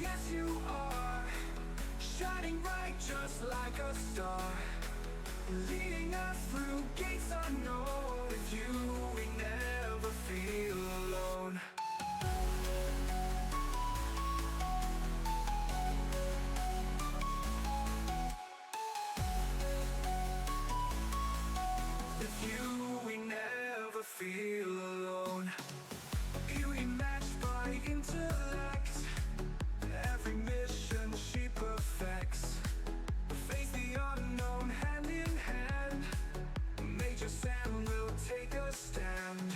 yes you are, shining bright just like a star, leading us through gates unknown. With you we never feel alone. With you we never feel alone. Beauty matched by intellect, every mission she perfects. Face the unknown hand in hand, Major Sam will take a stand.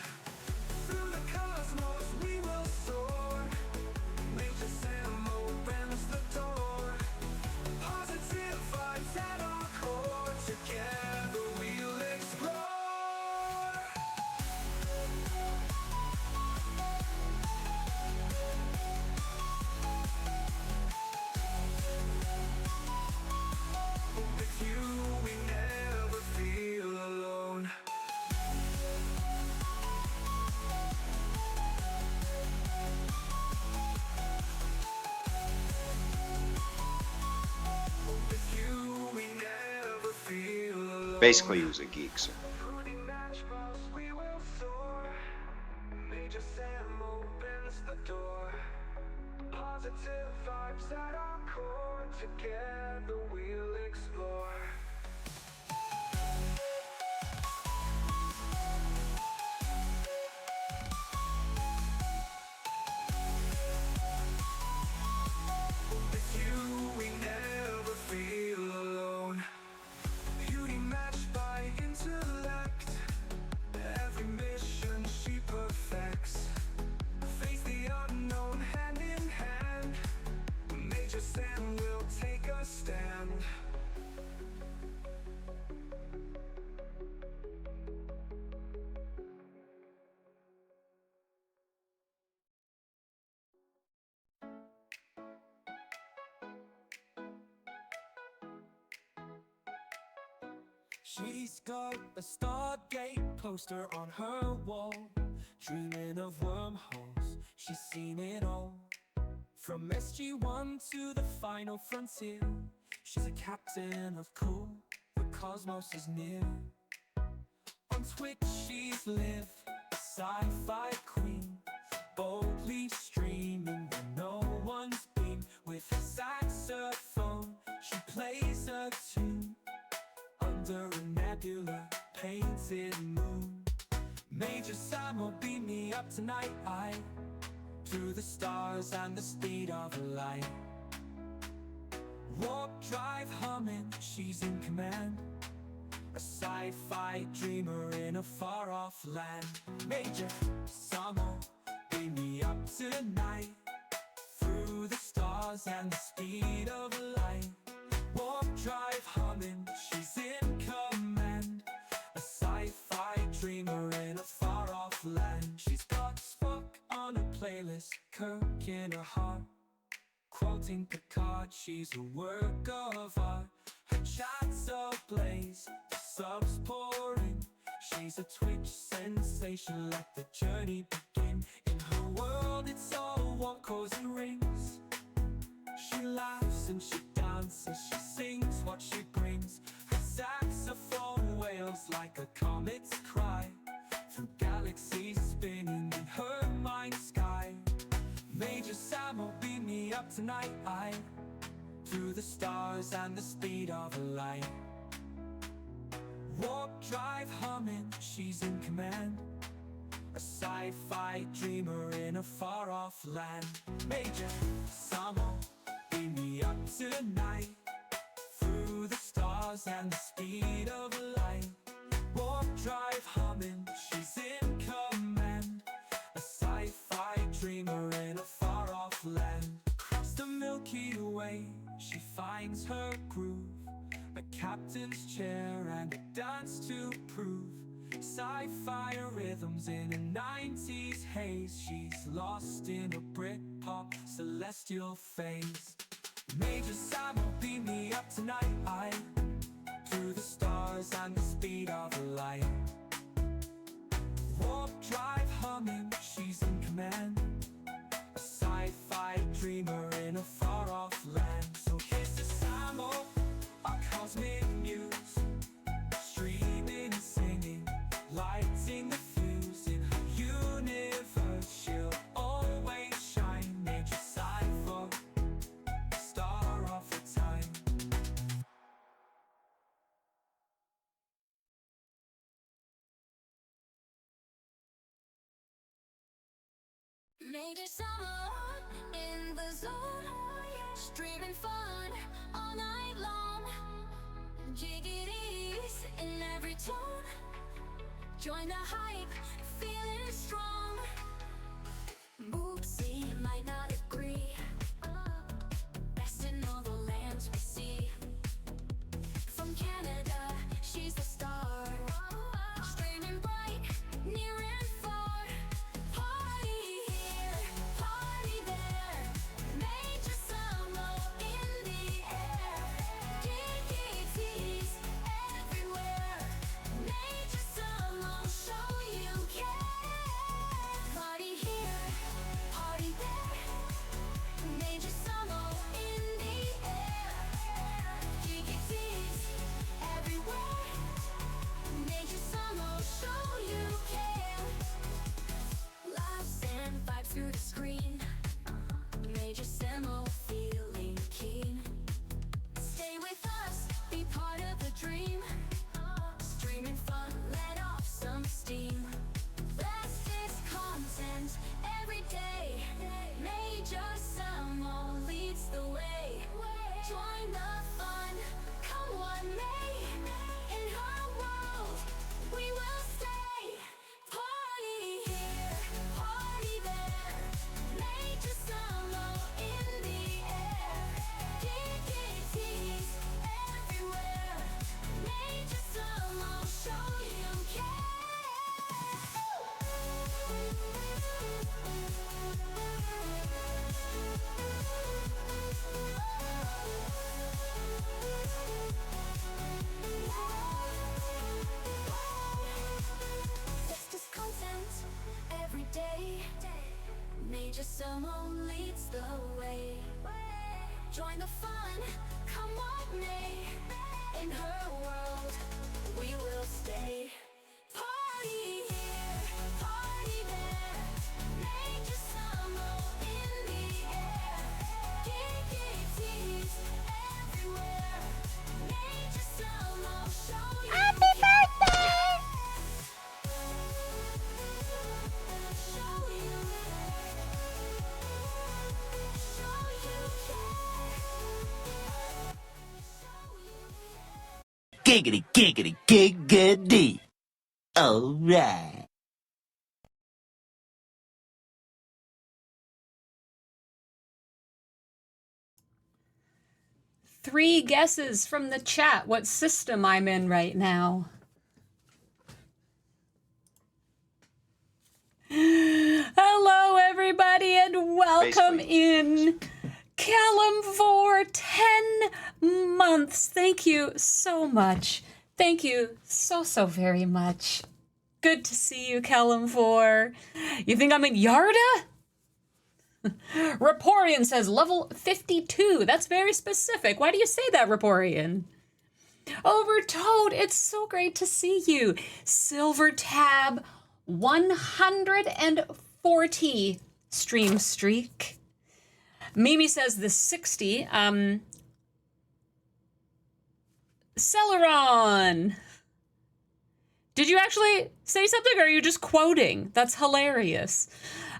Through the cosmos we will soar, Major Sam opens the door. Positive vibes at our core, together we'll explore. With you we never feel alone. With you we never feel alone. Basically, he was a geek, sir. Fruity matchbox we will soar, Major Sam opens the door. Positive vibes at our core, together we'll explore. With you we never feel alone. Beauty matched by intellect, every mission she perfects. Face the unknown hand in hand, Major Sam will take a stand. She's got a Stargate poster on her wall, dreaming of wormholes, she's seen it all. From SG-1 to the final frontier, she's a captain of cool, the cosmos is near. On Twitch she's lived, a sci-fi queen, boldly streaming where no one's been. With a saxophone, she plays a tune under a nebula painted moon. Major Sam will beam me up tonight, through the stars and the speed of light. Warp drive humming, she's in command, a sci-fi dreamer in a far-off land. Major Sam will beam me up tonight, through the stars and the speed of light. Warp drive humming, she's in command, a sci-fi dreamer in a far-off land. She's got Spock on a playlist, Kirk in her heart, quoting Picard, she's a work of art. Her chat's ablaze, the subs pouring, she's a Twitch sensation, let the journey begin. In her world it's all walkers and rings, she laughs and she dances, she sings what she brings. Her saxophone wails like a comet's cry, through galaxies spinning in her mind sky. Major Sam will beam me up tonight, through the stars and the speed of light. Warp drive humming, she's in command, a sci-fi dreamer in a far-off land. Major Sam will beam me up tonight, through the stars and the speed of light. Warp drive humming, she's in command, a sci-fi dreamer in a far-off land. Across the Milky Way, she finds her groove, a captain's chair and a dance to prove. Sci-fi rhythms in a 90s haze, she's lost in a Britpop celestial phase. Major Sam will beam me up tonight, through the stars and the speed of light. Warp drive humming, she's in command, a sci-fi dreamer in a Major summer in the zone, streaming fun all night long. Jiggities in every tone, join the hype, feeling strong. Boopsie might not agree, best in all the lands we see. From Canada, she's the star, streaming bright, near and far. Party here, party there, major summer in the air. GGTs everywhere, major summer, show you care. Party here, party there, major summer in the air. GGTs everywhere, major summer, show you care. Laughs and vibes through the screen, major summer feeling keen. Stay with us, be part of the dream. Streaming fun, let off some steam. Fastest content every day, major summer leads the way. Join the fun, come what may. In her world, we will stay. Party here, party there, major summer in the air. GGTs everywhere, major summer, show you Fastest content every day, major summer leads the way. Join the fun, come what may. In her world, we will stay. Party here, party there, major summer in the air. GGTs everywhere, major summer, show you Happy birthday! Show you show you Giggity, giggity, giggity. All right. Three guesses from the chat what system I'm in right now. Hello, everybody, and welcome in. Callum for 10 months. Thank you so much. Thank you so very much. Good to see you, Callum for. You think I'm in Yarda? Raporian says level 52. That's very specific. Why do you say that, Raporian? Overtoad, it's so great to see you. Silver tab 140 stream streak. Mimi says the 60. Celeron. Did you actually say something or are you just quoting? That's hilarious.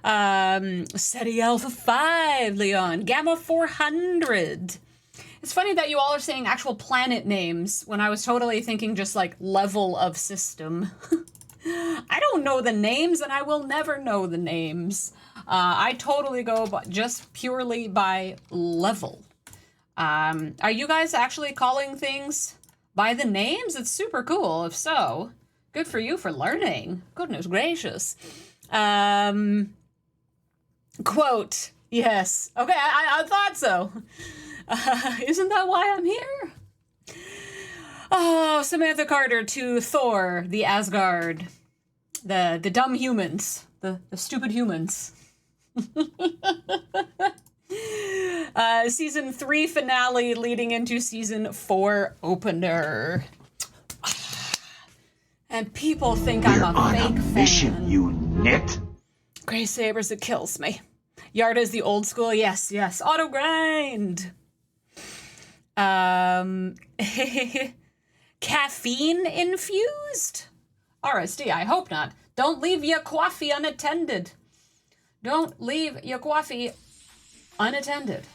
SETI Alpha 5, Leon. Gamma 400. It's funny that you all are saying actual planet names when I was totally thinking just like level of system. I don't know the names and I will never know the names. I totally go just purely by level. Are you guys actually calling things by the names? It's super cool. If so, good for you for learning. Goodness gracious. Quote, yes. Okay, I thought so. Isn't that why I'm here? Oh, Samantha Carter to Thor, the Asgard. The dumb humans. The stupid humans. Season 3 finale leading into season 4 opener. And people think I'm a fake mission, fan. you nit. Gray Sabers, it kills me. Yarda is the old school. Yes. Auto grind. Caffeine infused? RSD, I hope not. Don't leave your coffee unattended. Don't leave your coffee unattended.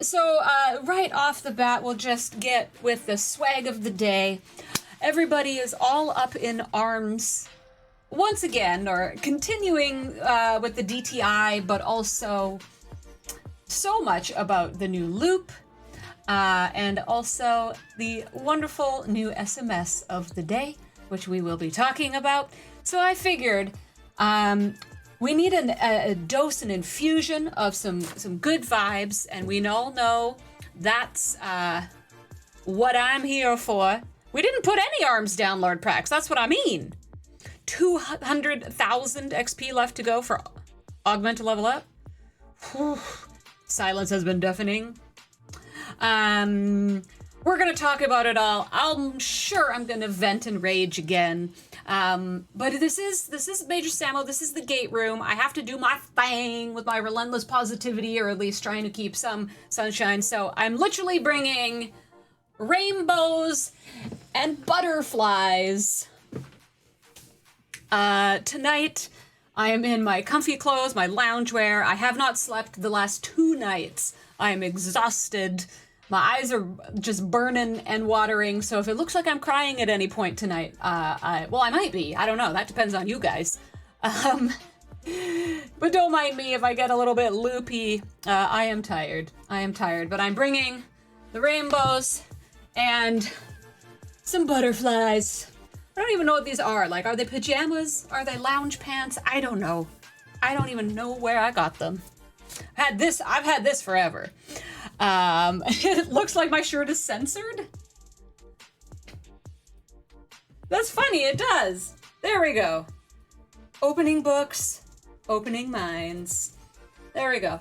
So right off the bat, we'll just get with the swag of the day. Everybody is all up in arms once again, or continuing with the DTI, but also so much about the new loop, and also the wonderful new SMS of the day, which we will be talking about. So I figured we need a dose, an infusion of some good vibes, and we all know that's what I'm here for. We didn't put any arms down, Lord Prax. That's what I mean. 200,000 XP left to go for augment to level up. Whew. Silence has been deafening. We're gonna talk about it all. I'm sure I'm gonna vent and rage again. But this is Major Samo. This is the gate room. I have to do my thing with my relentless positivity, or at least trying to keep some sunshine. So I'm literally bringing rainbows and butterflies. Tonight, I am in my comfy clothes, my loungewear. I have not slept the last 2 nights. I am exhausted. My eyes are just burning and watering, so if it looks like I'm crying at any point tonight, I might be. I don't know. That depends on you guys. But don't mind me if I get a little bit loopy. I am tired. But I'm bringing the rainbows and some butterflies. I don't even know what these are. Like, are they pajamas? Are they lounge pants? I don't know. I don't even know where I got them. I've had this forever. It looks like my shirt is censored. That's funny, it does. There we go. Opening books, opening minds. There we go.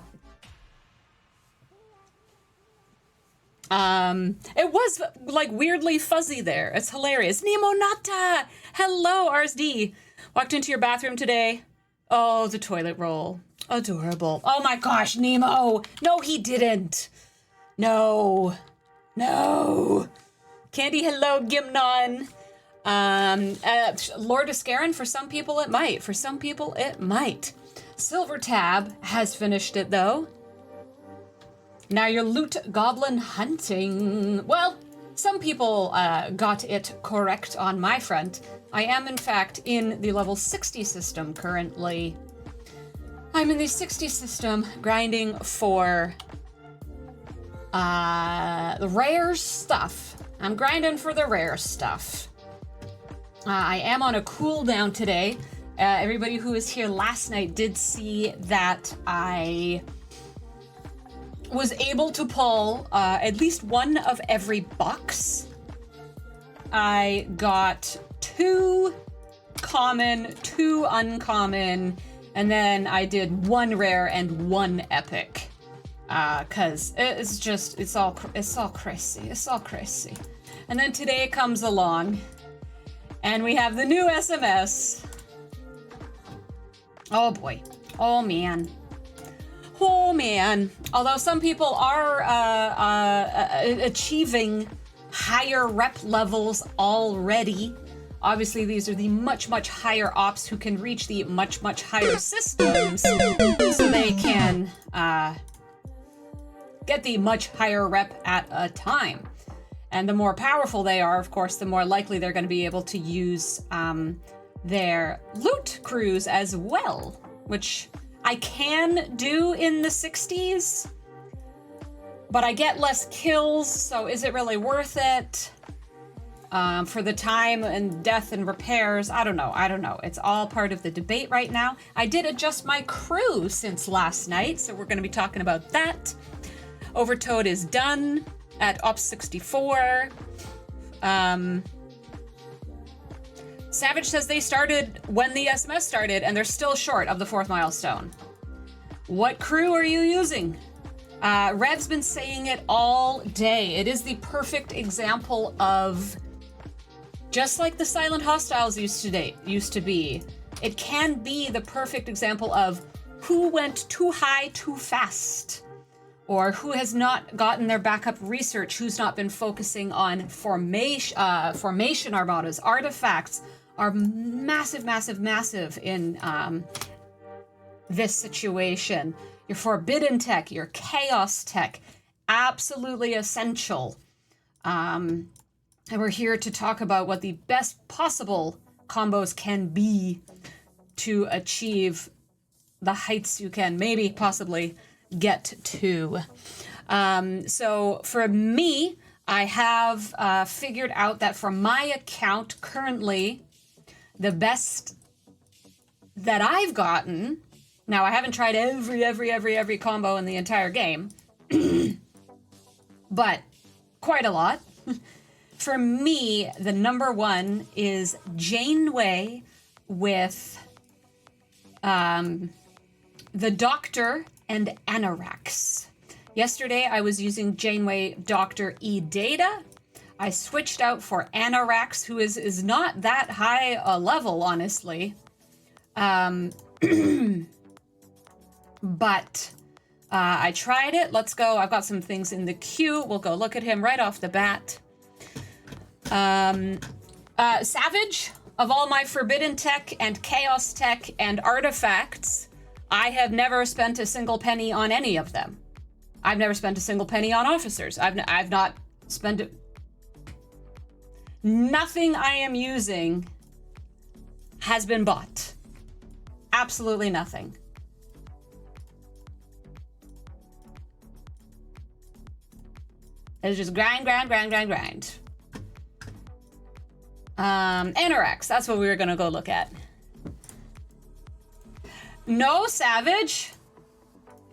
It was like weirdly fuzzy there. It's hilarious. Nemo Nata! Hello, RSD. Walked into your bathroom today. Oh, the toilet roll. Adorable. Oh my gosh, Nemo. No, he didn't. No. Candy, hello, Gimnon. Lord Iscaran, for some people it might. For some people it might. Silver Tab has finished it though. Now you're loot goblin hunting. Well, some people got it correct on my front. I am, in fact, in the level 60 system currently. I'm in the 60 system grinding for the rare stuff. I'm grinding for the rare stuff. I am on a cooldown today. Everybody who was here last night did see that I was able to pull at least one of every box. I got 2 common, 2 uncommon, and then I did 1 rare and 1 epic. Cause it's all crazy. And then today comes along, and we have the new SMS. Oh boy, oh man. Although some people are achieving higher rep levels already. Obviously, these are the much higher ops who can reach the much higher systems, so they can get the much higher rep at a time. And the more powerful they are, of course, the more likely they're going to be able to use their loot crews as well, which I can do in the 60s, but I get less kills, so is it really worth it? For the time and death and repairs, I don't know. It's all part of the debate right now. I did adjust my crew since last night, so we're going to be talking about that. Overtoad is done at Ops 64. Savage says they started when the SMS started, and they're still short of the 4th milestone. What crew are you using? Rev's been saying it all day. It is the perfect example of, just like the Silent Hostiles used to be, it can be the perfect example of who went too high too fast, or who has not gotten their backup research, who's not been focusing on formation armadas, artifacts, are massive, massive, massive in this situation. Your forbidden tech, your chaos tech, absolutely essential. And we're here to talk about what the best possible combos can be to achieve the heights you can maybe possibly get to. So for me, I have figured out that for my account currently, the best that I've gotten, now I haven't tried every combo in the entire game, but quite a lot. For me, the number one is Janeway with the Doctor and Anorax. Yesterday, I was using Janeway Dr. E Data. I switched out for Anorax, who is not that high a level, honestly. But I tried it. Let's go. I've got some things in the queue. We'll go look at him right off the bat. Savage, of all my forbidden tech and chaos tech and artifacts, I have never spent a single penny on any of them. I've never spent a single penny on officers. I've not spent it. Nothing I am using has been bought. Absolutely nothing. It's just grind. Anorax, that's what we were gonna go look at. No, Savage.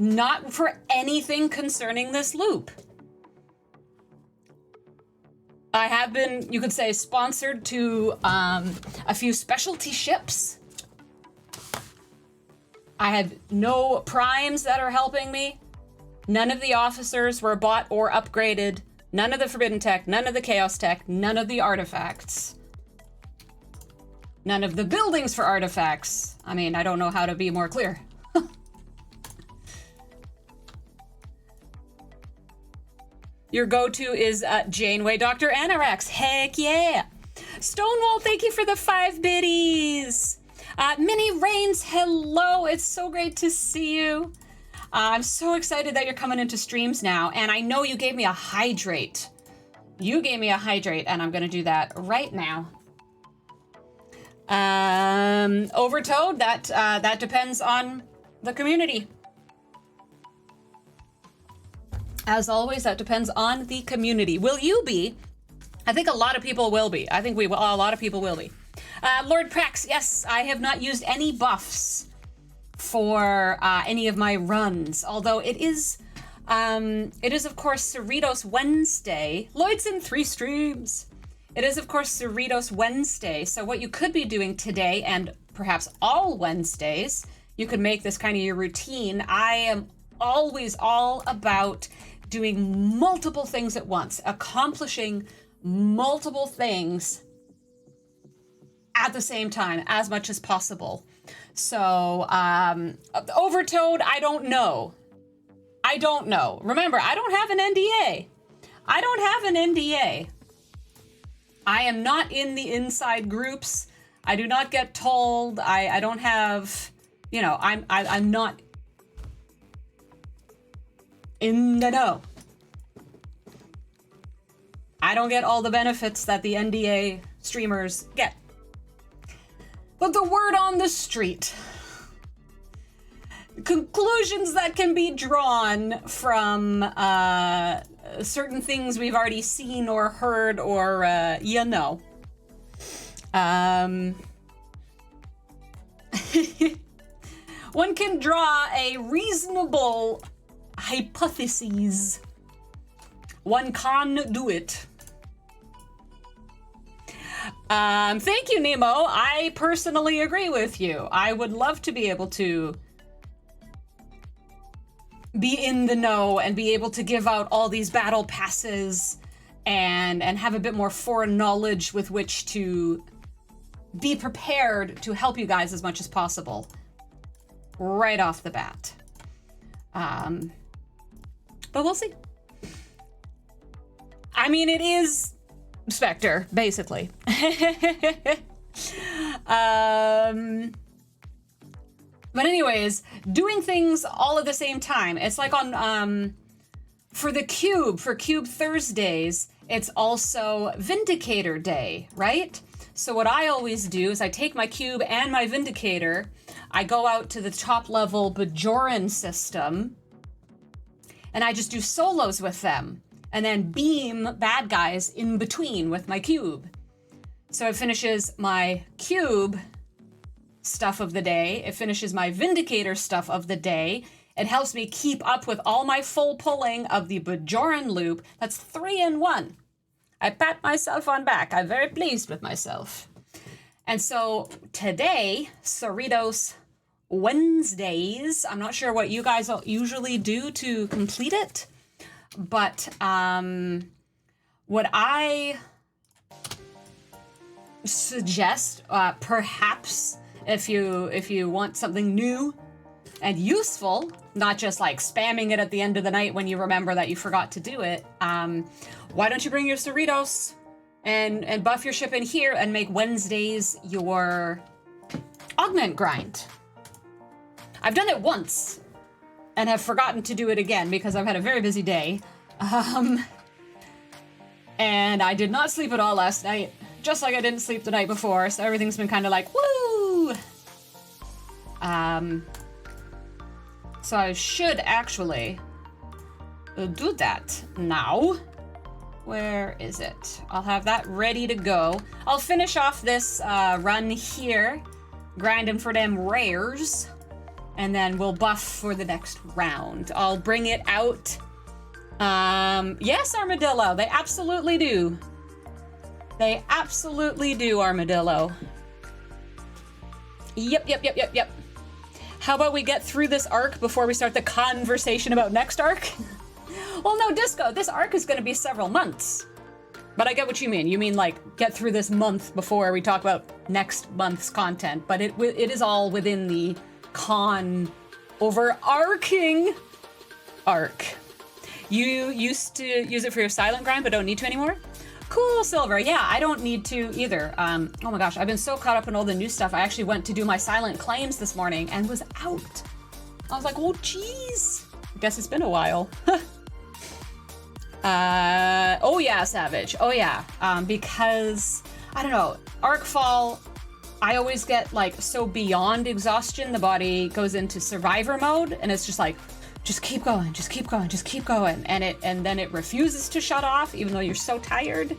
Not for anything concerning this loop. I have been, you could say, sponsored to a few specialty ships. I have no primes that are helping me. None of the officers were bought or upgraded. None of the forbidden tech, none of the chaos tech, none of the artifacts. None of the buildings for artifacts. I mean, I don't know how to be more clear. Your go-to is Janeway Dr. Anorax. Heck yeah. Stonewall, thank you for the 5 biddies. Minnie Rains, hello. It's so great to see you. I'm so excited that you're coming into streams now. And I know you gave me a hydrate. You gave me a hydrate, and I'm going to do that right now. Overtoad, that depends on the community. As always, that depends on the community. Will you be? I think a lot of people will be. I think a lot of people will be. Lord Prax, yes, I have not used any buffs for any of my runs, although it is of course Cerritos Wednesday. Lloyd's in 3 streams. It is of course Cerritos Wednesday, so what you could be doing today and perhaps all Wednesdays, you could make this kind of your routine. I am always all about doing multiple things at once, accomplishing multiple things at the same time as much as possible. So, Overtoad, I don't know. Remember, I don't have an NDA. I am not in the inside groups. I do not get told. I don't have, I'm not in the know. I don't get all the benefits that the NDA streamers get. But the word on the street, conclusions that can be drawn from certain things we've already seen or heard or, one can draw a reasonable hypotheses. One can do it. Thank you, Nemo. I personally agree with you. I would love to be able to be in the know and be able to give out all these battle passes and have a bit more foreign knowledge with which to be prepared to help you guys as much as possible right off the bat. But we'll see. I mean, it is Spectre, basically. But anyways, doing things all at the same time. It's like on, for Cube Thursdays, it's also Vindicator Day, right? So what I always do is I take my cube and my Vindicator, I go out to the top level Bajoran system, and I just do solos with them, and then beam bad guys in between with my cube. So it finishes my cube stuff of the day, it finishes my Vindicator stuff of the day, it helps me keep up with all my full pulling of the Bajoran loop. That's 3 in 1. I pat myself on back. I'm very pleased with myself. And so today, Cerritos Wednesdays, I'm not sure what you guys usually do to complete it, but what I suggest, perhaps if you want something new and useful, not just like spamming it at the end of the night when you remember that you forgot to do it, why don't you bring your Cerritos and buff your ship in here and make Wednesdays your augment grind? I've done it once and have forgotten to do it again because I've had a very busy day. And I did not sleep at all last night, just like I didn't sleep the night before, so everything's been kind of like, woo! So I should actually do that now. Where is it? I'll have that ready to go. I'll finish off this run here, grinding for them rares, and then we'll buff for the next round. I'll bring it out. Yes, Armadillo, they absolutely do. They absolutely do, Armadillo. Yep. How about we get through this arc before we start the conversation about next arc? Well, no, Disco, this arc is going to be several months. But I get what you mean. You mean, like, get through this month before we talk about next month's content. But it is all within the con overarching arc. You used to use it for your silent grind, but don't need to anymore? Cool, Silver. Yeah, I don't need to either. Oh my gosh, I've been so caught up in all the new stuff. I actually went to do my silent claims this morning and was out. I was like, oh, geez. I guess it's been a while. Oh yeah, Savage. Oh yeah. Because, I don't know, Arcfall, I always get like so beyond exhaustion, the body goes into survivor mode and it's just like, just keep going, just keep going, just keep going. And then it refuses to shut off even though you're so tired.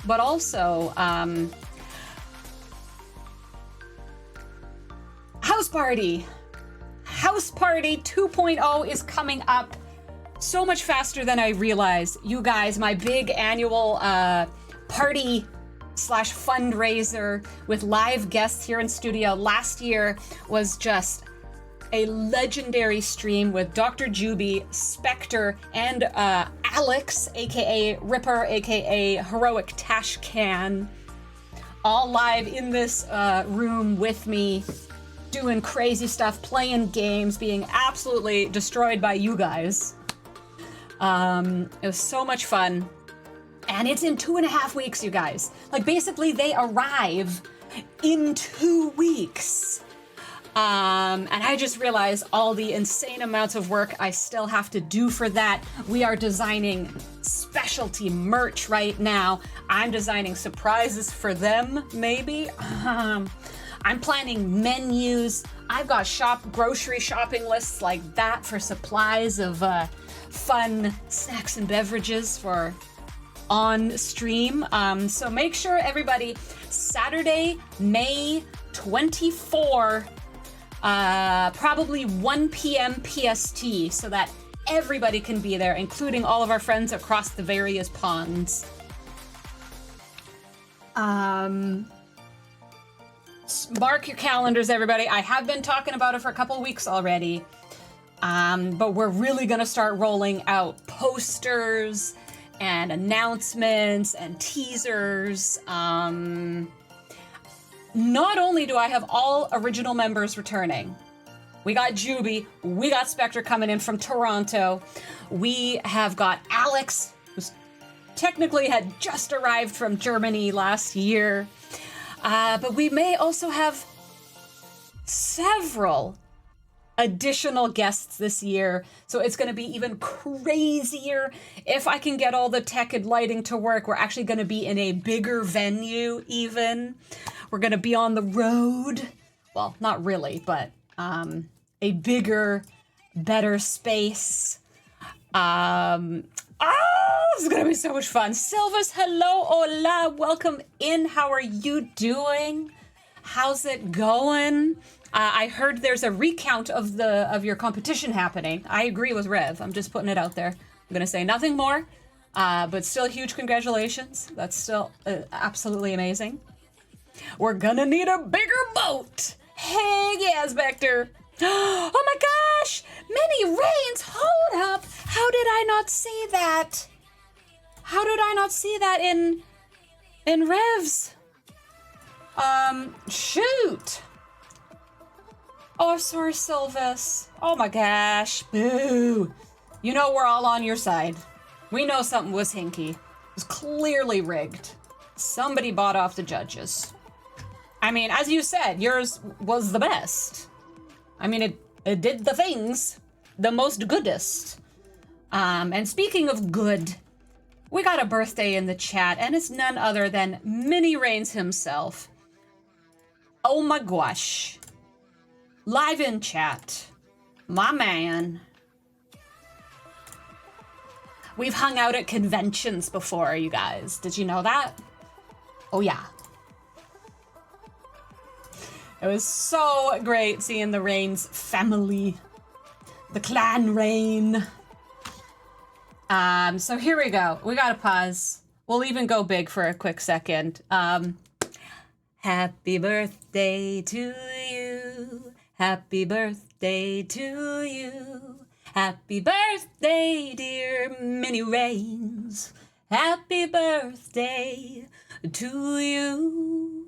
But also, House Party 2.0 is coming up so much faster than I realized. You guys, my big annual party / fundraiser with live guests here in studio last year was just a legendary stream with Dr. Juby, Spectre, and Alex, aka Ripper, aka Heroic Tashcan, all live in this room with me, doing crazy stuff, playing games, being absolutely destroyed by you guys. It was so much fun. And it's in 2.5 weeks, you guys. Like, basically, they arrive in 2 weeks. And I just realized all the insane amounts of work I still have to do for that. We are designing specialty merch right now. I'm designing surprises for them, maybe. I'm planning menus. I've got grocery shopping lists like that for supplies of fun snacks and beverages for on stream. So make sure everybody, Saturday, May 24, probably 1 p.m. PST, so that everybody can be there, including all of our friends across the various ponds. Mark your calendars, everybody. I have been talking about it for a couple weeks already, but we're really gonna start rolling out posters and announcements and teasers. Not only do I have all original members returning, we got Juby, we got Spectre coming in from Toronto, we have got Alex, who's technically had just arrived from Germany last year. But we may also have several additional guests this year, so it's going to be even crazier. If I can get all the tech and lighting to work, we're actually going to be in a bigger venue even. We're going to be on the road. Well, not really, but a bigger, better space. This is going to be so much fun. Silvas, hello, hola, welcome in. How are you doing? How's it going? I heard there's a recount of your competition happening. I agree with Rev. I'm just putting it out there. I'm gonna say nothing more, but still huge congratulations. That's still absolutely amazing. We're gonna need a bigger boat. Hey, yes, Vector. Oh my gosh, many rains. Hold up. How did I not see that? How did I not see that in Rev's? Shoot. Oh, sorry, Silvis. Oh my gosh. Boo. You know we're all on your side. We know something was hinky. It was clearly rigged. Somebody bought off the judges. I mean, as you said, yours was the best. I mean, it did the things. The most goodest. And speaking of good, we got a birthday in the chat, and it's none other than Mini Reigns himself. Oh my gosh. Live in chat. My man. We've hung out at conventions before, you guys. Did you know that? Oh yeah. It was so great seeing the Reigns family. The clan reign. So here we go. We gotta pause. We'll even go big for a quick second. Happy birthday to you. Happy birthday to you. Happy birthday, dear Mini Reigns. Happy birthday to you.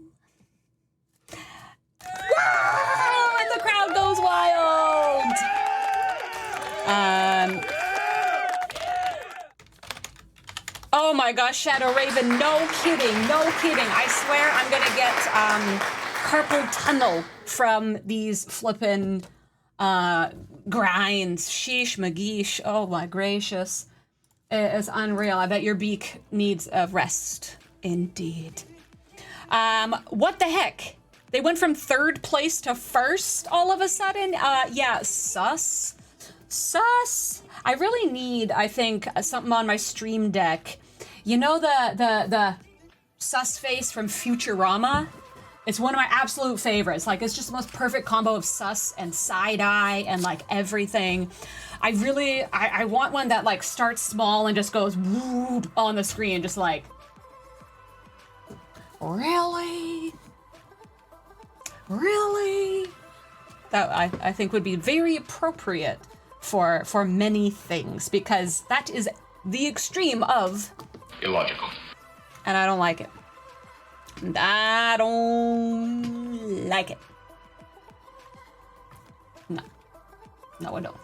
Whoa! And the crowd goes wild. Oh my gosh, Shadow Raven, no kidding, no kidding. I swear I'm gonna get carpal tunnel from these flippin' grinds. Sheesh McGeesh, oh my gracious. It is unreal. I bet your beak needs a rest, indeed. What the heck? They went from third place to first all of a sudden? Yeah, sus. Sus. I really need, I think, something on my stream deck. You know the sus face from Futurama? It's one of my absolute favorites. Like, it's just the most perfect combo of sus and side-eye and, like, everything. I want one that, like, starts small and just goes woo on the screen, just like, really? Really? That, I think, would be very appropriate for many things, because that is the extreme of illogical. And I don't like it. I don't like it. No. No, I don't.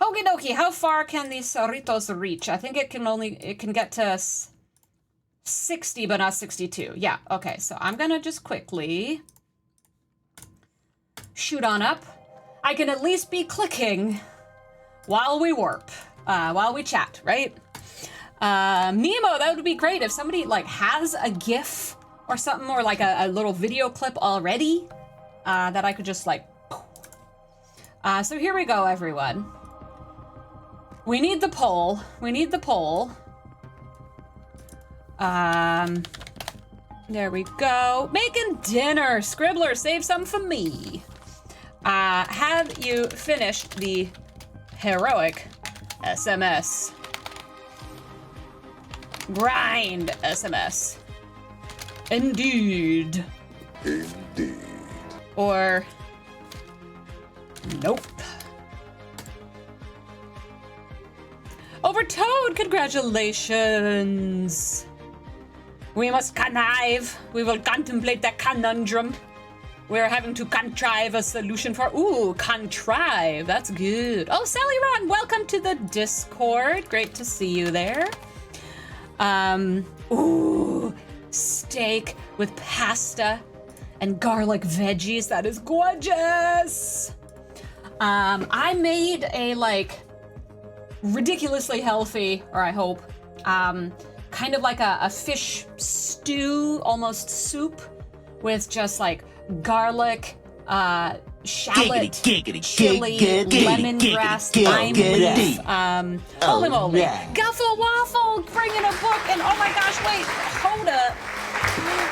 Okie dokie, how far can these Cerritos reach? I think it can get to 60, but not 62. Yeah, okay, so I'm gonna just quickly shoot on up. I can at least be clicking while we warp, while we chat, right? Nemo, that would be great if somebody like has a GIF or something, or like a little video clip already that I could just like. So here we go, everyone. We need the poll. We need the poll. There we go. Making dinner. Scribbler, save some for me. Have you finished the heroic SMS? Grind SMS. Indeed. Indeed. Or nope. Over Toad, congratulations. We must connive. We will contemplate the conundrum. We're having to contrive a solution for... Ooh, contrive. That's good. Oh, Sally Ron, welcome to the Discord. Great to see you there. Ooh, steak with pasta and garlic veggies. That is gorgeous. I made a like ridiculously healthy, or I hope, kind of like a fish stew, almost soup, with just like garlic, shallot, chili, lemongrass, lime leaf, holy moly. Guffle Waffle bringing a book, and oh my gosh, wait, hold up.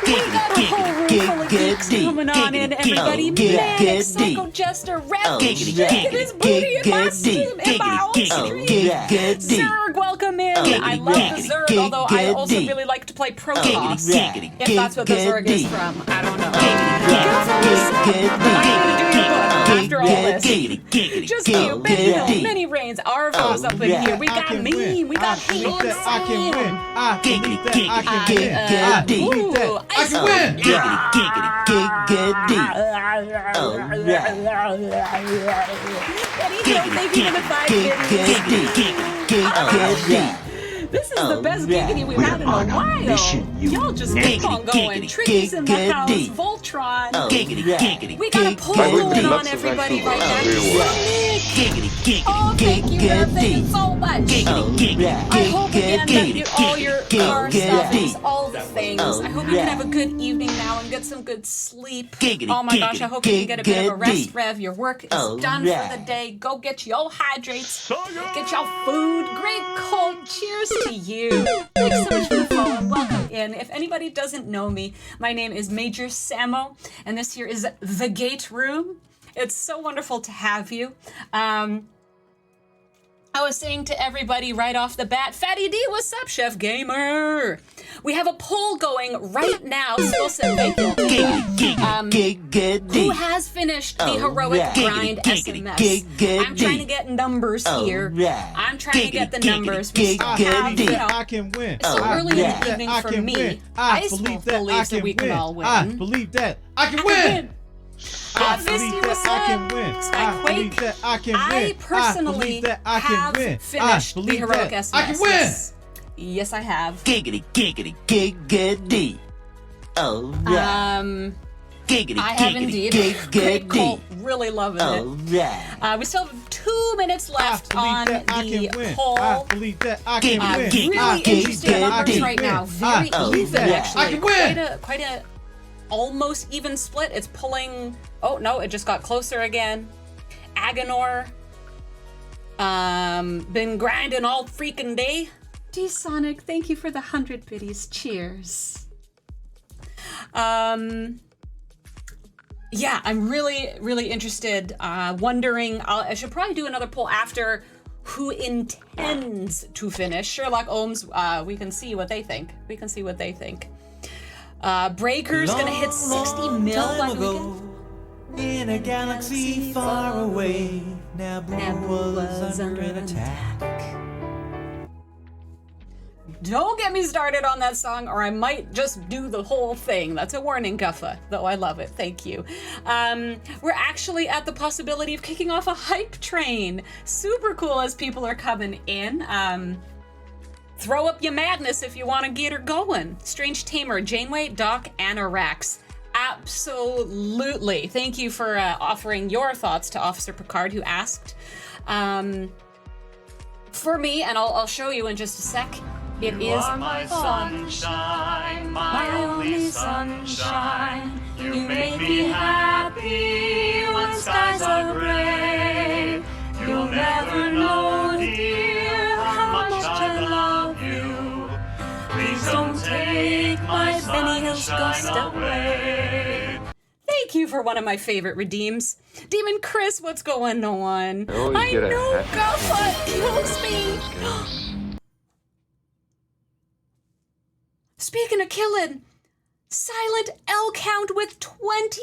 We got a whole room full of geeks coming on in, everybody. Manic Psycho Jester, Rev, shaking his booty in my stream, in my own stream. Zerg, welcome in. I love the Zerg, although I also really like to play Protoss. If that's what the Zerg is from, I don't know. I'm gonna do your book after all this. Just you, Benny Hill, Many Rains, Arvo's up in here. We got Meme, we got Handsome. I can win. I believe that I can win. I believe that I can win. Benny Hill, thank you for the 5 minutes. This is the best giggity we've had in a while. Y'all just keep on going. Tricky's in the house. Voltron. We got a poll going on, everybody, right now. Oh, thank you, Rev. Thank you so much. I hope again that all your car stuff is all the things. I hope you can have a good evening now and get some good sleep. Oh my gosh, I hope you can get a bit of a rest, Rev. Your work is done for the day. Go get your hydrates. Get your food. Great cold. Cheers to you. Thanks so much for the follow. Welcome in. If anybody doesn't know me, my name is Major Samo, and this here is The Gate Room. It's so wonderful to have you. I was saying to everybody right off the bat, Fatty D, what's up, Chef Gamer? We have a poll going right now. Still said thank you. Who has finished the heroic grind SMS? I'm trying to get numbers here. I'm trying to get the numbers. We still have, you know, I can win. it's so early in the evening for me. I still believe that we can all win. I believe that I can win. Fisty, what's up? Spikequake. I personally have finished the heroic SMS. I can win. Yes, I have. Giggity. Oh, I have indeed. Great Colt, really loving it. We still have 2 minutes left on the poll. I believe that I can win. Really interesting numbers right now. Very even, actually. I can win. Quite a almost even split. It's pulling. Oh no, it just got closer again. Agonor. Been grinding all freaking day. D Sonic, thank you for the 100 biddies. Cheers. Yeah, I'm really interested. Wondering, I should probably do another poll after who intends to finish. Sherlock Ohms, we can see what they think. Breaker's gonna hit 60 mil by the weekend. In a galaxy far away, Naboo was under attack. Don't get me started on that song, or I might just do the whole thing. That's a warning, Guffa, though I love it. Thank you. We're actually at the possibility of kicking off a hype train. Super cool as people are coming in. Throw up your madness if you want to get her going. Strange Tamer, Janeway, Doc, Anorax. Absolutely. Thank you for offering your thoughts to Officer Picard, who asked. For me, and I'll show you in just a sec, it is my sunshine, my only sunshine. You make me happy when skies are gray. You'll never know, dear, how much I love you. Please don't take my sunshine away. Thank you for one of my favorite redeems. Demon Chris, what's going on? I know, Guffa kills me. Speaking of killing, Silent L Count with 20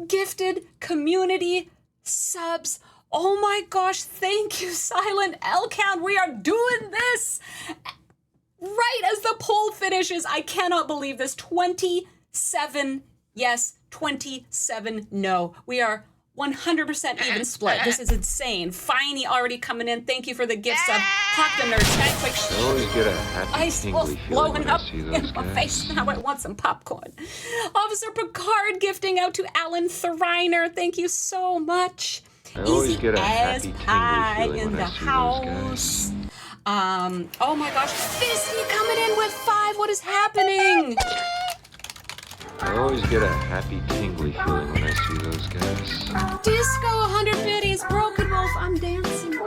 gifted community subs. Oh my gosh, thank you, Silent L Count. We are doing this right as the poll finishes. I cannot believe this. 27 yes, 27 no. We are 100% even split. This is insane. Finey already coming in. Thank you for the gift sub. Hawk the Nerd. Skyquick. I always get a happy Ice tingly wolf feeling blowing when up I see in those my guys. face. Now I want some popcorn. Officer Picard gifting out to Alan Thriner. Thank you so much. I always Easy get a as happy tingly pie feeling in when the I see house. those guys. Oh my gosh, Fisty coming in with 5. What is happening? I always get a happy tingly feeling when I see those guys. Disco 100 biddies, Broken Wolf, I'm dancing.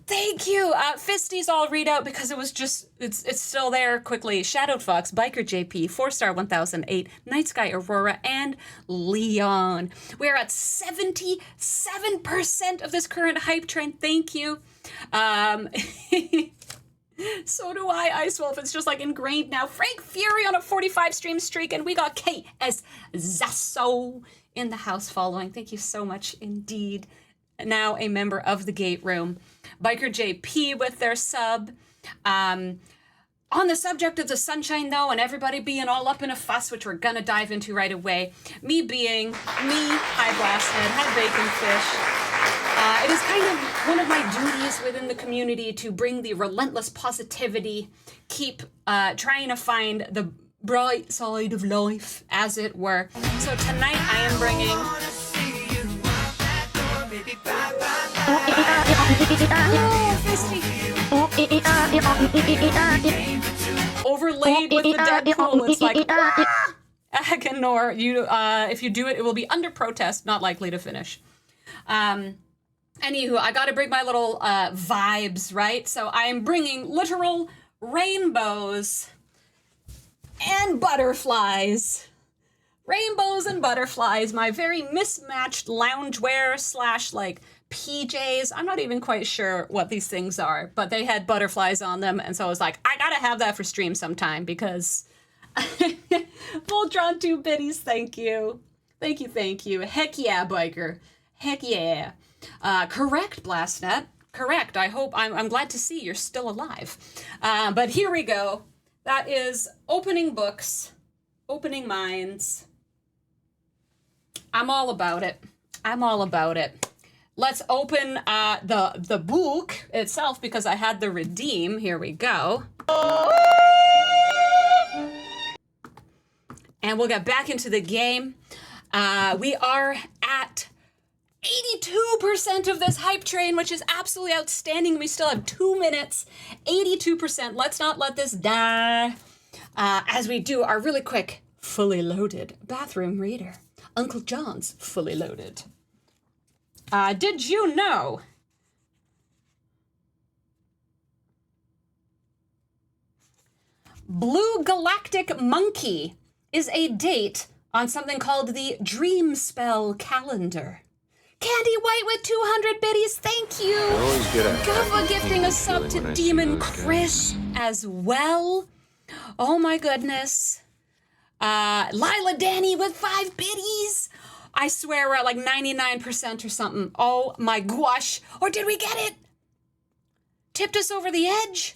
Thank you. Fisty's I'll read out because it was just, it's still there quickly. Shadowed Fox, Biker JP, 4-star 1008, Night Sky Aurora, and Leon. We are at 77% of this current hype train. Thank you. So do I, Ice Wolf. It's just like ingrained now. Frank Fury on a 45 stream streak, and we got KS Zasso in the house following. Thank you so much indeed. Now a member of the Gate Room. Biker JP with their sub. On the subject of the sunshine, though, and everybody being all up in a fuss, which we're gonna dive into right away. Me being me, hi Blasthead, hi Bacon Fish. It is kind of one of my duties within the community to bring the relentless positivity, keep trying to find the bright side of life, as it were. So tonight I am bringing... Overlaid with the Deadpool, it's like... Aganor, you, if you do it, it will be under protest, not likely to finish. Anywho, I gotta bring my little vibes, right? So I'm bringing literal rainbows and butterflies. Rainbows and butterflies, my very mismatched loungewear / like PJs. I'm not even quite sure what these things are, but they had butterflies on them, and so I was like, I gotta have that for stream sometime because Voltron 2 biddies, thank you. Thank you, thank you. Heck yeah, Biker. Heck yeah. Correct, Blastnet. Correct. I hope, I'm glad to see you're still alive. But here we go. That is opening books, opening minds. I'm all about it. I'm all about it. Let's open the book itself because I had the redeem. Here we go. And we'll get back into the game. We are at 82% of this hype train, which is absolutely outstanding. We still have 2 minutes. 82%. Let's not let this die. As we do our really quick, fully loaded bathroom reader. Uncle John's fully loaded. Did you know? Blue Galactic Monkey is a date on something called the Dream Spell Calendar. Candy White with 200 biddies, thank you. Guffa gifting a sub to Demon Chris as well. Oh my goodness. Lila Danny with 5 biddies. I swear we're at like 99% or something. Oh my gosh. Or did we get it? Tipped us over the edge.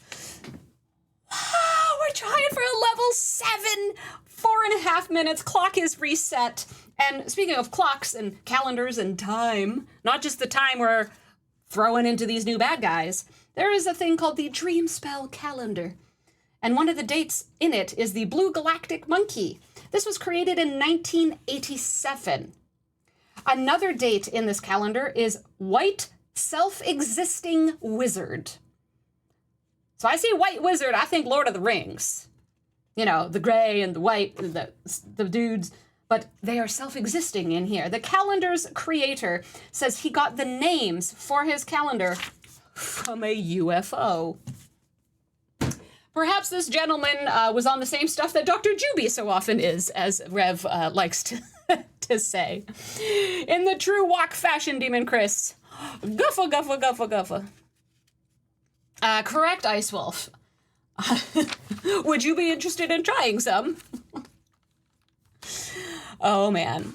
Wow, we're trying for a level 7. 4.5 minutes. Clock is reset. And speaking of clocks and calendars and time, not just the time we're throwing into these new bad guys, there is a thing called the Dream Spell Calendar. And one of the dates in it is the Blue Galactic Monkey. This was created in 1987. Another date in this calendar is White Self-Existing Wizard. So I see White Wizard, I think Lord of the Rings. You know, the gray and the white, and the dudes, but they are self-existing in here. The calendar's creator says he got the names for his calendar from a UFO. Perhaps this gentleman was on the same stuff that Dr. Juby so often is, as Rev likes to say. In the true walk fashion, Demon Chris. Guffa, guffa, guffa, guffa. Correct, Ice Wolf. Would you be interested in trying some? Oh, man.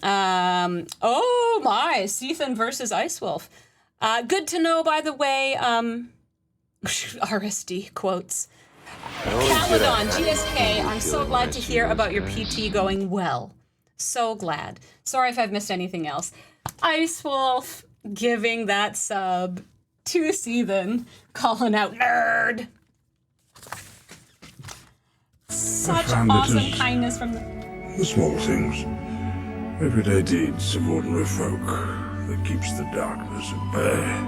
Oh, my. Sethan versus Ice Wolf. Good to know, by the way, RSD quotes. I always get a Caledon, happy GSK, tingly I'm so feeling when I glad to see hear those about your guys. PT going well. So glad. Sorry if I've missed anything else. Ice Wolf giving that sub to Seethan, calling out nerd. Such found it awesome is- kindness from the... The small things. Everyday deeds of ordinary folk that keeps the darkness at bay.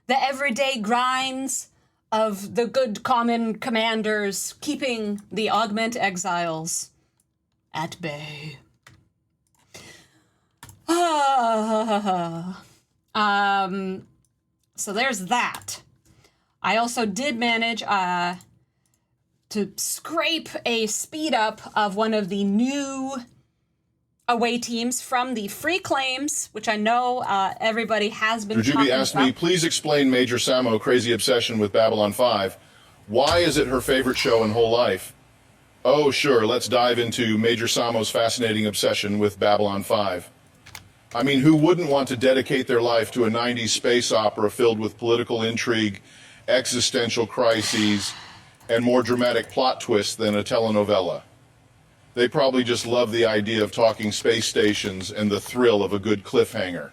The everyday grinds of the good common commanders keeping the augment exiles at bay. So there's that. I also did manage to scrape a speed up of one of the new away teams from the free claims, which I know everybody has been talking Juby asked me, about. please explain Major Samo crazy obsession with Babylon 5. Why is it her favorite show in whole life? Oh, sure, let's dive into Major Samo's fascinating obsession with Babylon 5. I mean, who wouldn't want to dedicate their life to a 90s space opera filled with political intrigue, existential crises, and more dramatic plot twists than a telenovela? They probably just love the idea of talking space stations and the thrill of a good cliffhanger.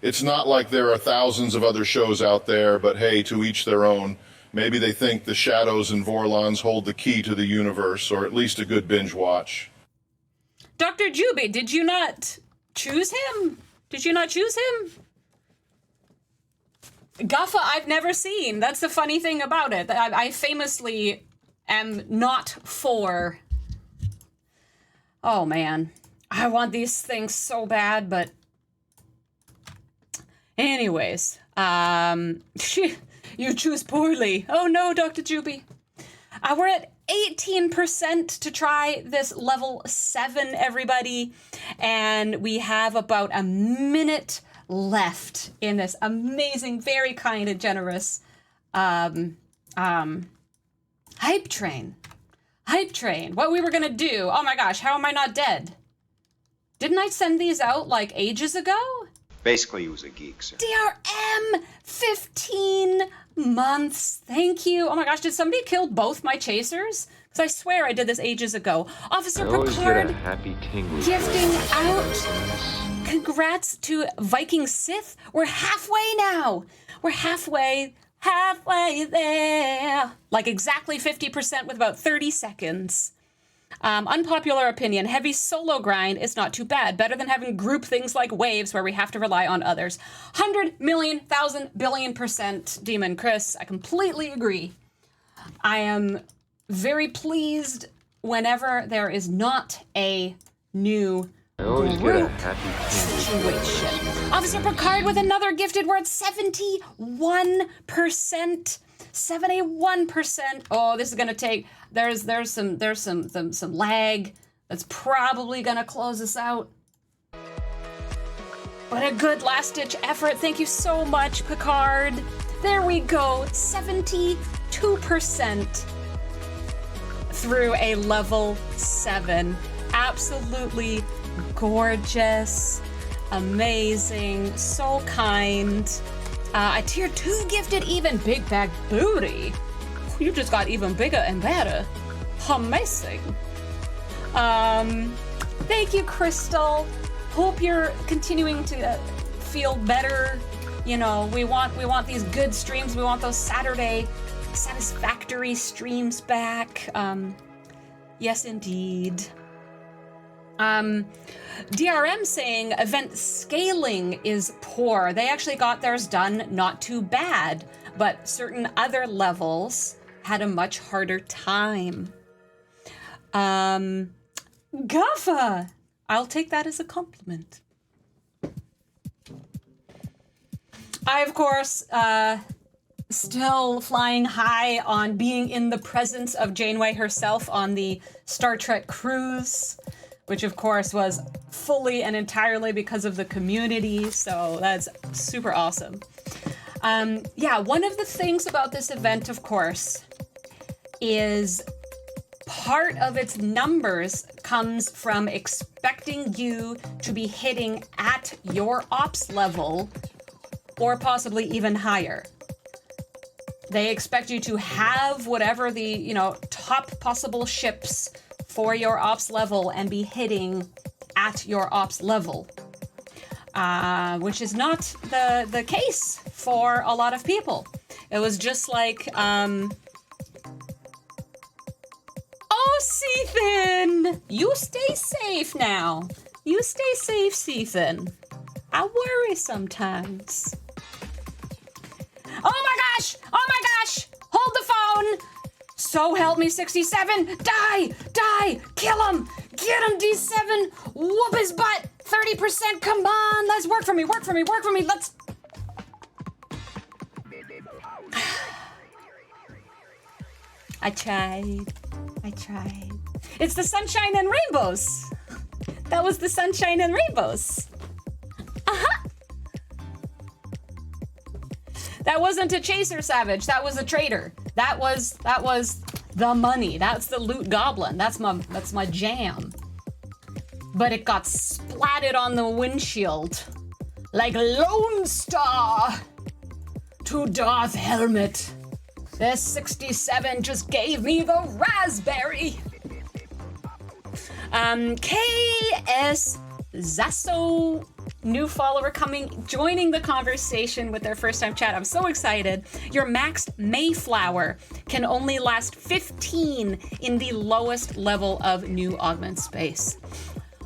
It's not like there are thousands of other shows out there, but hey, to each their own. Maybe they think the Shadows and Vorlons hold the key to the universe, or at least a good binge watch. Dr. Juby, did you not choose him? Did you not choose him? Guffa, I've never seen. That's the funny thing about it. I famously am not for... Oh, man. I want these things so bad, but... Anyways, you choose poorly. Oh no, Dr. Juby. We're at 18% to try this level 7, everybody. And we have about a minute left in this amazing, very kind and generous hype train. Hype train. What we were gonna do. Oh my gosh, how am I not dead? Didn't I send these out like ages ago? Basically, he was a geek, sir. DRM, 15 months. Thank you. Oh my gosh, did somebody kill both my chasers? Because I swear I did this ages ago. Officer I always get Picard a happy tingly gifting feeling when I see out. those guys. Congrats to Viking Sith. We're halfway now. We're halfway there. Like exactly 50% with about 30 seconds. Unpopular opinion, heavy solo grind is not too bad. Better than having group things like waves where we have to rely on others. 100 million, 1,000 billion % Demon Chris. I completely agree. I am very pleased whenever there is not a new I always get a group happy tingly feeling when I see situation. those Officer guys. Picard with another gifted. We're at 71%. 71%. Oh, this is gonna take. There's some lag. That's probably gonna close us out. But a good last-ditch effort. Thank you so much, Picard. There we go. 72% through a level 7. Absolutely gorgeous, amazing, so kind. A tier 2 gifted even. Big bag booty. You just got even bigger and better. Amazing. Thank you, Crystal. Hope you're continuing to feel better. You know, we want these good streams. We want those Saturday satisfactory streams back. Yes, indeed. DRM saying event scaling is poor. They actually got theirs done not too bad, but certain other levels had a much harder time. Guffa! I'll take that as a compliment. I, of course, still flying high on being in the presence of Janeway herself on the Star Trek cruise, which of course was fully and entirely because of the community, so that's super awesome. Yeah, one of the things about this event, of course, is part of its numbers comes from expecting you to be hitting at your ops level or possibly even higher. They expect you to have whatever the, you know, top possible ships for your ops level and be hitting at your ops level. Which is not the case for a lot of people. It was just like, oh, Seethan! You stay safe now. You stay safe, Seethan. I worry sometimes. Oh my gosh! Oh my gosh! Hold the phone! So help me, 67! Die! Die! Kill him! Get him, D7! Whoop his butt! 30%! Come on! Let's work for me! Work for me! Work for me! Let's... I tried. It's the sunshine and rainbows! That was the sunshine and rainbows. Uh-huh! That wasn't a chaser savage, that was a trader. That was the money. That's the loot goblin. That's my jam. But it got splatted on the windshield like Lone Star to Darth Helmet. This 67 just gave me the raspberry. KS Zasso, new follower joining the conversation with their first time chat. I'm so excited. Your maxed Mayflower can only last 15 in the lowest level of new augment space.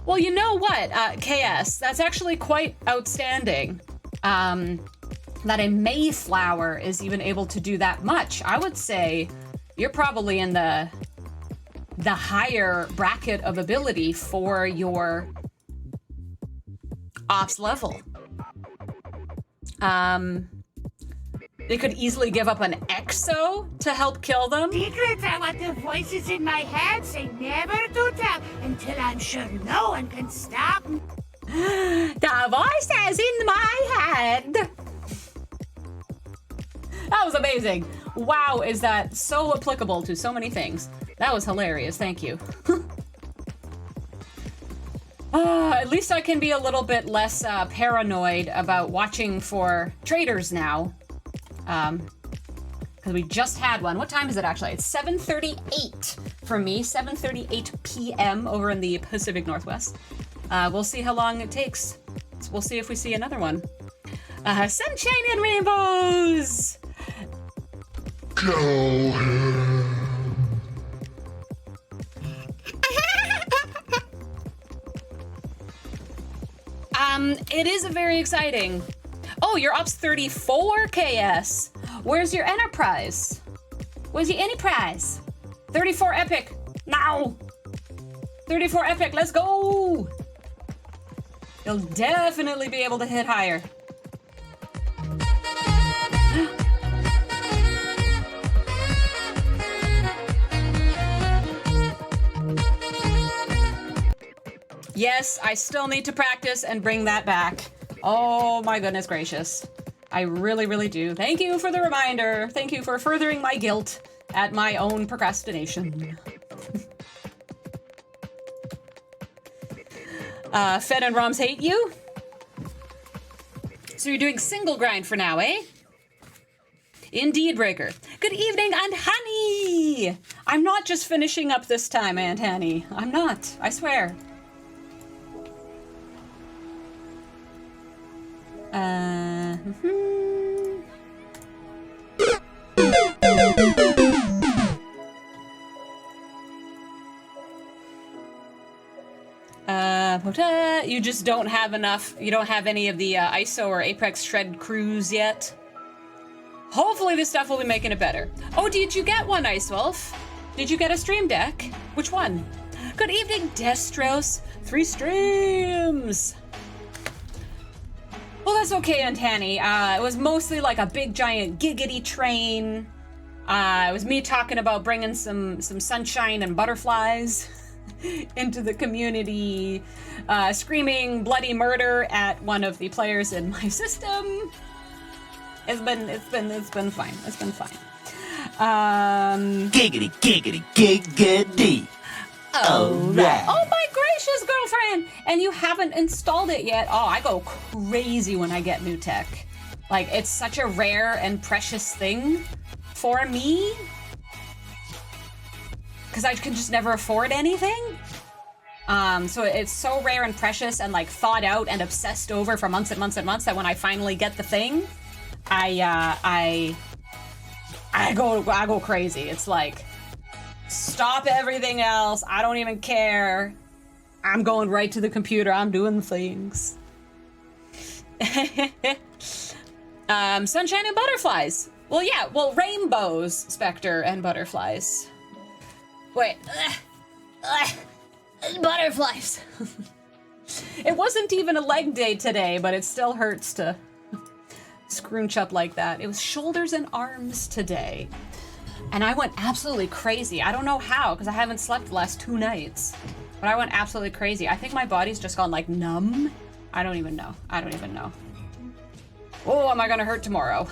Well, you know what, KS, that's actually quite outstanding. That a Mayflower is even able to do that much. I would say you're probably in the higher bracket of ability for your ops level. They could easily give up an exo to help kill them. Secrets are what the voices in my head say never to tell until I'm sure no one can stop me. The voices in my head. That was amazing. Wow, is that so applicable to so many things. That was hilarious, thank you. At least I can be a little bit less paranoid about watching for traders now. Because we just had one. What time is it actually? It's 7:38 for me, 7:38 p.m. over in the Pacific Northwest. We'll see how long it takes. We'll see if we see another one. Sunshine and rainbows! It is a very exciting. Oh, you're Ops 34, KS. Where's your Enterprise? Where's your Enterprise? 34 Epic, now! 34 Epic, let's go! You'll definitely be able to hit higher. Yes, I still need to practice and bring that back. Oh my goodness gracious. I really, really do. Thank you for the reminder. Thank you for furthering my guilt at my own procrastination. Fed and Roms hate you? So you're doing single grind for now, eh? Indeed, Breaker. Good evening, Aunt Honey! I'm not just finishing up this time, Aunt Honey. I'm not, I swear. You just don't have enough, you don't have any of the ISO or Apex Shred crews yet. Hopefully this stuff will be making it better. Oh, did you get one, Ice Wolf? Did you get a stream deck? Which one? Good evening, Destros. 3 streams. Well, that's okay, Aunt Hanny. It was mostly like a big giant giggity train. It was me talking about bringing some sunshine and butterflies into the community, screaming bloody murder at one of the players in my system. It's been fine. It's been fine. Giggity, giggity, giggity. Alright. Oh my gracious, girlfriend! And you haven't installed it yet. Oh, I go crazy when I get new tech. Like, it's such a rare and precious thing for me, because I can just never afford anything. So it's so rare and precious and like thought out and obsessed over for months and months and months that when I finally get the thing, I go crazy. It's like, stop everything else. I don't even care. I'm going right to the computer. I'm doing things. Sunshine and butterflies. Well, yeah. Well, rainbows, Spectre, and butterflies. Wait. Butterflies. It wasn't even a leg day today, but it still hurts to scrunch up like that. It was shoulders and arms today. And I went absolutely crazy. I don't know how, because I haven't slept the last 2 nights. But I went absolutely crazy. I think my body's just gone like numb. I don't even know. I don't even know. Oh, am I gonna hurt tomorrow?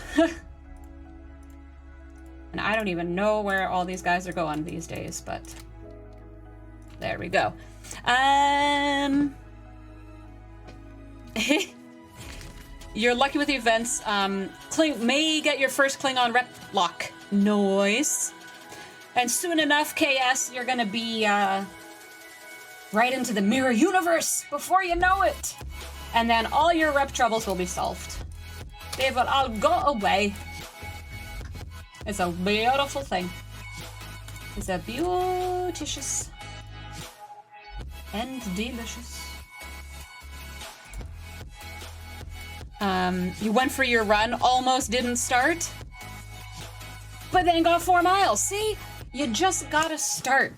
And I don't even know where all these guys are going these days, but there we go. You're lucky with the events. May get your first Klingon rep lock. Nice. And soon enough, KS, you're gonna be right into the mirror universe before you know it. And then all your rep troubles will be solved. They will all go away. It's a beautiful thing. It's a beauticious and delicious. You went for your run, almost didn't start, but then got 4 miles. See? You just gotta start.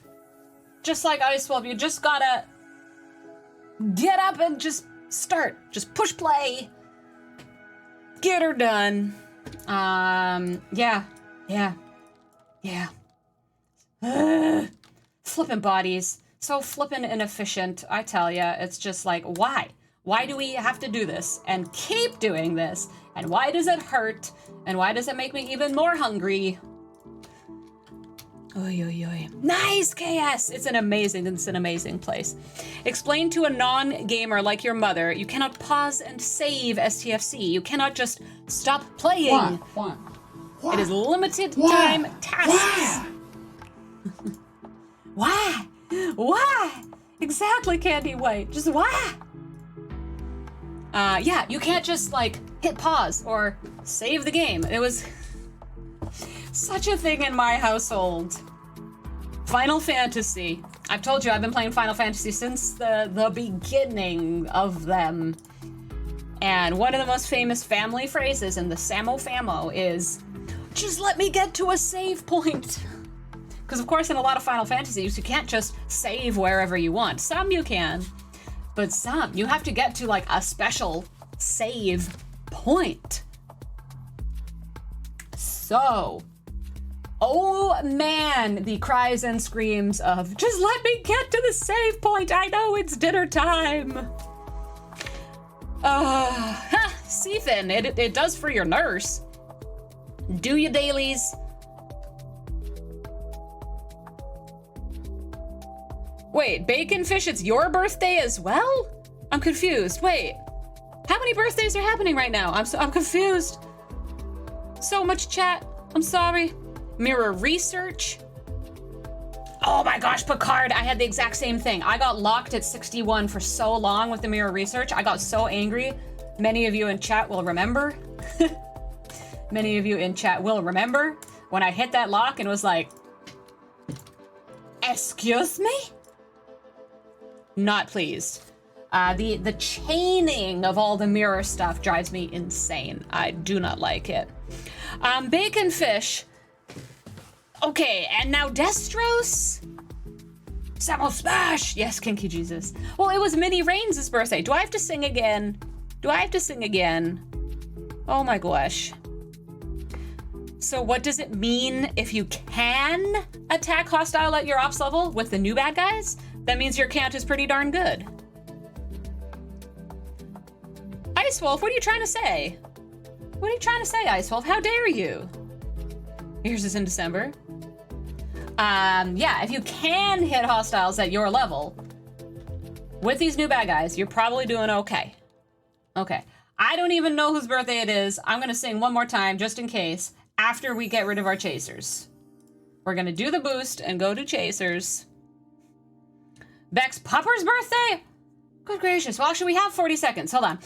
Just like Ice Wolf, you just gotta get up and just start. Just push play. Get her done. Yeah. Flippin' bodies. So flippin' inefficient, I tell ya. It's just like, why? Why do we have to do this and keep doing this? And why does it hurt? And why does it make me even more hungry? Oy, oy, oy. Nice, KS! It's an amazing place. Explain to a non-gamer like your mother, you cannot pause and save STFC. You cannot just stop playing. Why? It is limited time tasks. Why? Why? Exactly, Candy White. Just why? Yeah, you can't just like hit pause or save the game. It was such a thing in my household. Final Fantasy. I've told you I've been playing Final Fantasy since the beginning of them. And one of the most famous family phrases in the Samo Famo is, just let me get to a save point. Because of course in a lot of Final Fantasies you can't just save wherever you want. Some you can, but some you have to get to like a special save point. So, oh man, the cries and screams of, just let me get to the save point, I know it's dinner time. Seethin, it does for your nurse. Do your dailies. Wait, Bacon Fish, it's your birthday as well? I'm confused. Wait, how many birthdays are happening right now? I'm confused. So much chat. I'm sorry. Mirror research. Oh my gosh, Picard, I had the exact same thing. I got locked at 61 for so long with the mirror research. I got so angry. Many of you in chat will remember. Many of you in chat will remember when I hit that lock and was like, excuse me? Not pleased. The chaining of all the mirror stuff drives me insane. I do not like it. Bacon Fish. Okay, and now Destros? Samo Smash! Yes, Kinky Jesus. Well, it was Minnie Reigns' birthday. Do I have to sing again? Oh my gosh. So what does it mean if you can attack hostile at your ops level with the new bad guys? That means your count is pretty darn good. Ice Wolf, what are you trying to say? What are you trying to say, Ice Wolf? How dare you? Yours is in December. Yeah, if you can hit hostiles at your level with these new bad guys, you're probably doing okay. Okay. I don't even know whose birthday it is. I'm gonna sing one more time just in case. after we get rid of our chasers. We're gonna do the boost and go to chasers. Beck's Pupper's birthday? Good gracious. Well, actually, we have 40 seconds. Hold on.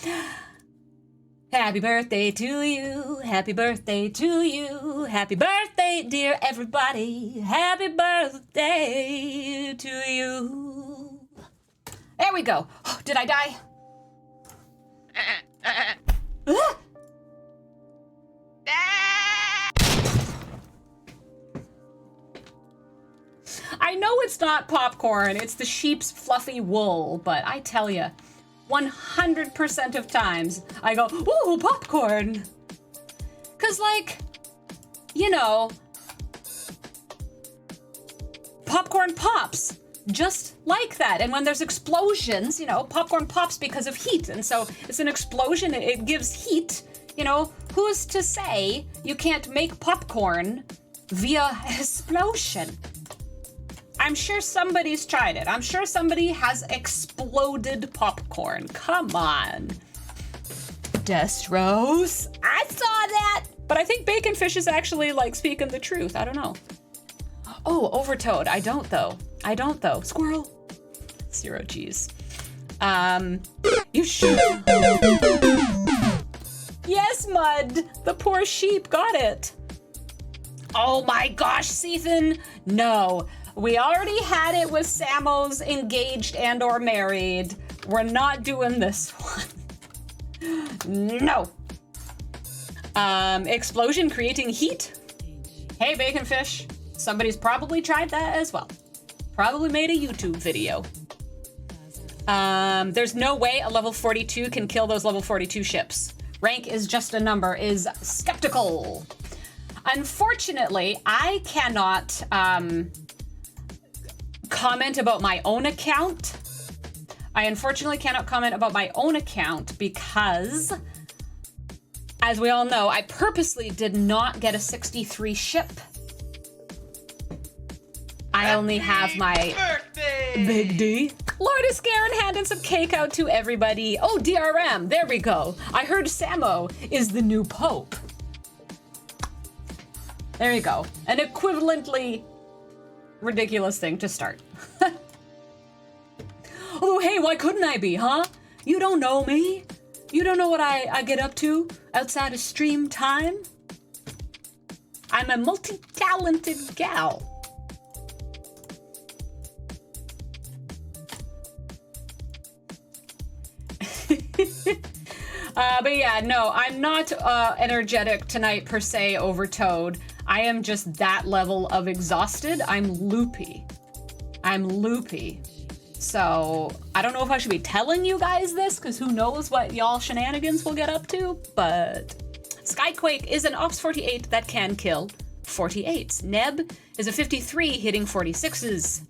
Happy birthday to you. Happy birthday to you. Happy birthday, dear everybody. Happy birthday to you. There we go. Oh, did I die? I know it's not popcorn, it's the sheep's fluffy wool, but I tell you, 100% of times I go, ooh, popcorn. Cause like, you know, popcorn pops just like that. And when there's explosions, you know, popcorn pops because of heat. And so it's an explosion, it gives heat. You know, who's to say you can't make popcorn via explosion? I'm sure somebody's tried it. I'm sure somebody has exploded popcorn. Come on. Destros. I saw that. But I think Bacon Fish is actually like speaking the truth. I don't know. Oh, Overtoad. I don't though. Squirrel. 0 G's. You should. Yes, Mud. The poor sheep got it. Oh my gosh, Sethan. No. We already had it with Samos engaged and or married. We're not doing this one. No. Explosion creating heat. Hey, Bacon Fish. Somebody's probably tried that as well. Probably made a YouTube video. There's no way a level 42 can kill those level 42 ships. Rank is just a number is skeptical. Unfortunately, I cannot comment about my own account. I unfortunately cannot comment about my own account because, as we all know, I purposely did not get a 63 ship. I only have my Big D. Lord is Garen handing some cake out to everybody. Oh, DRM, there we go. I heard Samo is the new Pope. There you go. An equivalently ridiculous thing to start. Although, hey, why couldn't I be, huh? You don't know me. You don't know what I get up to outside of stream time. I'm a multi-talented gal. But yeah, no, I'm not energetic tonight per se over Toad. I am just that level of exhausted. I'm loopy. So I don't know if I should be telling you guys this, because who knows what y'all shenanigans will get up to, but Skyquake is an Ops 48 that can kill 48s. Neb is a 53 hitting 46s.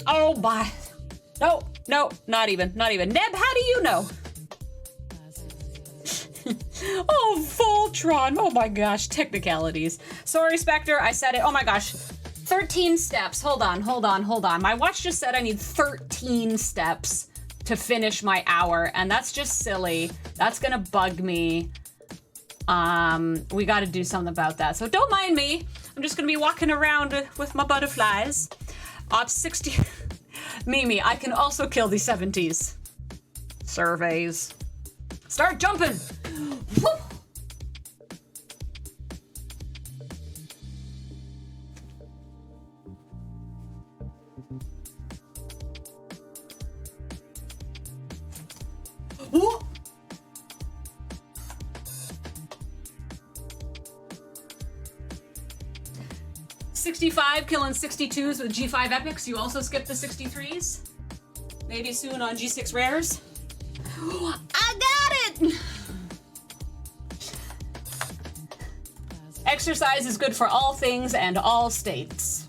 Oh my, no, not even. Neb, how do you know? Oh, Voltron. Oh my gosh, technicalities. Sorry, Spectre, I said it. Oh my gosh, 13 steps. Hold on. My watch just said I need 13 steps to finish my hour, and that's just silly. That's gonna bug me. We gotta do something about that. So don't mind me. I'm just gonna be walking around with my butterflies. Ops 60. Mimi, I can also kill the 70s. Surveys. Start jumping. Woo. Woo. 65 killing 62s with G5 epics. You also skip the 63s. Maybe soon on G6 rares. I got it! Exercise is good for all things and all states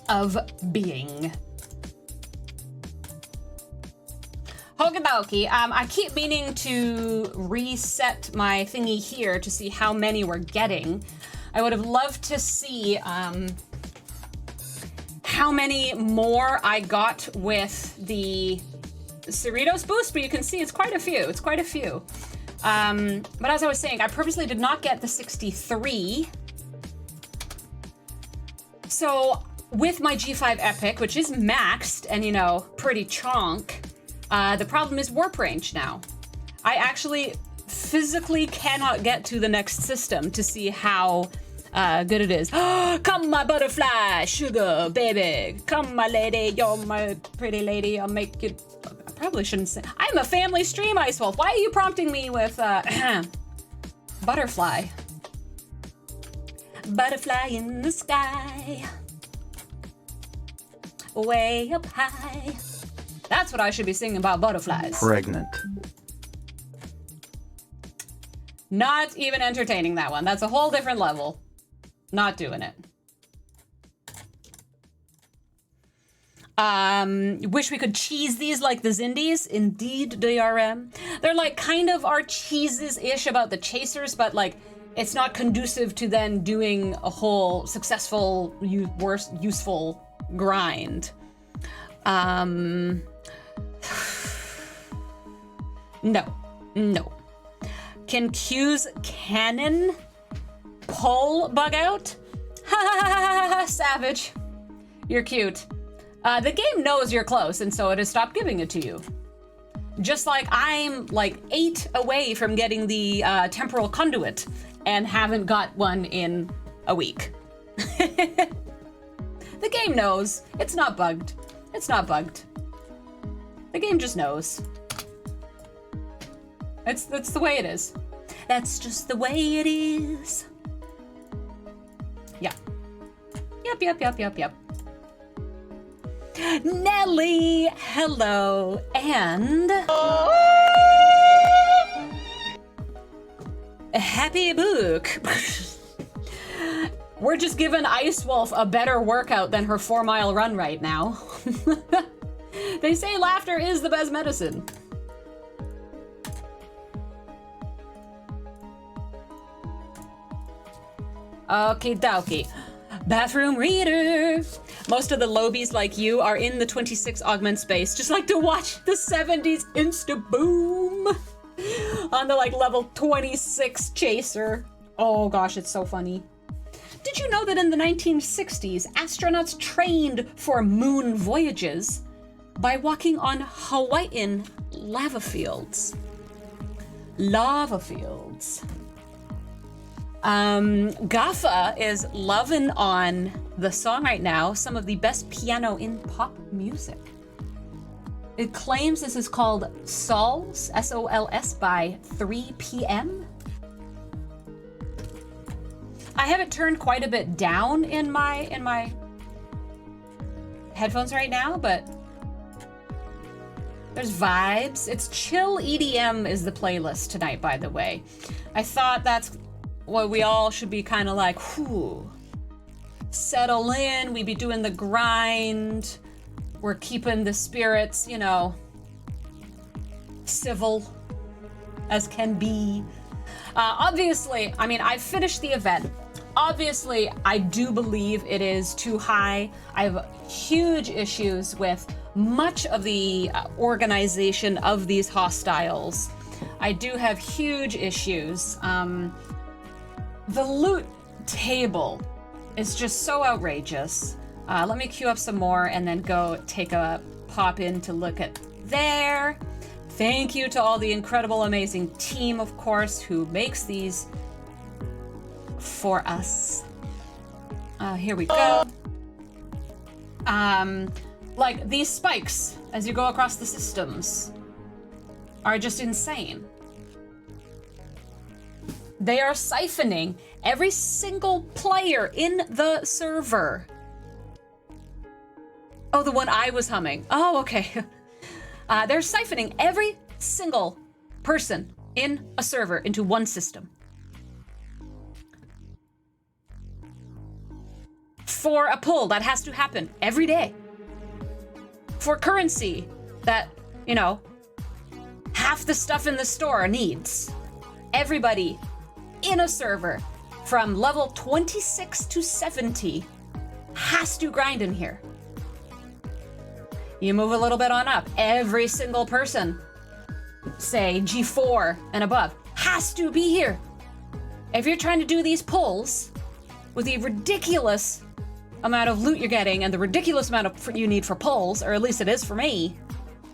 of being. Hogadalki, I keep meaning to reset my thingy here to see how many we're getting. I would have loved to see how many more I got with the Cerritos boost, but you can see it's quite a few. It's quite a few. But as I was saying, I purposely did not get the 63. So with my G5 Epic, which is maxed and, you know, pretty chonk, the problem is warp range now. I actually physically cannot get to the next system to see how good it is. Come, my butterfly, sugar, baby. Come, my lady, you're my pretty lady. I'll make you... I probably shouldn't say... I'm a family stream, Ice Wolf. Why are you prompting me with butterfly? Butterfly in the sky. Way up high. That's what I should be singing about butterflies. Pregnant. Not even entertaining that one. That's a whole different level. Not doing it. Wish we could cheese these like the Zindies. Indeed, DRM. They're like kind of our cheeses-ish about the chasers, but like it's not conducive to then doing a whole successful, useful grind. No. Can Q's cannon pull bug out? Ha ha ha ha! Savage. You're cute. The game knows you're close, and so it has stopped giving it to you. Just like I'm like 8 away from getting the temporal conduit and haven't got one in a week. The game knows. It's not bugged. It's not bugged. The game just knows. That's the way it is. That's just the way it is. Yeah. Yep. Nelly, hello, and happy book. We're just giving Ice Wolf a better workout than her 4-mile run right now. They say laughter is the best medicine. Okie dokie. Bathroom reader. Most of the lobies like you are in the 26 augment space. Just like to watch the 70s insta boom on the like level 26 chaser. Oh gosh, it's so funny. Did you know that in the 1960s, astronauts trained for moon voyages by walking on Hawaiian lava fields? Lava fields. Gaffa is loving on the song right now, some of the best piano in pop music. It claims this is called Sols, S-O-L-S, by 3 p.m. I have it turned quite a bit down in my headphones right now, but there's vibes. It's chill EDM is the playlist tonight, by the way. I thought that's what we all should be kind of like, whew, settle in, we be doing the grind, we're keeping the spirits, you know, civil as can be. Obviously, I mean, I've finished the event. Obviously, I do believe it is too high. I have huge issues with much of the organization of these hostiles. I do have huge issues. The loot table is just so outrageous. Let me queue up some more and then go take a pop in to look at there. Thank you to all the incredible, amazing team, of course, who makes these for us. Here we go. Like these spikes as you go across the systems are just insane. They are siphoning every single player in the server. Oh, the one I was humming. Oh, okay. They're siphoning every single person in a server into one system. For a pull, that has to happen every day. For currency, that, you know, half the stuff in the store needs. Everybody in a server from level 26 to 70 has to grind in here. You move a little bit on up. Every single person, say G4 and above, has to be here. If you're trying to do these pulls with the ridiculous amount of loot you're getting and the ridiculous amount of you need for pulls, or at least it is for me,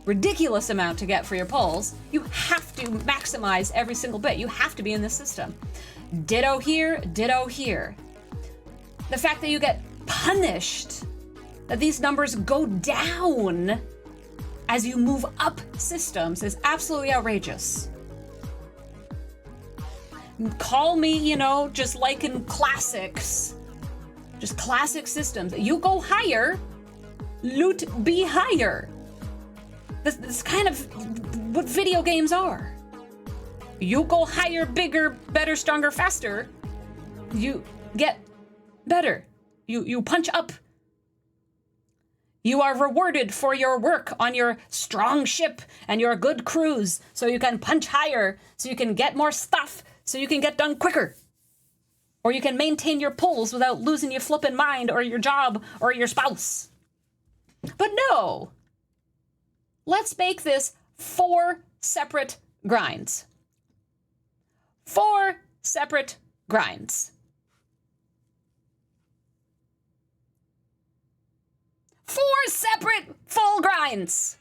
ridiculous amount to get for your pulls, you have to maximize every single bit. You have to be in this system. Ditto here, ditto here. The fact that you get punished, that these numbers go down as you move up systems is absolutely outrageous. Call me, you know, just like in classics, just classic systems. You go higher, loot be higher. This is kind of what video games are. You go higher, bigger, better, stronger, faster. You get better. You punch up. You are rewarded for your work on your strong ship and your good crews, so you can punch higher, so you can get more stuff, so you can get done quicker. Or you can maintain your pulls without losing your flippin' mind or your job or your spouse. But no. Let's make this 4 separate grinds. 4 separate grinds. 4 separate full grinds.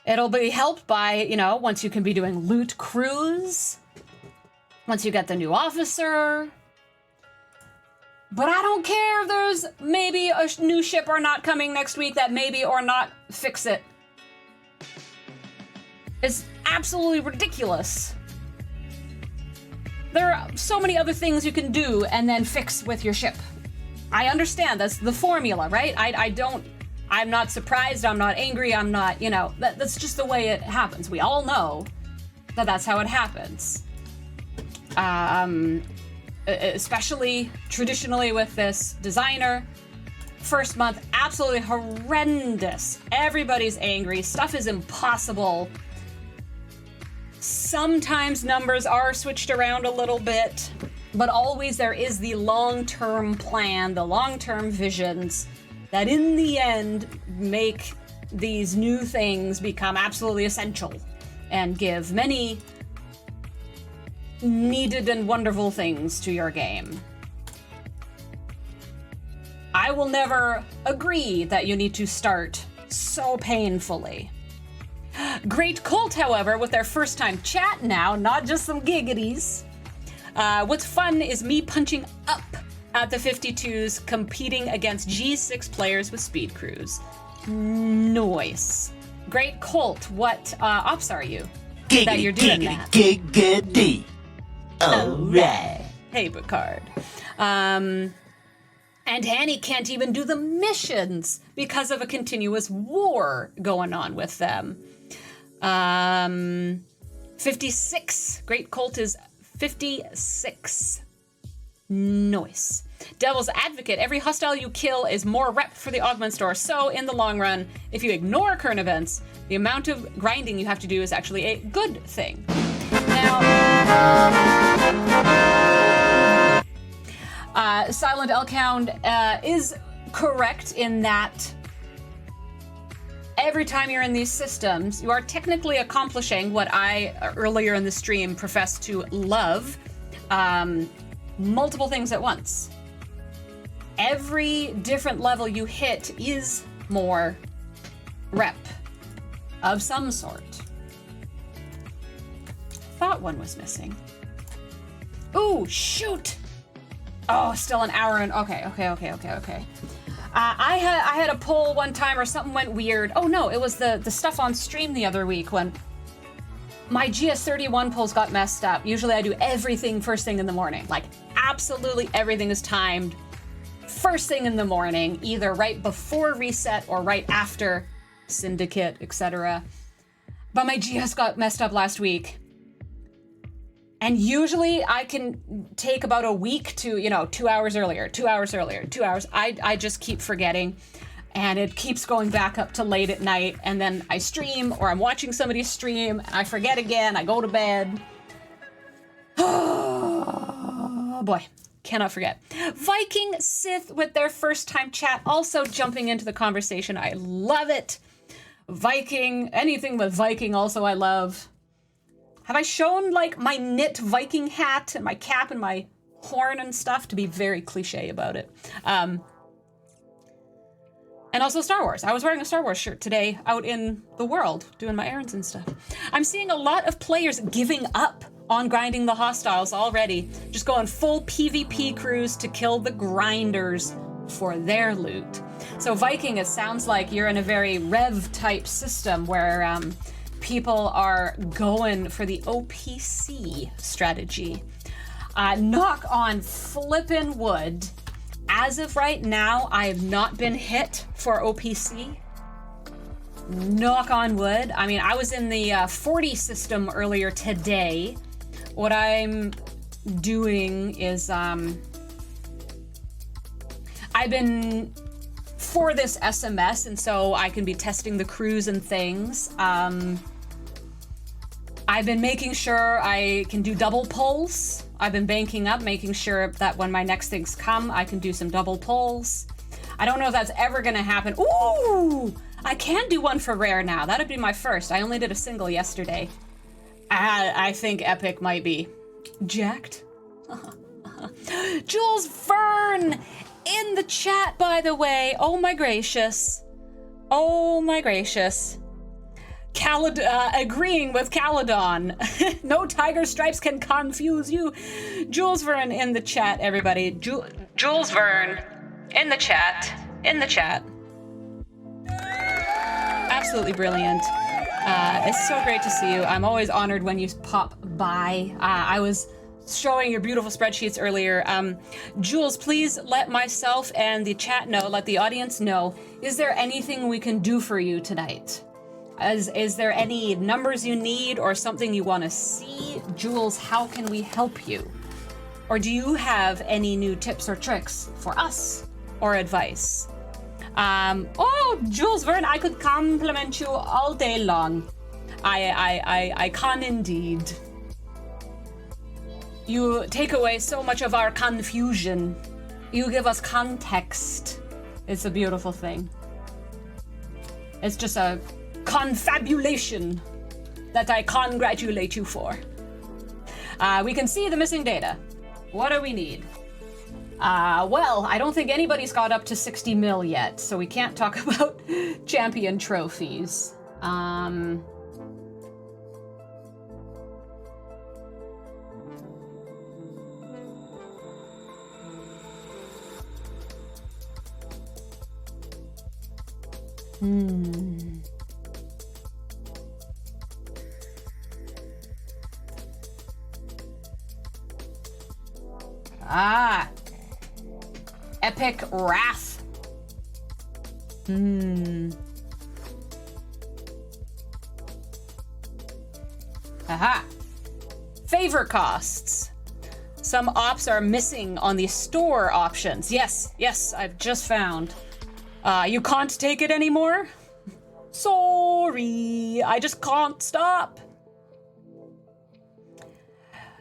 It'll be helped by, you know, once you can be doing loot crews, once you get the new officer. But I don't care if there's maybe a new ship or not coming next week that maybe or not fix it. It's absolutely ridiculous. There are so many other things you can do and then fix with your ship. I understand, that's the formula, right? I'm not surprised, I'm not angry, I'm not, you know, that's just the way it happens. We all know that that's how it happens. Especially traditionally with this designer. First month, absolutely horrendous. Everybody's angry, stuff is impossible. Sometimes numbers are switched around a little bit, but always there is the long-term plan, the long-term visions that in the end make these new things become absolutely essential and give many needed and wonderful things to your game. I will never agree that you need to start so painfully. Great Cult, however, with their first time chat now, not just some giggities. What's fun is me punching up at the 52s, competing against G6 players with speed crews. Nice. Great Cult, what ops are you? Giggity, that you're doing giggity, that? Giggity. Alright. Hey, Picard. And Annie can't even do the missions because of a continuous war going on with them. 56. Great Cult is 56. Nice. Devil's Advocate. Every hostile you kill is more rep for the augment store. So, in the long run, if you ignore current events, the amount of grinding you have to do is actually a good thing. Now, Silent Elkhound is correct in that every time you're in these systems, you are technically accomplishing what I, earlier in the stream, professed to love, multiple things at once. Every different level you hit is more rep of some sort. Thought one was missing. Ooh, shoot! Oh, still an hour and okay. I had a poll one time or something went weird. Oh no, it was the stuff on stream the other week when my GS31 polls got messed up. Usually I do everything first thing in the morning. Like absolutely everything is timed first thing in the morning, either right before reset or right after Syndicate, etc. But my GS got messed up last week. And usually I can take about a week to, 2 hours earlier, 2 hours earlier, 2 hours. I just keep forgetting. And it keeps going back up to late at night. And then I stream or I'm watching somebody stream. And I forget again. I go to bed. Oh boy. Cannot forget. Viking Sith with their first time chat, also jumping into the conversation. I love it. Viking, anything with Viking also I love. Have I shown like my knit Viking hat and my cap and my horn and stuff, to be very cliche about it? And also Star Wars. I was wearing a Star Wars shirt today out in the world doing my errands and stuff. I'm seeing a lot of players giving up on grinding the hostiles already. Just going full PvP crews to kill the grinders for their loot. So Viking, it sounds like you're in a very Rev type system where people are going for the OPC strategy. Knock on flippin' wood. As of right now, I have not been hit for OPC. Knock on wood. I mean, I was in the 40 system earlier today. What I'm doing is, I've been for this SMS, and so I can be testing the crews and things. I've been making sure I can do double pulls. I've been banking up, making sure that when my next things come, I can do some double pulls. I don't know if that's ever gonna happen. Ooh, I can do one for rare now. That'd be my first. I only did a single yesterday. I think Epic might be jacked. Jules Verne in the chat, by the way. Oh my gracious. Oh my gracious. Agreeing with Caledon. No tiger stripes can confuse you. Jules Verne in the chat, everybody. Jules Verne in the chat. In the chat. Absolutely brilliant. It's so great to see you. I'm always honored when you pop by. I was showing your beautiful spreadsheets earlier. Jules, please let myself and the chat know, let the audience know, is there anything we can do for you tonight? Is there any numbers you need or something you want to see? Jules, how can we help you? Or do you have any new tips or tricks for us or advice? Oh, Jules Verne, I could compliment you all day long. I can indeed. You take away so much of our confusion. You give us context. It's a beautiful thing. It's just a confabulation that I congratulate you for. We can see the missing data. What do we need? Well, I don't think anybody's got up to 60 mil yet, so we can't talk about champion trophies. Epic Wrath. Aha. Favor costs. Some ops are missing on the store options. Yes, I've just found. You can't take it anymore? Sorry, I just can't stop.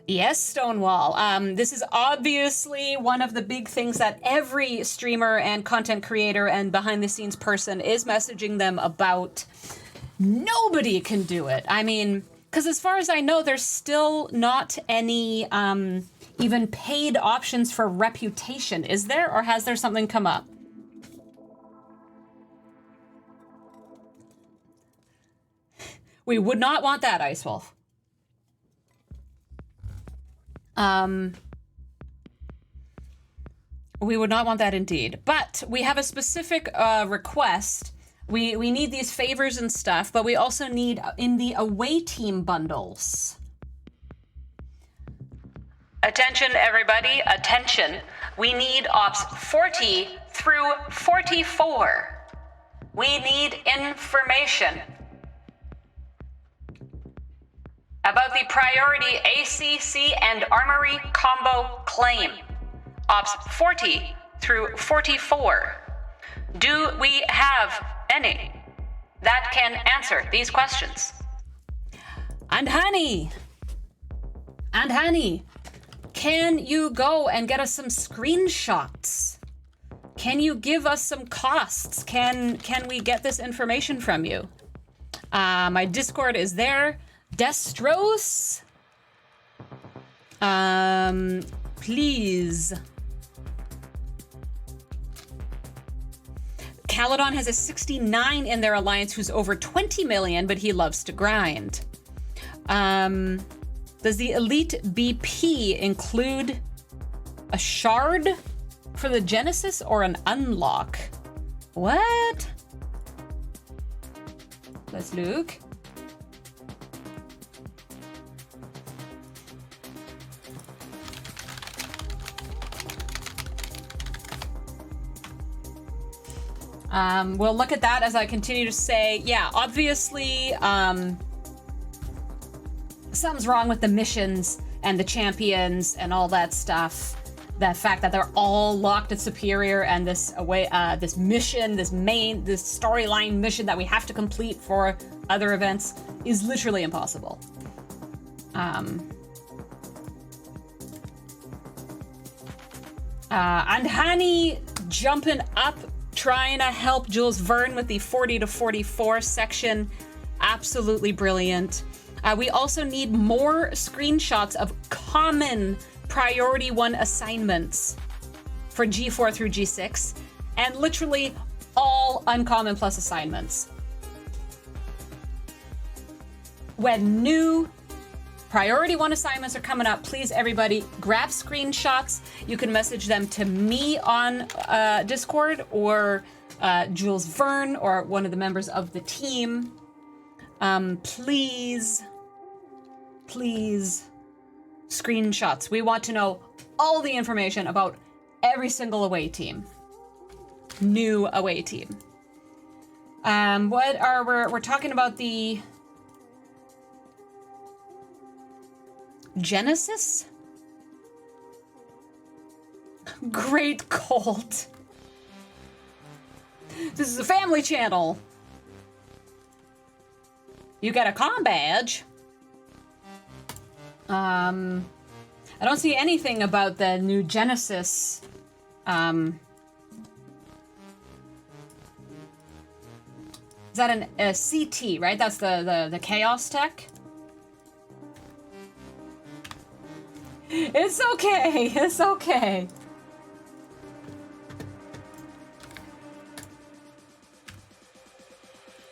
Yes, Stonewall. This is obviously one of the big things that every streamer and content creator and behind the scenes person is messaging them about. Nobody can do it. I mean, because as far as I know, there's still not any even paid options for reputation. Is there, or has there something come up? We would not want that, Ice Wolf. We would not want that indeed. But we have a specific request. We need these favors and stuff, but we also need in the away team bundles. Attention, everybody, attention. We need ops 40 through 44. We need information about the priority ACC and Armory combo claim. Ops 40 through 44. Do we have any that can answer these questions? And honey, Can you go and get us some screenshots? Can you give us some costs? Can we get this information from you? My Discord is there. Destros. Please. Caledon has a 69 in their alliance who's over 20 million, but he loves to grind. Does the Elite BP include a shard for the Genesis or an unlock? What? Let's look. We'll look at that as I continue to say, yeah, obviously, something's wrong with the missions and the champions and all that stuff. The fact that they're all locked at Superior and this mission, this storyline mission that we have to complete for other events is literally impossible. And Hani jumping up, trying to help Jules Verne with the 40 to 44 section. Absolutely brilliant. We also need more screenshots of common priority 1 assignments for G4 through G6, and literally all uncommon plus assignments. When new priority 1 assignments are coming up, please everybody grab screenshots. You can message them to me on Discord or Jules Verne or one of the members of the team. Please screenshots. We want to know all the information about every single away team. New away team. We're talking about the Genesis? Great Colt. This is a family channel. You get a comm badge. I don't see anything about the new Genesis. Is that a CT, right? That's the Chaos Tech? It's okay. It's okay.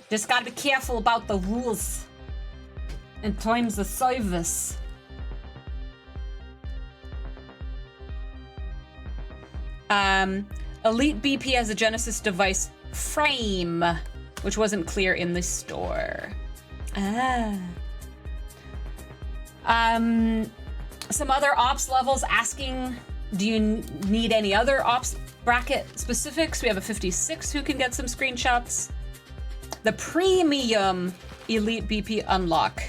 Just gotta be careful about the rules in times of service. Elite BP has a Genesis device frame, which wasn't clear in the store. Some other ops levels asking, do you need any other ops bracket specifics? We have a 56 who can get some screenshots. The premium Elite BP unlock.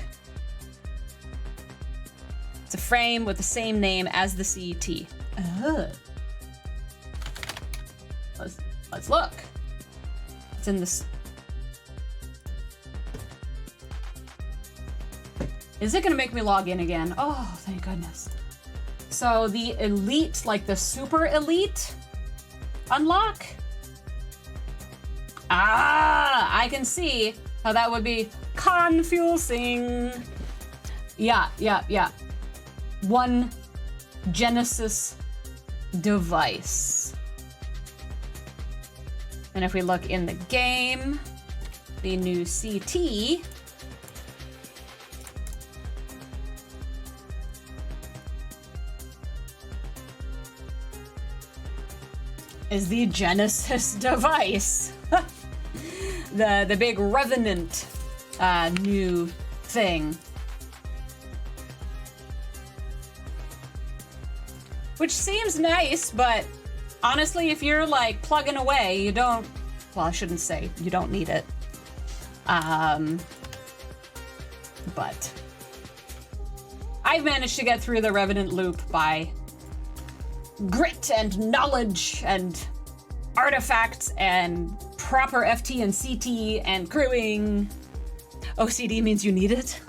It's a frame with the same name as the CET. Let's look. It's in this. Is it gonna make me log in again? Oh, thank goodness. So the elite, like the super elite unlock. I can see how that would be confusing. Yeah. One Genesis device. And if we look in the game, the new CT is the Genesis device. the big Revenant new thing. Which seems nice, but honestly, if you're like plugging away, you don't, well, I shouldn't say you don't need it. But I've managed to get through the Revenant loop by grit and knowledge and artifacts and proper FT and CT and crewing. OCD means you need it.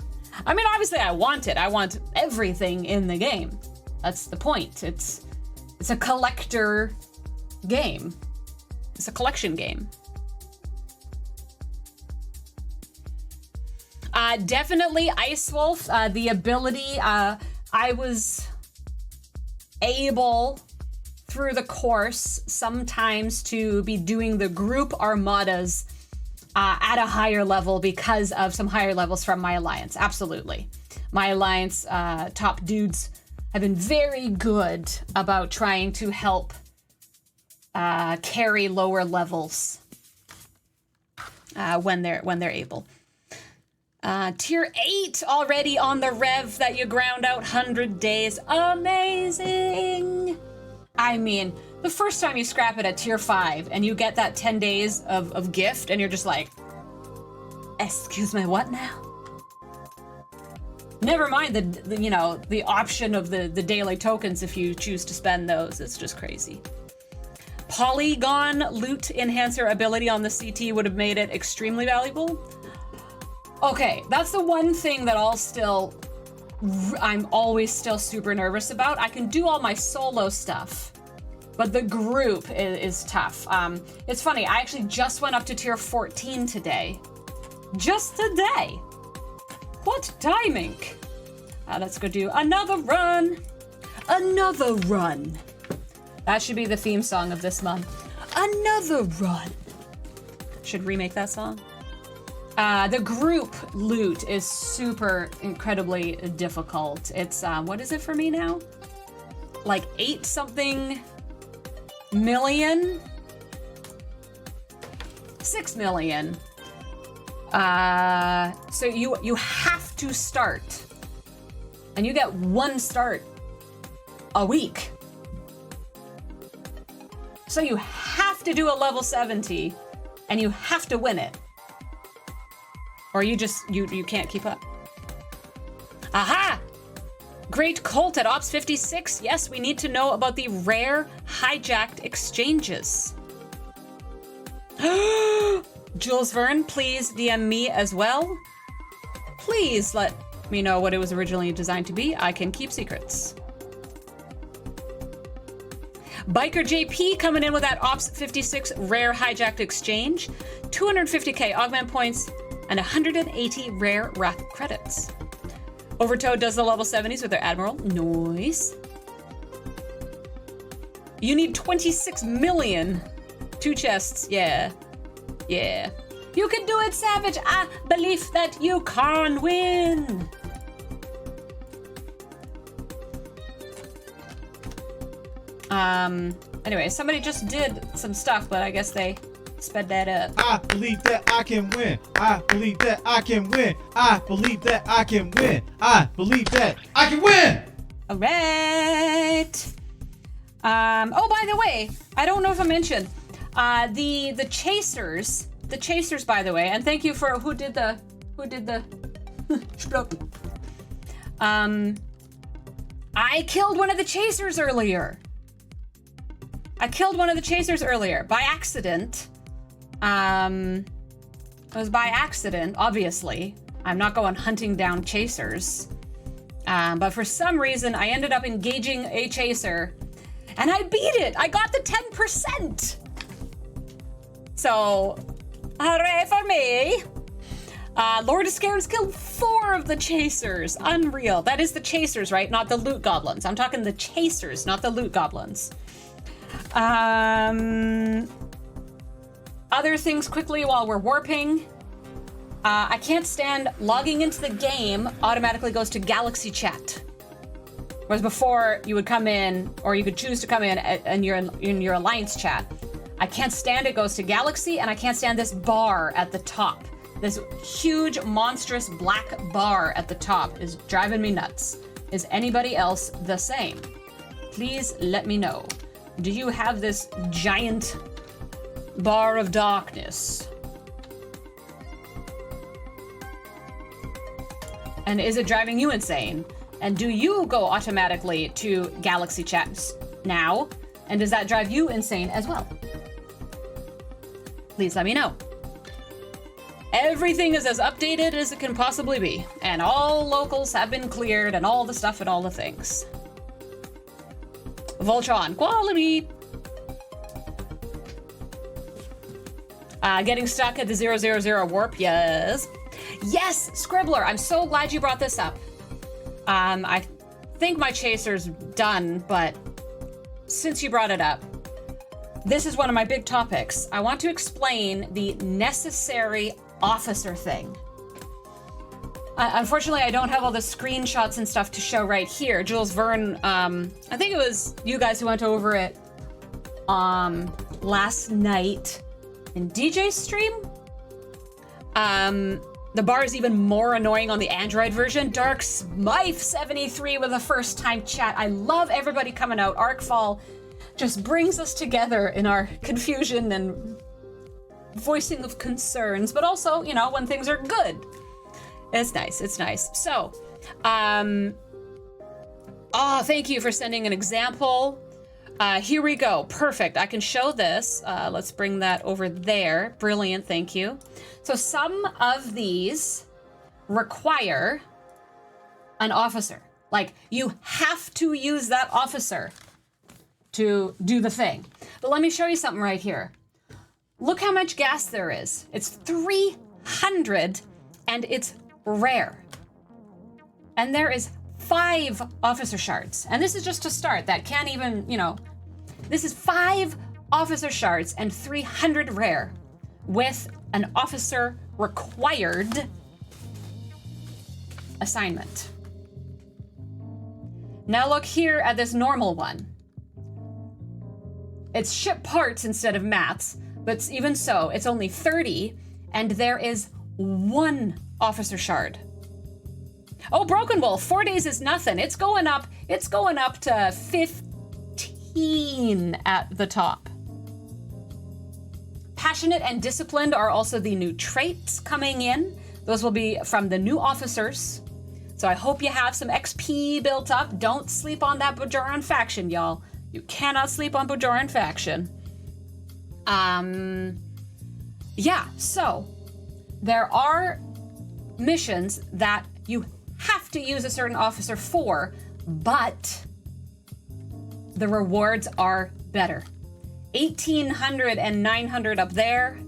I mean, obviously I want it. I want everything in the game. That's the point. It's a collector game. It's a collection game. Definitely Ice Wolf. The ability, I was able through the course sometimes to be doing the group armadas at a higher level because of some higher levels from my alliance. Absolutely. My alliance top dudes have been very good about trying to help carry lower levels when they're able. Tier 8 already on the rev that you ground out 100 days. Amazing! I mean, the first time you scrap it at tier 5 and you get that 10 days of gift and you're just like, excuse me, what now? Never mind the option of the daily tokens if you choose to spend those. It's just crazy. Polygon loot enhancer ability on the CT would have made it extremely valuable. Okay, that's the one thing that I'm always still super nervous about. I can do all my solo stuff, but the group is tough. It's funny, I actually just went up to tier 14 today. Just today. What timing? Let's go do another run. Another run. That should be the theme song of this month. Another run. Should remake that song. The group loot is super incredibly difficult. It's, what is it for me now? Like 8 something million? 6 million. So you have to start. And you get 1 start a week. So you have to do a level 70 and you have to win it. Or you can't keep up. Aha! Great Colt at Ops 56. Yes, we need to know about the rare hijacked exchanges. Jules Verne, please DM me as well. Please let me know what it was originally designed to be. I can keep secrets. Biker JP coming in with that Ops 56 rare hijacked exchange. 250k augment points and 180 rare Wrath credits. Overtoad does the level 70s with their Admiral. Nice. You need 26 million. 2 chests. Yeah. Yeah. You can do it, Savage. I believe that you can win. Anyway, somebody just did some stuff, but I guess they sped that up. I believe that I can win. I believe that I can win. I believe that I can win. I believe that I can win. All right. Oh, by the way, I don't know if I mentioned the chasers. The chasers, by the way, and thank you for who did the I killed one of the chasers earlier. By accident. It was by accident, obviously. I'm not going hunting down chasers. But for some reason, I ended up engaging a chaser, and I beat it. I got the 10%. So, hooray for me. Lord of Scares killed 4 of the chasers. Unreal. That is the chasers, right? Not the loot goblins. I'm talking the chasers, not the loot goblins. Other things quickly while we're warping. I can't stand logging into the game automatically goes to Galaxy Chat. Whereas before you would come in, or you could choose to come in and you're in your Alliance chat. I can't stand it goes to Galaxy, and I can't stand this bar at the top. This huge, monstrous black bar at the top is driving me nuts. Is anybody else the same? Please let me know. Do you have this giant bar of darkness? And is it driving you insane? And do you go automatically to Galaxy Chats now? And does that drive you insane as well? Please let me know. Everything is as updated as it can possibly be. And all locals have been cleared and all the stuff and all the things. Voltron, quality. Getting stuck at the 000 warp, yes. Yes, Scribbler, I'm so glad you brought this up. I think my chaser's done, but since you brought it up, this is one of my big topics. I want to explain the necessary officer thing. Unfortunately, I don't have all the screenshots and stuff to show right here. Jules Verne, I think it was you guys who went over it last night in DJ's stream. The bar is even more annoying on the Android version. Dark Smythe 73 with a first time chat. I love everybody coming out. Arcfall just brings us together in our confusion and voicing of concerns, but also, you know, when things are good. It's nice, it's nice. So, oh, thank you for sending an example. Here we go, perfect. I can show this. Let's bring that over there. Brilliant, thank you. So some of these require an officer. Like, you have to use that officer to do the thing. But let me show you something right here. Look how much gas there is. It's 300 and it's rare. And there is 5 officer shards. And this is just to start. That can't even, you know, this is 5 officer shards and 300 rare with an officer required assignment. Now look here at this normal one. It's ship parts instead of mats, but even so, it's only 30 and there is 1 officer shard. Oh, Broken Wolf, 4 days is nothing. It's going up to 15 at the top. Passionate and disciplined are also the new traits coming in. Those will be from the new officers. So I hope you have some XP built up. Don't sleep on that Bajoran faction, y'all. You cannot sleep on Bajoran faction. Yeah, so there are missions that you have to use a certain officer for, but the rewards are better. 1,800 and 900 up there.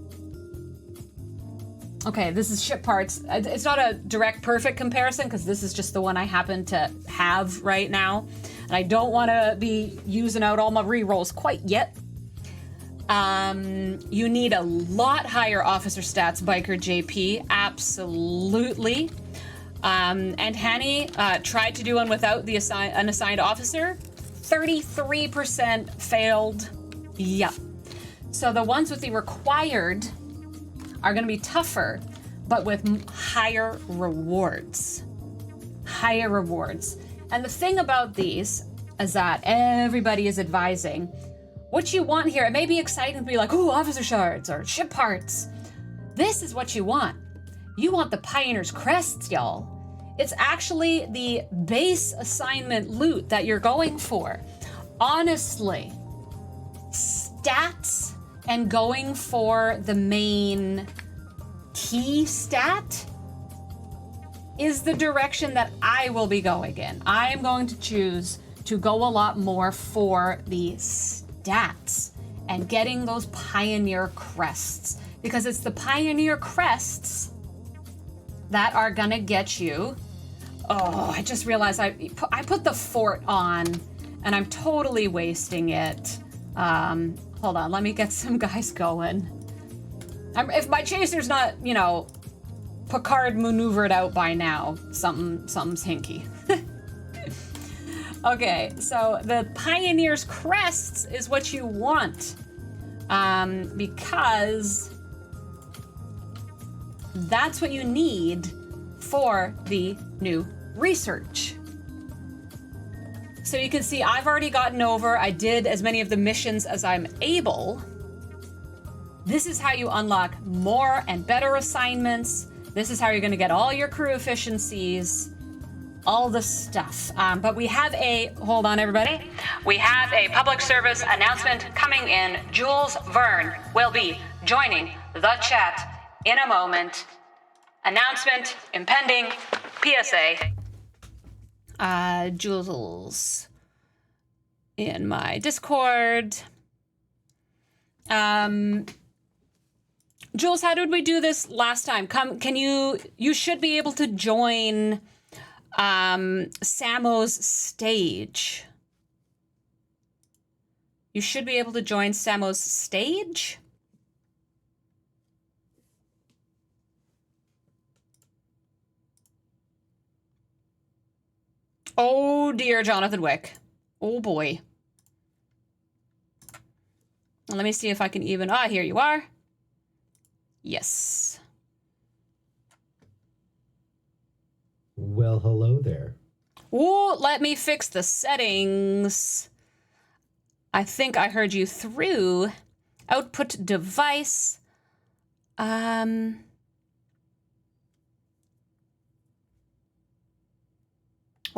Okay, this is ship parts. It's not a direct perfect comparison because this is just the one I happen to have right now. And I don't want to be using out all my rerolls quite yet. You need a lot higher officer stats, Biker JP. Absolutely. And Hanny tried to do one without the an assigned officer. 33% failed. Yep. So the ones with the required are going to be tougher, but with higher rewards. Higher rewards. And the thing about these is that everybody is advising what you want here. It may be exciting to be like, ooh, officer shards or ship parts. This is what you want. You want the Pioneer's Crests, y'all. It's actually the base assignment loot that you're going for. Honestly, stats and going for the main key stat is the direction that I will be going in. I am going to choose to go a lot more for the stats and getting those Pioneer Crests, because it's the Pioneer Crests that are gonna get you. Oh, I just realized I put the fort on and I'm totally wasting it. Hold on, let me get some guys going. If my chaser's not, you know, Picard maneuvered out by now, something's hinky. Okay, so the Pioneer's Crests is what you want, because that's what you need for the new research. So you can see I've already gotten over, I did as many of the missions as I'm able. This is how you unlock more and better assignments. This is how you're gonna get all your crew efficiencies, all the stuff. But we have hold on everybody. We have a public service announcement coming in. Jules Verne will be joining the chat in a moment. Announcement impending. PSA. Jules. in my Discord. Jules, how did we do this last time? You should be able to join Samo's stage. You should be able to join Samo's stage. Oh dear, Jonathan Wick. Oh boy. Let me see if I can even... Ah, here you are. Yes. Well, hello there. Ooh, let me fix the settings. I think I heard you through. Output device. Oh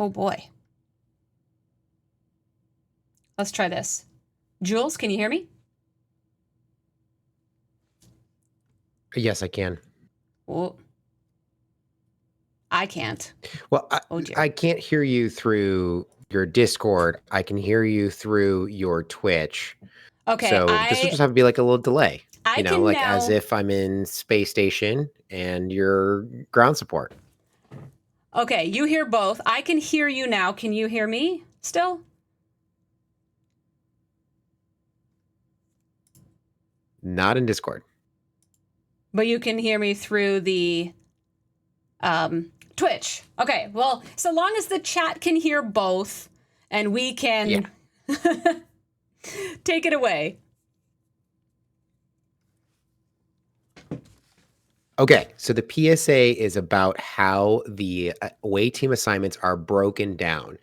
boy. Let's try this. Jules, can you hear me? Yes, I can. Oh. I can't. Well, Oh dear. I can't hear you through your Discord. I can hear you through your Twitch. Okay, So this will just have to be like a little delay. I can like now, as if I'm in space station and you're ground support. Okay, you hear both. I can hear you now. Can you hear me still? Not in Discord. But you can hear me through the Twitch. Okay, well, so long as the chat can hear both and we can take it away. Okay, so the PSA is about how the away team assignments are broken down.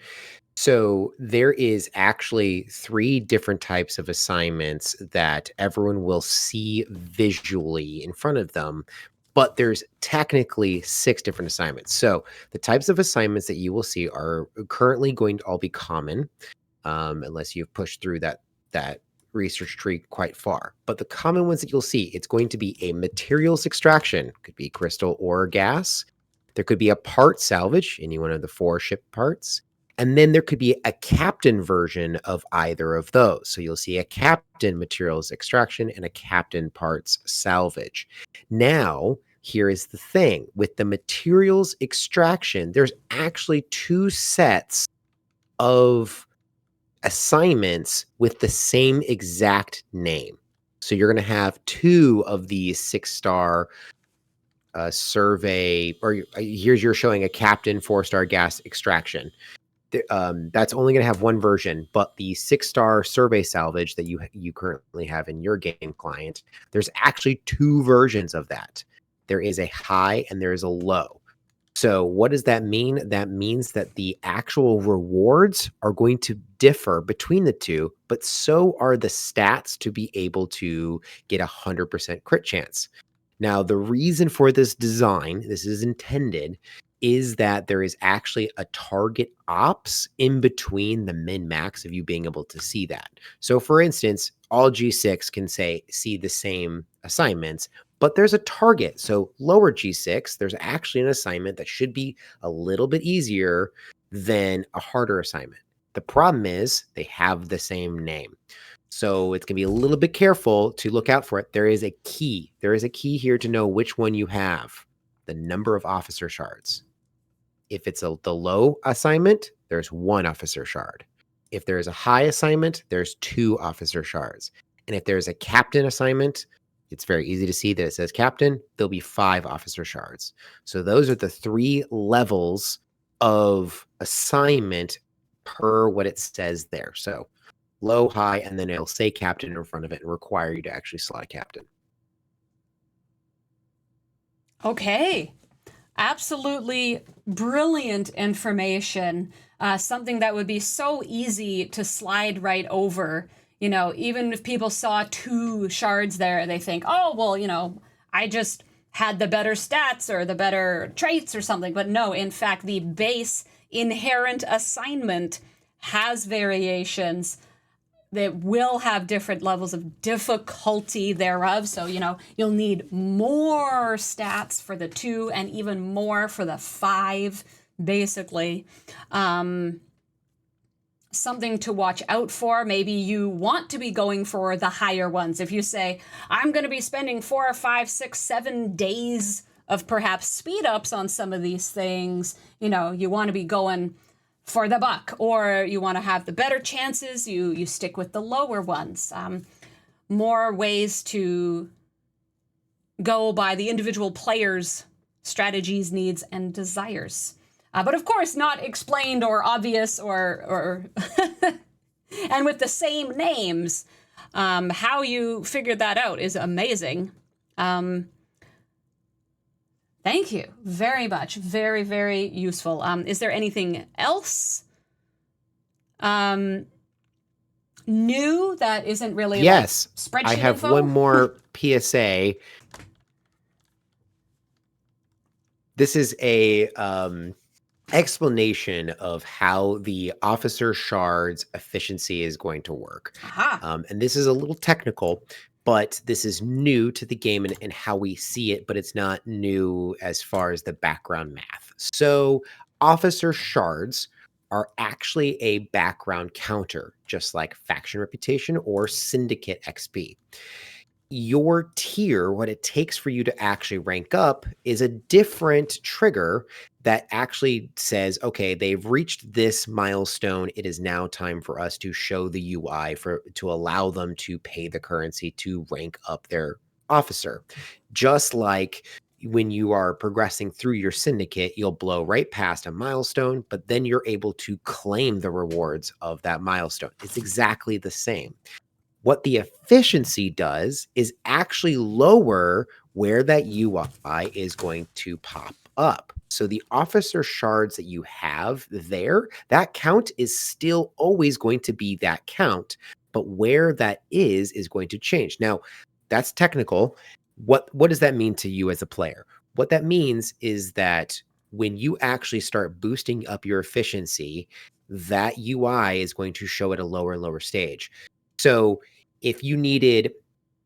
So there is actually 3 different types of assignments that everyone will see visually in front of them, but there's technically 6 different assignments. So the types of assignments that you will see are currently going to all be common, unless you've pushed through that research tree quite far. But the common ones that you'll see, it's going to be a materials extraction, could be crystal or gas. There could be a part salvage, any one of the 4 ship parts. And then there could be a captain version of either of those. So you'll see a captain materials extraction and a captain parts salvage. Now, here is the thing. With the materials extraction, there's actually 2 sets of assignments with the same exact name. So you're going to have 2 of these 6-star survey, or here's you're showing a captain 4-star gas extraction. That's only going to have 1 version, but the 6-star survey salvage that you currently have in your game client, there's actually 2 versions of that. There is a high and there is a low. So what does that mean? That means that the actual rewards are going to differ between the 2, but so are the stats to be able to get 100% crit chance. Now, the reason for this design, this is intended, is that there is actually a target ops in between the min-max of you being able to see that. So for instance, all G6 can see the same assignments, but there's a target. So lower G6, there's actually an assignment that should be a little bit easier than a harder assignment. The problem is they have the same name. So it's going to be a little bit careful to look out for it. There is a key. There is a key here to know which one you have. The number of officer shards. If it's the low assignment, there's 1 officer shard. If there's a high assignment, there's 2 officer shards. And if there's a captain assignment, it's very easy to see that it says captain, there'll be 5 officer shards. So those are the 3 levels of assignment per what it says there. So low, high, and then it'll say captain in front of it and require you to actually slot captain. Okay. Absolutely brilliant information. Something that would be so easy to slide right over. You know, even if people saw 2 shards there, they think, oh, well, I just had the better stats or the better traits or something. But no, in fact, the base inherent assignment has variations that will have different levels of difficulty thereof. So, you'll need more stats for the 2 and even more for the 5, basically. something to watch out for. Maybe you want to be going for the higher ones. If you say, I'm going to be spending 4 or 5, 6, 7 days of perhaps speed ups on some of these things, you know, you want to be going for the buck, or you want to have the better chances, you stick with the lower ones. More ways to go by the individual player's strategies, needs, and desires. But of course, not explained or obvious or and with the same names. How you figured that out is amazing. Thank you very much. Very, very useful. Is there anything else new that isn't really Yes, like spreadsheet I have info? one more PSA. This is a explanation of how the officer shards efficiency is going to work. And this is a little technical, but this is new to the game and how we see it, but it's not new as far as the background math. So officer shards are actually a background counter, just like faction reputation or syndicate XP. Your tier, what it takes for you to actually rank up, is a different trigger that actually says, okay, they've reached this milestone. It is now time for us to show the UI to allow them to pay the currency to rank up their officer. Just like when you are progressing through your syndicate, you'll blow right past a milestone, but then you're able to claim the rewards of that milestone. It's exactly the same. What the efficiency does is actually lower where that UI is going to pop up. So the officer shards that you have there, that count is still always going to be that count, but where that is going to change. Now, that's technical. What does that mean to you as a player? What that means is that when you actually start boosting up your efficiency, that UI is going to show at a lower and lower stage. So if you needed,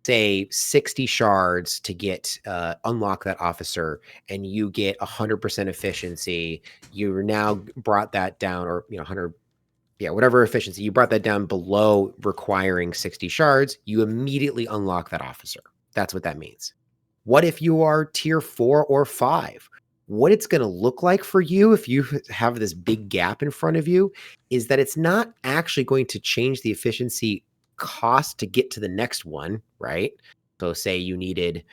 say, 60 shards to get unlock that officer, and you get 100% efficiency, you're now brought that down, or 100, whatever efficiency, you brought that down below requiring 60 shards, you immediately unlock that officer. That's what that means. What if you are tier 4 or 5? What it's going to look like for you if you have this big gap in front of you is that it's not actually going to change the efficiency cost to get to the next one, right? So say you needed,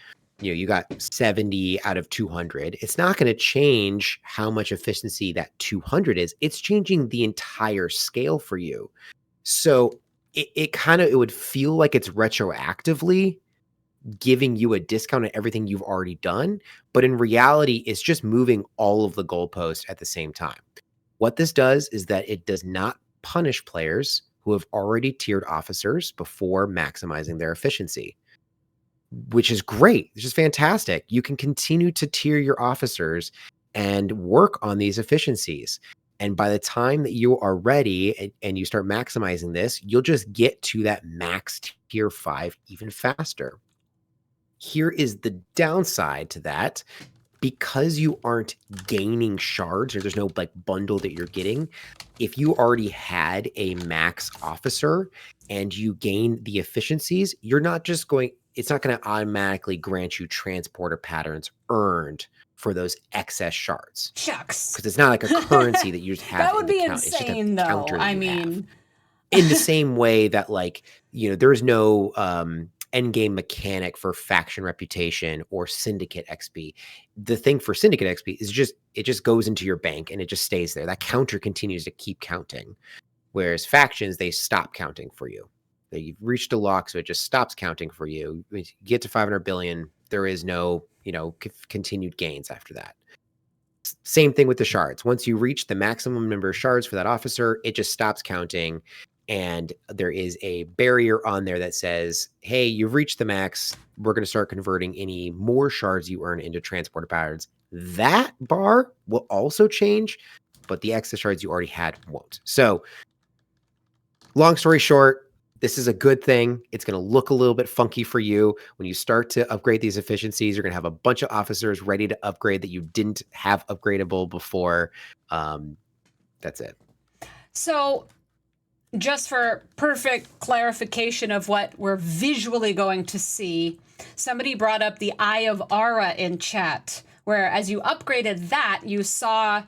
you got 70 out of 200. It's not going to change how much efficiency that 200 is. It's changing the entire scale for you. So it would feel like it's retroactively giving you a discount on everything you've already done. But in reality, it's just moving all of the goalposts at the same time. What this does is that it does not punish players who have already tiered officers before maximizing their efficiency, which is great. It's just fantastic. You can continue to tier your officers and work on these efficiencies. And by the time that you are ready and you start maximizing this, you'll just get to that max tier 5 even faster. Here is the downside to that. Because you aren't gaining shards, or there's no like bundle that you're getting, if you already had a max officer and you gain the efficiencies, it's not going to automatically grant you transporter patterns earned for those excess shards. Shucks. Because it's not like a currency that you just have. That would be insane, though. I mean, in the same way that, like, there's no endgame mechanic for faction reputation or syndicate XP. The thing for syndicate XP is it just goes into your bank and it just stays there. That counter continues to keep counting. Whereas factions, they stop counting for you. You've reached a lock, so it just stops counting for you. When you get to 500 billion, there is no, continued gains after that. Same thing with the shards. Once you reach the maximum number of shards for that officer, it just stops counting. And there is a barrier on there that says, hey, you've reached the max. We're going to start converting any more shards you earn into transporter patterns. That bar will also change, but the excess shards you already had won't. So long story short, this is a good thing. It's going to look a little bit funky for you. When you start to upgrade these efficiencies, you're going to have a bunch of officers ready to upgrade that you didn't have upgradable before. That's it. So just for perfect clarification of what we're visually going to see, somebody brought up the Eye of Ara in chat, where as you upgraded that, you saw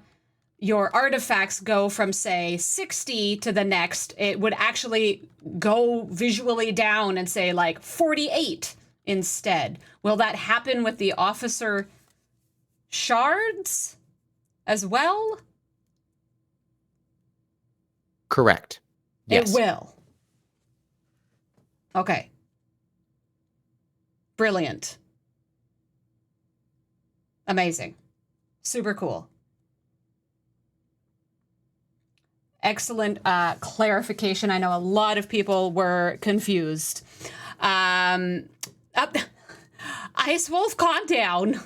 your artifacts go from, say, 60 to the next. It would actually go visually down and say, like, 48 instead. Will that happen with the officer shards as well? Correct. Yes. It will. Okay. Brilliant. Amazing. Super cool. Excellent clarification. I know a lot of people were confused. Ice Wolf, calm down.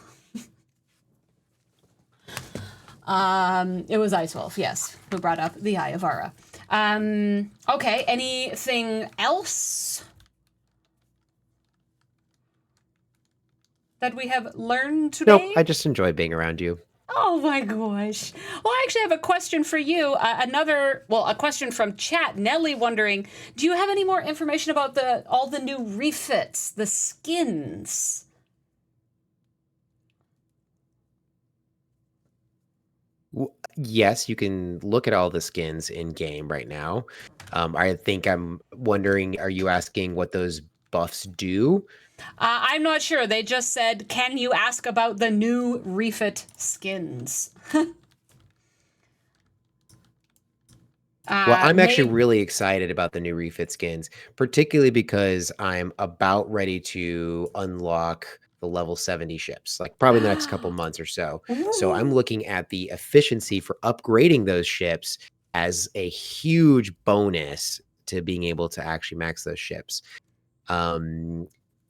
It was Ice Wolf, yes, who brought up the Eye of Ara. Okay, anything else that we have learned today? Nope, I just enjoy being around you. Oh my gosh. Well, I actually have a question for you. A question from chat. Nelly wondering, do you have any more information about all the new refits, the skins? Yes, you can look at all the skins in game right now. I think I'm wondering, are you asking what those buffs do? I'm not sure. They just said, can you ask about the new refit skins? Well, I'm actually really excited about the new refit skins, particularly because I'm about ready to unlock the level 70 ships, like probably the next couple months or so. So I'm looking at the efficiency for upgrading those ships as a huge bonus to being able to actually max those ships.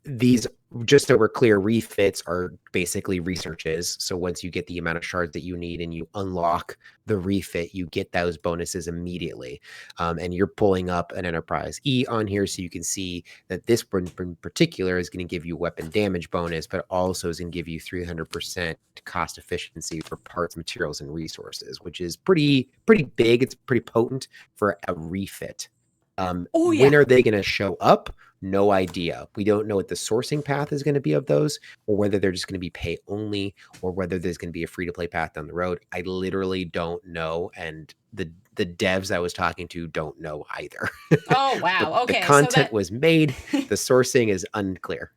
These, just so we're clear, refits are basically researches. So once you get the amount of shards that you need and you unlock the refit, you get those bonuses immediately. And you're pulling up an Enterprise E on here so you can see that this one in particular is going to give you weapon damage bonus, but also is going to give you 300% cost efficiency for parts, materials, and resources, which is pretty big. It's pretty potent for a refit. When are they going to show up? No idea. We don't know what the sourcing path is going to be of those, or whether they're just going to be pay only, or whether there's going to be a free to play path down the road. I literally don't know, and the devs I was talking to don't know either. Oh wow! Okay, the content was made. The sourcing is unclear.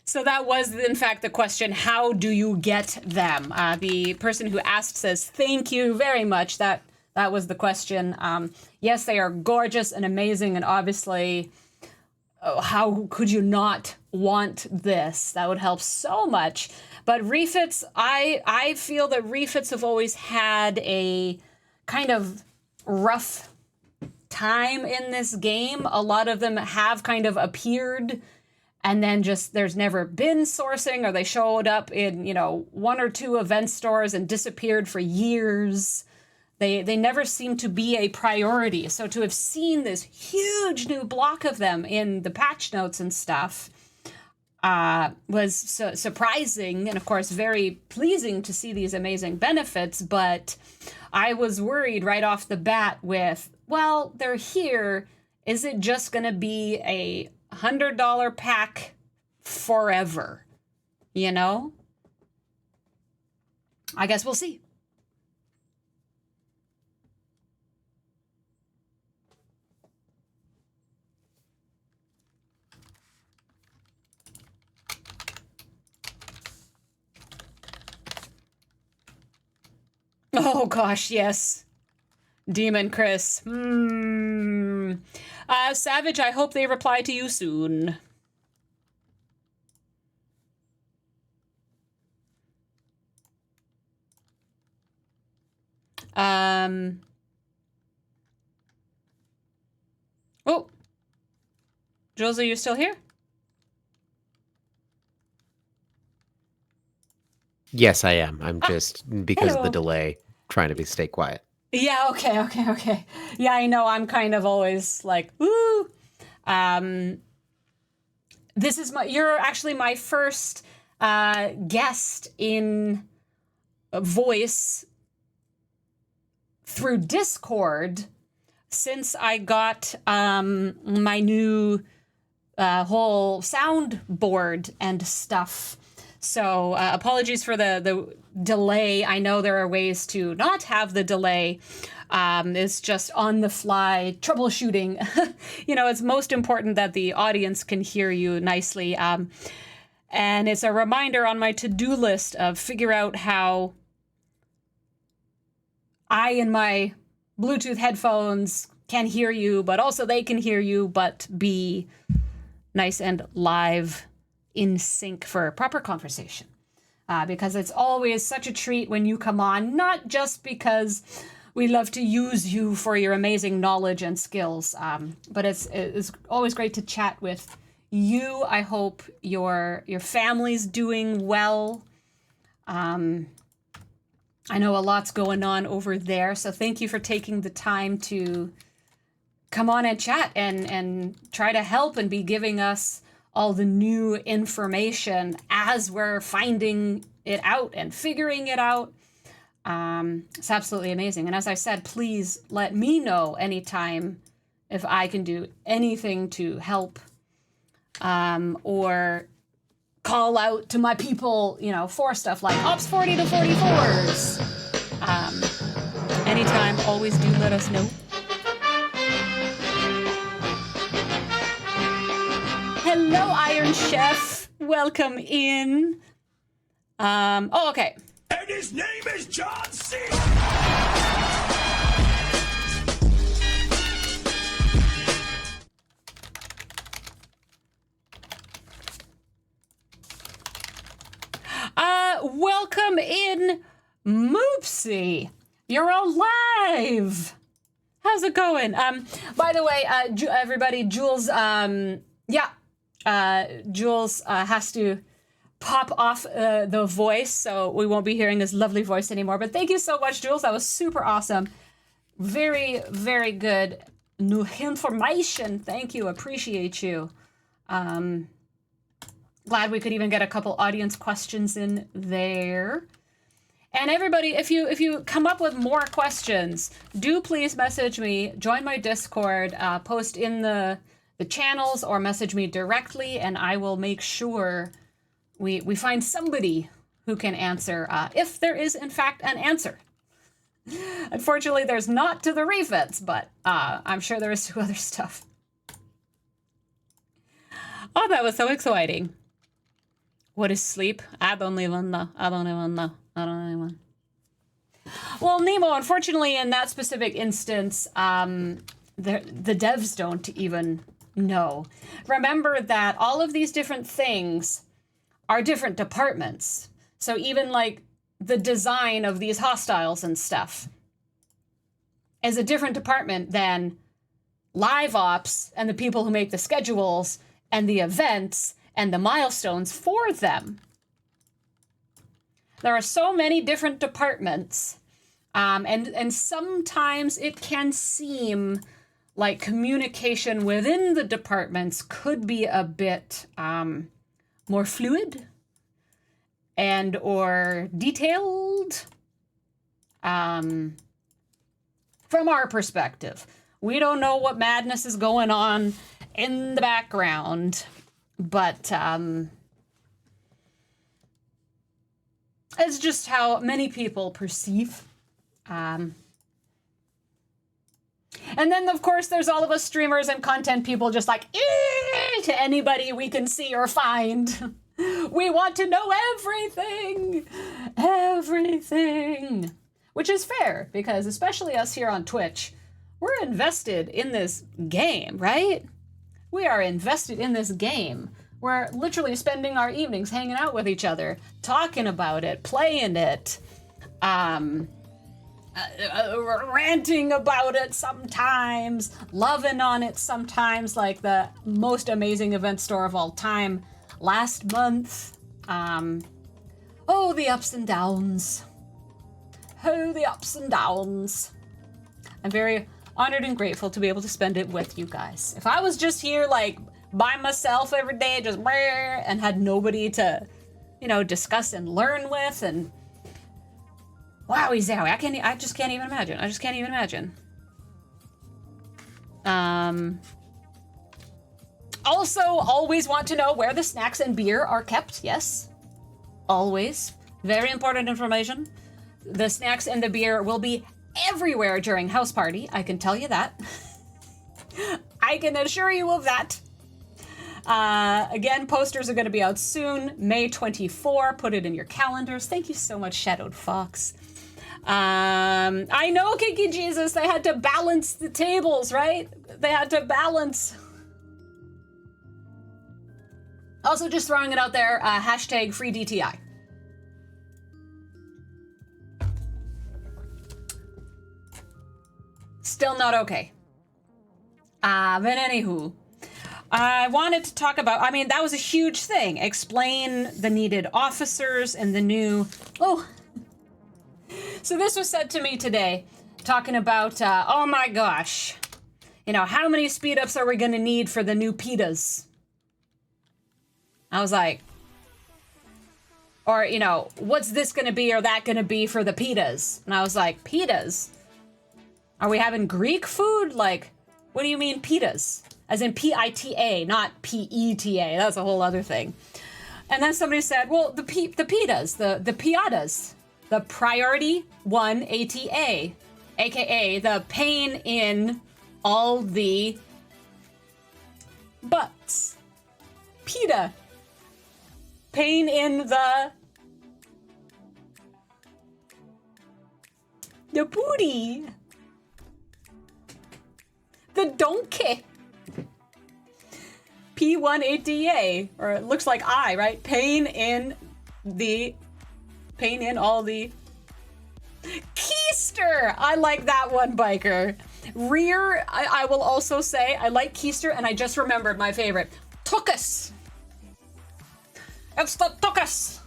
So that was, in fact, the question, how do you get them? The person who asked says, thank you very much. That was the question. Yes, they are gorgeous and amazing, and obviously, how could you not want this? That would help so much. But refits, I feel that refits have always had a kind of rough time in this game. A lot of them have kind of appeared and then just there's never been sourcing, or they showed up in, one or two event stores and disappeared for years. They never seem to be a priority. So to have seen this huge new block of them in the patch notes and stuff was surprising, and of course very pleasing to see these amazing benefits. But I was worried right off the bat with, well, they're here. Is it just going to be a $100 pack forever? I guess we'll see. Oh gosh, yes. Demon Chris. Savage, I hope they reply to you soon. Oh. Jules, are you still here? Yes, I am. I'm just, because of the delay, trying to stay quiet. Yeah, okay. Yeah, I know, I'm kind of always like, woo. You're actually my first guest in voice through Discord since I got my new whole soundboard and stuff. So apologies for the delay. I know there are ways to not have the delay. It's just on the fly troubleshooting. It's most important that the audience can hear you nicely. And it's a reminder on my to-do list of figure out how I and my Bluetooth headphones can hear you, but also they can hear you, but be nice and live in sync for proper conversation. Because it's always such a treat when you come on, not just because we love to use you for your amazing knowledge and skills, but it's always great to chat with you. I hope your family's doing well. I know a lot's going on over there, so thank you for taking the time to come on and chat and try to help and be giving us all the new information as we're finding it out and figuring it out. It's absolutely amazing. And as I said, please let me know anytime if I can do anything to help, or call out to my people, for stuff like Ops 40 to 44s. Anytime, always do let us know. Hello, Iron Chef. Welcome in. Okay. And his name is John C. Welcome in, Moopsy. You're alive. How's it going? By the way, everybody, Jules, Jules has to pop off the voice, so we won't be hearing his lovely voice anymore. But thank you so much, Jules. That was super awesome. Very, very good new information. Thank you. Appreciate you. Glad we could even get a couple audience questions in there. And everybody, if you come up with more questions, do please message me, join my Discord, post in the channels, or message me directly, and I will make sure we find somebody who can answer, if there is in fact an answer. Unfortunately, there's not to the refits, but I'm sure there is to other stuff. Oh, that was so exciting. What is sleep? I don't even know. Well, Nemo, unfortunately, in that specific instance, the devs don't even know. Remember that all of these different things are different departments. So even like the design of these hostiles and stuff is a different department than live ops and the people who make the schedules and the events and the milestones for them. There are so many different departments, and sometimes it can seem like communication within the departments could be a bit more fluid and or detailed. From our perspective, we don't know what madness is going on in the background, but it's just how many people perceive. And then, of course, there's all of us streamers and content people just like, to anybody we can see or find. We want to know everything. Everything. Which is fair, because especially us here on Twitch, we're invested in this game, right? We are invested in this game. We're literally spending our evenings hanging out with each other, talking about it, playing it, ranting about it sometimes, loving on it sometimes, like the most amazing event store of all time last month. Oh, the ups and downs. Oh, the ups and downs. I'm very honored and grateful to be able to spend it with you guys. If I was just here like by myself every day, just and had nobody to, discuss and learn with, and wowie zowie, I just can't even imagine. Also, always want to know where the snacks and beer are kept. Yes, always. Very important information. The snacks and the beer will be everywhere during house party. I can tell you that. I can assure you of that. Again, posters are going to be out soon. May 24. Put it in your calendars. Thank you so much, Shadowed Fox. I know, Kinky Jesus, they had to balance the tables, right? They had to balance. Also, just throwing it out there, hashtag free DTI. Still not okay. But anywho, I wanted to talk about, I mean, that was a huge thing. Explain the needed officers and the new, So this was said to me today, talking about, oh my gosh, how many speed ups are we going to need for the new PETAs? I was like, or, what's this going to be or that going to be for the PETAs? And I was like, PETAs? Are we having Greek food? Like, what do you mean PETAs? As in P-I-T-A, not P-E-T-A. That's a whole other thing. And then somebody said, well, the PETAs, the PIATAs, the Priority 1 ATA, aka the pain in all the butts. PETA. Pain in the booty. The donkey. P1ATA, or it looks like I, right? Pain in all the keister. I like that one, biker. Rear, I will also say, I like keister, and I just remembered my favorite. Tuchus. It's the tuchus.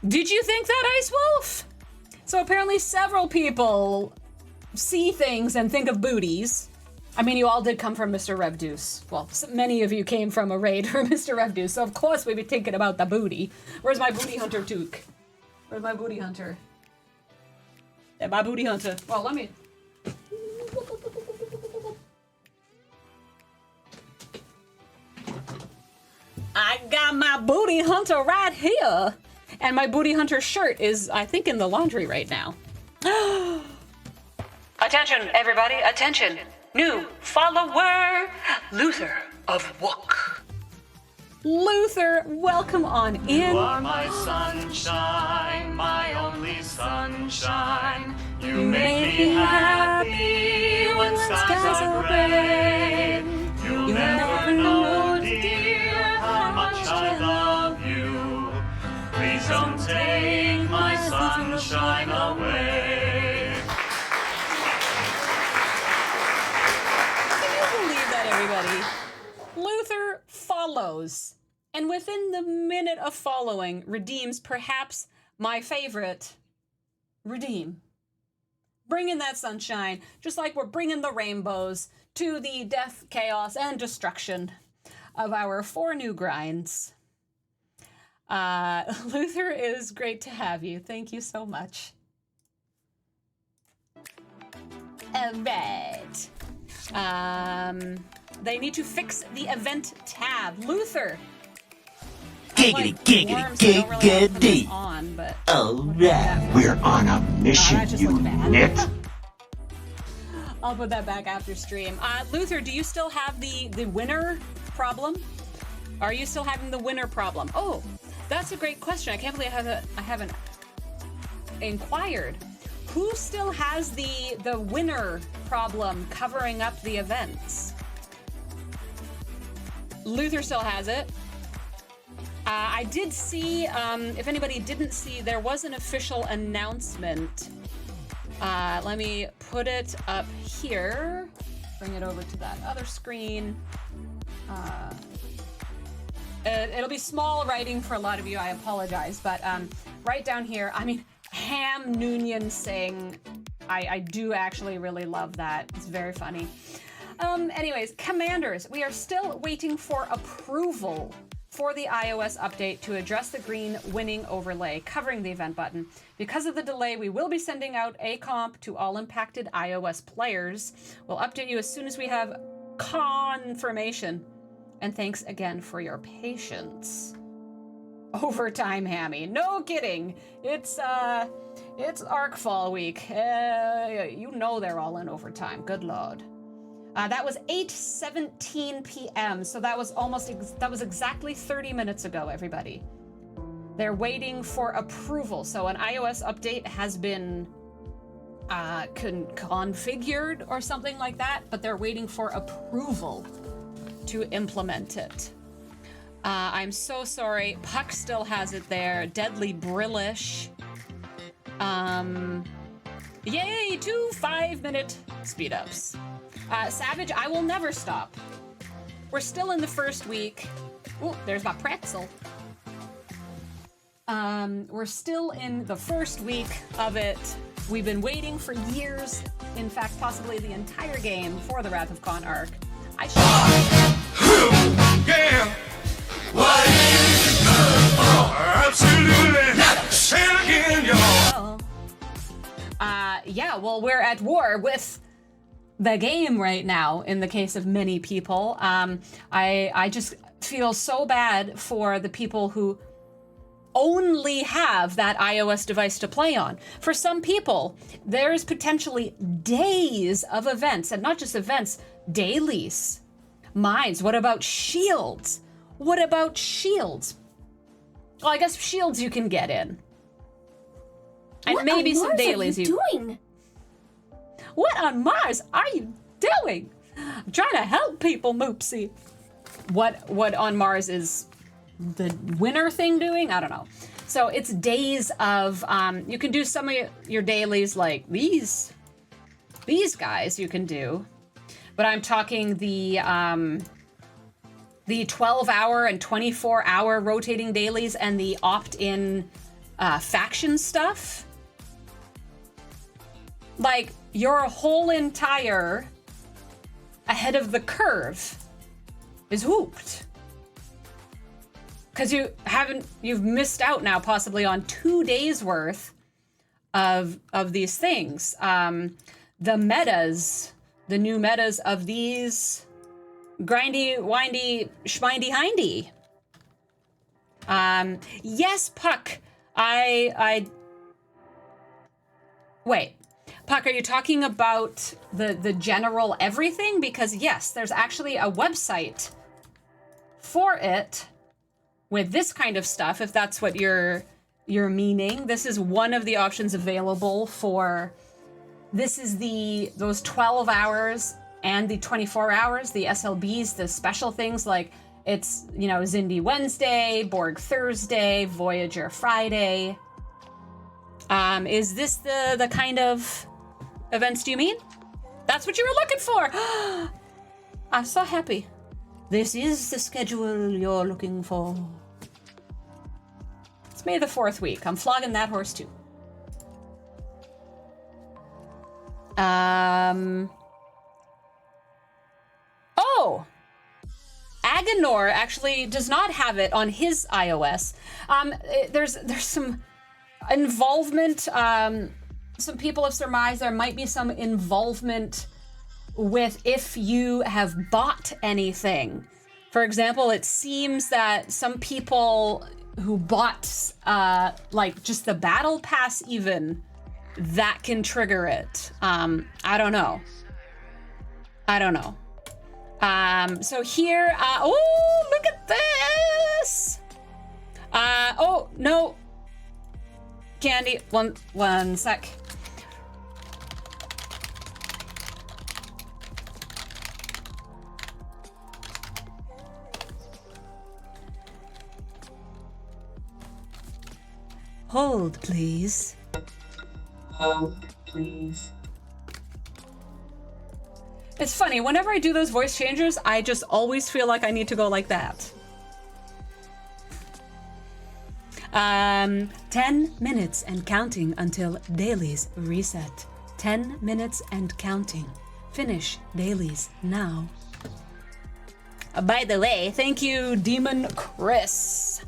Did you think that, Ice Wolf? So apparently several people see things and think of booties. I mean, you all did come from Mr. Revdeuce. Well, many of you came from a raid for Mr. Revdeuce, so of course we'd be thinking about the booty. Where's my booty hunter, Took? Where's my booty hunter? Yeah, my booty hunter. Well, let me... I got my booty hunter right here. And my booty hunter shirt is, I think, in the laundry right now. Attention, everybody, attention. New follower, Luther of Wook. Luther, welcome on in. You are my sunshine, my only sunshine. You make me happy when skies are gray. You'll never know, dear, how much I love you. Please don't take my sunshine away. Can you believe that, everybody? Luther follows, and within the minute of following, redeems perhaps my favorite, redeem. Bringing that sunshine, just like we're bringing the rainbows to the death, chaos, and destruction of our 4 new grinds. Luther, it is great to have you. Thank you so much. All right. They need to fix the event tab. Luther. Giggity, giggity, giggity. Alright. We're on a mission, you nit. I'll put that back after stream. Luther, do you still have the winner problem? Are you still having the winner problem? Oh, that's a great question. I can't believe I haven't inquired. Who still has the winner problem covering up the events? Luther still has it. I did see, if anybody didn't see, there was an official announcement. Let me put it up here. Bring it over to that other screen. It'll be small writing for a lot of you, I apologize, but right down here, I mean, Ham Noonien saying, I do actually really love that. It's very funny. Anyways, commanders, we are still waiting for approval for the iOS update to address the green winning overlay covering the event button. Because of the delay, we will be sending out a comp to all impacted iOS players. We'll update you as soon as we have confirmation. And thanks again for your patience. Overtime, Hammy. No kidding. It's Arkfall week. You know they're all in overtime. Good Lord. That was 8:17 p.m. So that was exactly 30 minutes ago, everybody. They're waiting for approval. So an iOS update has been configured or something like that, but they're waiting for approval to implement it. I'm so sorry. Puck still has it there. Deadly Brillish. Yay, 2 5-minute speed ups. Savage, I will never stop. We're still in the first week. Oh, there's my pretzel. We're still in the first week of it. We've been waiting for years, in fact, possibly the entire game for the Wrath of Khan arc. Yeah. What is it good for? Absolutely nothing. Say it again, y'all. Yeah, well, we're at war with the game right now, in the case of many people. I just feel so bad for the people who only have that iOS device to play on. For some people, there's potentially days of events, and not just events, dailies. Mines. What about shields? What about shields? Well, I guess shields you can get in. And what maybe on some Mars dailies are you doing? What on Mars are you doing? I'm trying to help people, Moopsie. What on Mars is the winter thing doing? I don't know. So it's days of, you can do some of your dailies like these guys you can do. But I'm talking the 12-hour and 24-hour rotating dailies and the opt-in faction stuff. Like, your whole entire ahead of the curve is hooped. Because you've missed out now possibly on 2 days worth of these things. The metas, the new metas of these grindy, windy, schmindy, hindy. Yes, Puck. Wait. Puck, are you talking about the general everything? Because yes, there's actually a website for it with this kind of stuff, if that's what you're meaning. This is one of the options available for, this is those 12 hours and the 24 hours, the SLBs, the special things like it's, Zindi Wednesday, Borg Thursday, Voyager Friday. Is this the kind of events do you mean? That's what you were looking for. I'm so happy. This is the schedule you're looking for. It's May the 4th week. I'm flogging that horse too. Oh! Aganor actually does not have it on his iOS. There's some involvement. Some people have surmised there might be some involvement with if you have bought anything. For example, it seems that some people who bought like just the battle pass even, that can trigger it. I don't know. So here, oh, look at this. Oh, no. Candy, one sec. Hold, please. Hold, please. It's funny, whenever I do those voice changes, I just always feel like I need to go like that. 10 minutes and counting until dailies reset. 10 minutes and counting. Finish dailies now. By the way, thank you, Demon Chris.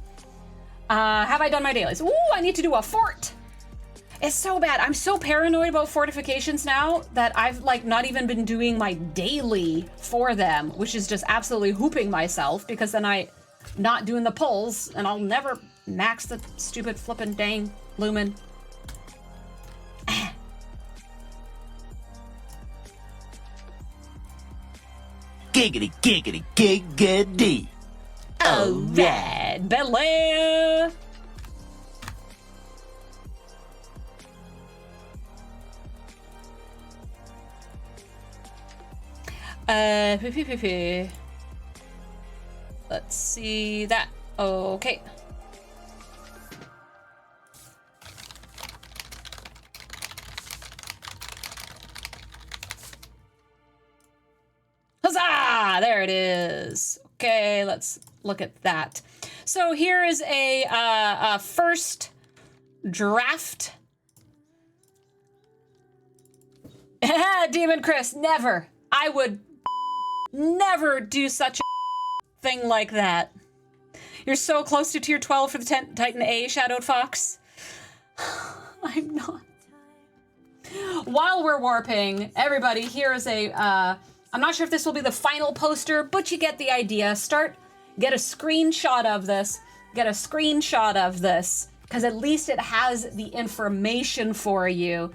Have I done my dailies? Ooh, I need to do a fort. It's so bad. I'm so paranoid about fortifications now that I've like not even been doing my daily for them, which is just absolutely hooping myself because then I not doing the pulls and I'll never max the stupid flippin' dang lumen. Giggity, giggity, giggity. Alright, Belair. Let's see that. Okay. Huzzah! There it is. Okay, let's look at that. So here is a first draft. Demon Chris, never. I would never do such a thing like that. You're so close to tier 12 for the Titan A, Shadowed Fox. I'm not. While we're warping, everybody, here is a, I'm not sure if this will be the final poster, but you get the idea. Get a screenshot of this. Because at least it has the information for you.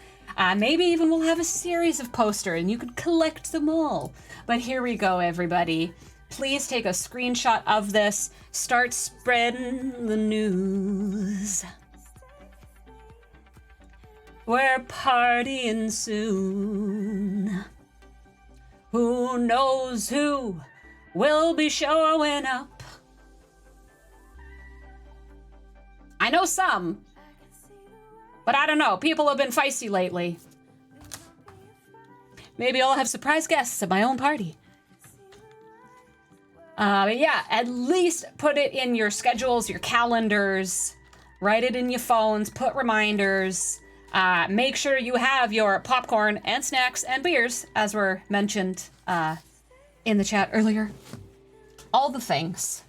Maybe even we'll have a series of posters and you could collect them all. But here we go, everybody. Please take a screenshot of this. Start spreading the news. We're partying soon. Who knows who will be showing up? I know some, but I don't know. People have been feisty lately. Maybe I'll have surprise guests at my own party. But yeah, at least put it in your schedules, your calendars, write it in your phones, put reminders. Make sure you have your popcorn and snacks and beers, as were mentioned in the chat earlier. All the things.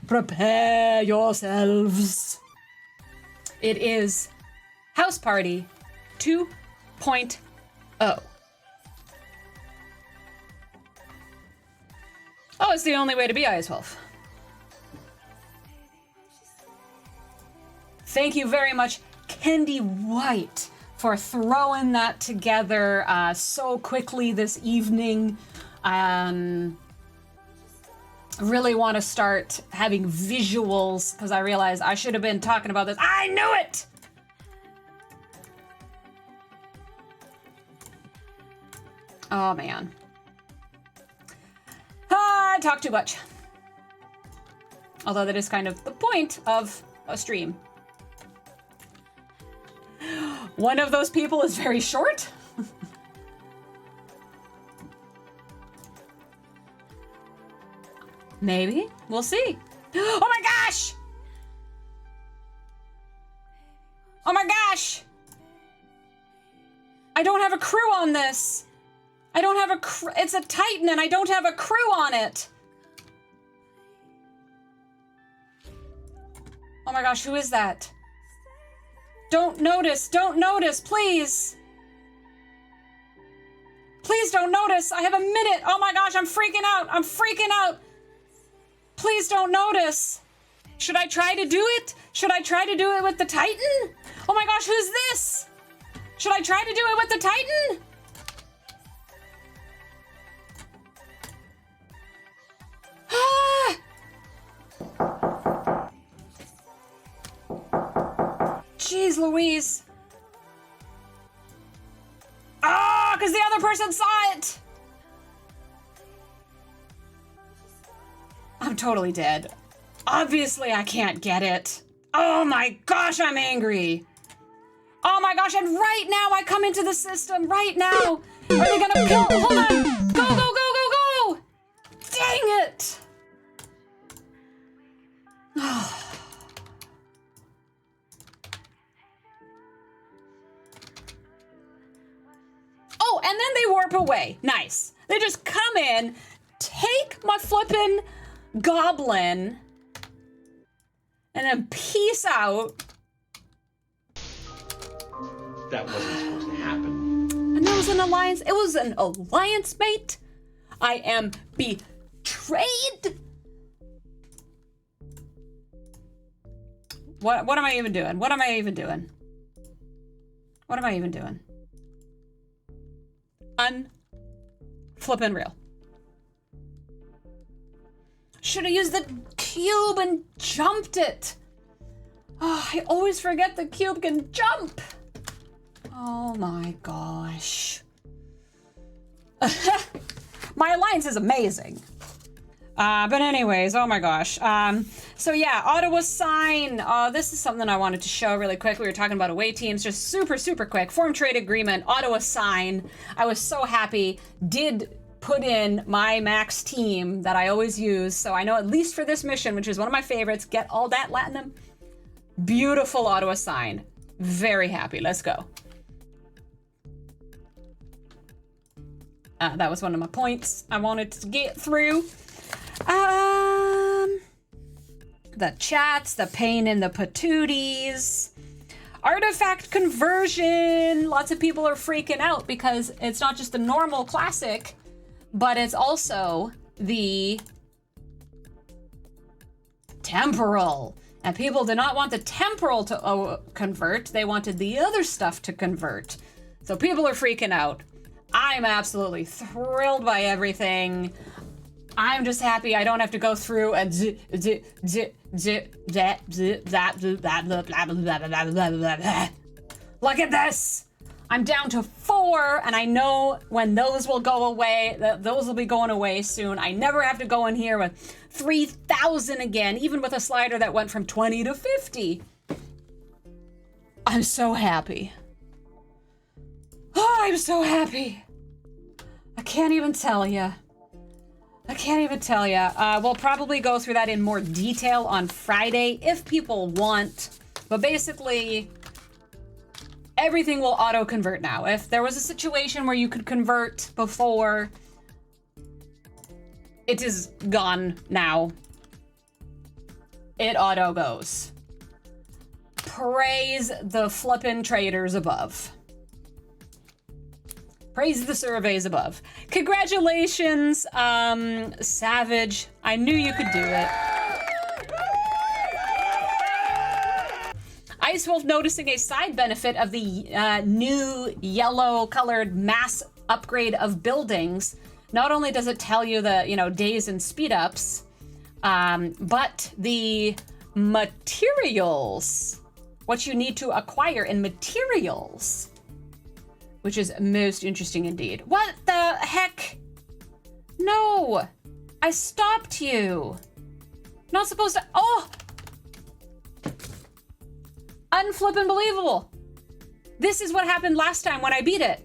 Prepare yourselves. It is House Party 2.0. Oh, it's the only way to be Ice-Wolf. Thank you very much, Kendi White, for throwing that together so quickly this evening. Really want to start having visuals because I realized I should have been talking about this. I knew it! Oh, man. I talk too much. Although that is kind of the point of a stream. One of those people is very short. Maybe. We'll see. Oh my gosh! Oh my gosh! I don't have a crew on this. I don't have a crew. It's a Titan and I don't have a crew on it. Oh my gosh, who is that? Don't notice, please. Please don't notice. I have a minute. Oh my gosh, I'm freaking out. Please don't notice. Should I try to do it? Should I try to do it with the Titan? Oh my gosh, who's this? Should I try to do it with the Titan? Jeez Louise. Ah, because the other person saw it. I'm totally dead. Obviously I can't get it. Oh my gosh, I'm angry. Oh my gosh, and right now I come into the system, right now. Are they gonna kill? Hold on. Go. Dang it. Oh, and then they warp away. Nice. They just come in, take my flippin' goblin and then peace out. That wasn't supposed to happen. And there was an alliance. It was an alliance, mate. I am betrayed. What am I even doing? What am I even doing? What am I even doing? Unflippin' real. Should have used the cube and jumped it. Oh, I always forget the cube can jump. Oh my gosh. My alliance is amazing. But anyways, oh my gosh. So yeah, auto assign. This is something I wanted to show really quick. We were talking about away teams, just super quick. Form trade agreement, auto assign. I was so happy. Did put in my max team that I always use. So I know at least for this mission, which is one of my favorites, get all that Latinum. Beautiful auto assign. Very happy. Let's go. That was one of my points I wanted to get through. The chats, the pain in the patooties. Artifact conversion. Lots of people are freaking out because it's not just the normal classic, but it's also the temporal. And people did not want the temporal to convert. They wanted the other stuff to convert. So people are freaking out. I'm absolutely thrilled by everything. I'm just happy I don't have to go through and look at this. I'm down to 4, and I know when those will go away, those will be going away soon. I never have to go in here with 3,000 again, even with a slider that went from 20 to 50. I'm so happy. Oh, I'm so happy. I can't even tell you. I can't even tell you. We'll probably go through that in more detail on Friday if people want. But basically, everything will auto-convert now. If there was a situation where you could convert before, it is gone now. It auto goes. Praise the flippin' traders above. Praise the surveys above. Congratulations, Savage. I knew you could do it. Ice Wolf noticing a side benefit of the new yellow colored mass upgrade of buildings. Not only does it tell you the, days and speed ups, but the materials, what you need to acquire in materials, which is most interesting indeed. What the heck? No, I stopped you. Not supposed to, oh! Unflippin' believable. This is what happened last time when I beat it.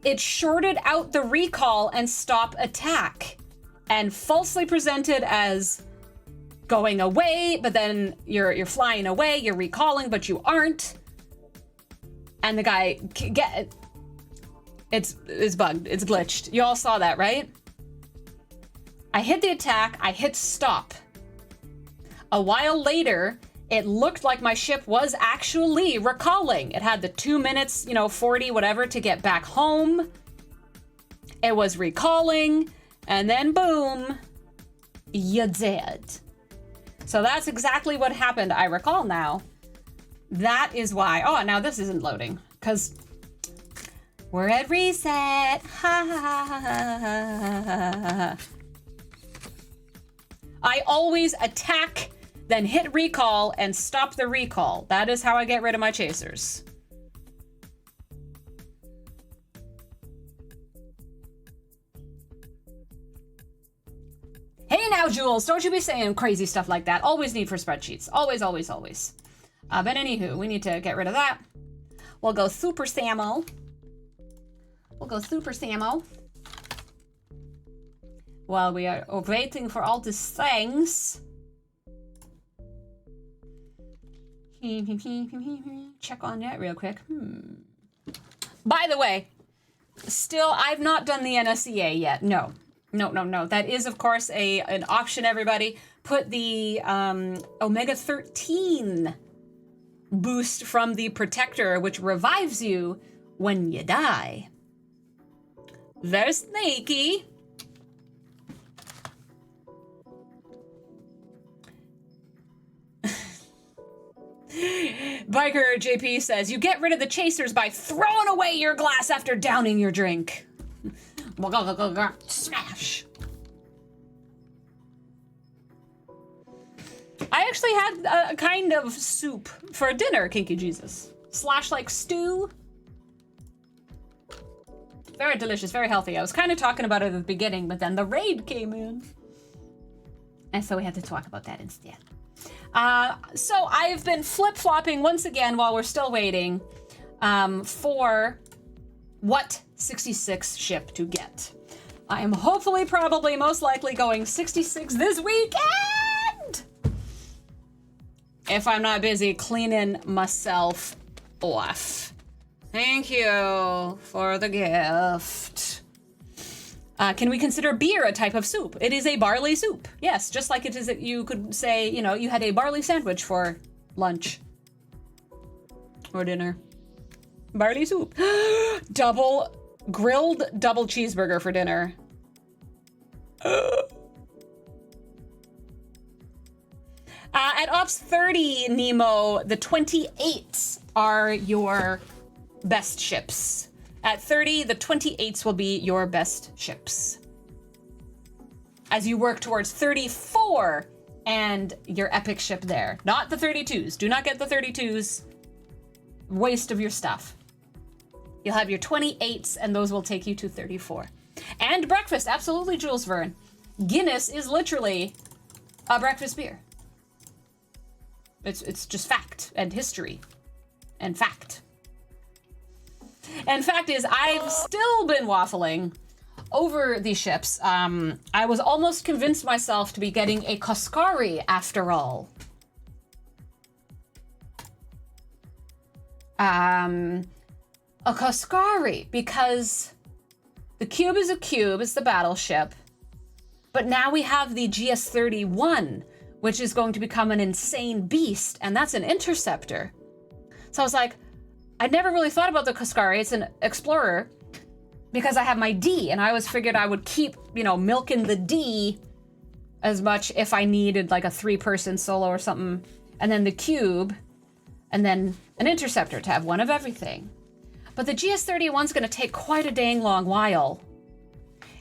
It shorted out the recall and stop attack and falsely presented as going away, but then you're flying away, you're recalling, but you aren't. And the guy, it's bugged, it's glitched. You all saw that, right? I hit the attack, I hit stop. A while later, it looked like my ship was actually recalling. It had the 2 minutes, 40, whatever, to get back home. It was recalling, and then boom, you dead. So that's exactly what happened. I recall now. That is why. Oh, now this isn't loading, because we're at reset. Ha ha ha ha. I always attack, then hit recall and stop the recall. That is how I get rid of my chasers. Hey now, Jules, don't you be saying crazy stuff like that. Always need for spreadsheets. Always, always, always. But anywho, we need to get rid of that. We'll go Super Samo. We'll go Super Samo. While we are waiting for all these things. Check on that real quick. By the way, still, I've not done the NSEA yet. No. No. That is, of course, an option, everybody. Put the omega-13 boost from the protector, which revives you when you die. There's Snakey. Biker JP says, you get rid of the chasers by throwing away your glass after downing your drink. Smash. I actually had a kind of soup for dinner, Kinky Jesus. / like stew. Very delicious, very healthy. I was kind of talking about it at the beginning, but then the raid came in. And so we had to talk about that instead. So I've been flip-flopping once again while we're still waiting for what 66 ship to get. I am hopefully, probably, most likely going 66 this weekend! If I'm not busy cleaning myself off. Thank you for the gift. Can we consider beer a type of soup? It is a barley soup. Yes, just like it is that you could say, you know, you had a barley sandwich for lunch. Or dinner. Barley soup. Grilled double cheeseburger for dinner. At Ops 30, Nemo, the 28s are your best ships. At 30, the 28s will be your best ships. As you work towards 34 and your epic ship there. Not the 32s. Do not get the 32s. Waste of your stuff. You'll have your 28s and those will take you to 34. And breakfast, absolutely, Jules Verne. Guinness is literally a breakfast beer. It's just fact and history and fact. And fact is, I've still been waffling over these ships. I was almost convinced myself to be getting a Koskari after all. A Koskari, because the cube is a cube, it's the battleship. But now we have the GS-31, which is going to become an insane beast, and that's an interceptor. So I was like, I never really thought about the Koskari. It's an explorer because I have my D, and I always figured I would keep, you know, milking the D as much if I needed like a 3-person solo or something, and then the cube, and then an interceptor to have one of everything. But the GS-31's gonna take quite a dang long while.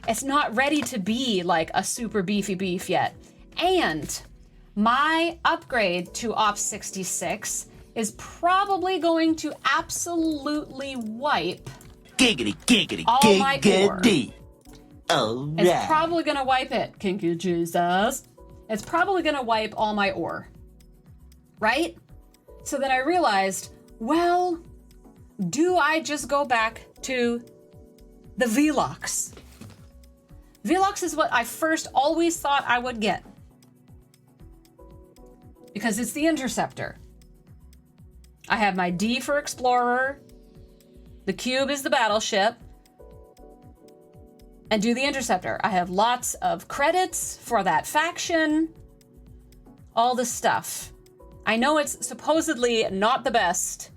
It's not ready to be like a super beefy beef yet. And my upgrade to Ops 66 is probably going to absolutely wipe all my ore. All right. It's probably gonna wipe it, Kinky Jesus. It's probably gonna wipe all my ore. Right? So then I realized, well, do I just go back to the Velox? Velox is what I first always thought I would get. Because it's the interceptor. I have my D for explorer. The cube is the battleship. And do the interceptor. I have lots of credits for that faction. All this stuff. I know it's supposedly not the best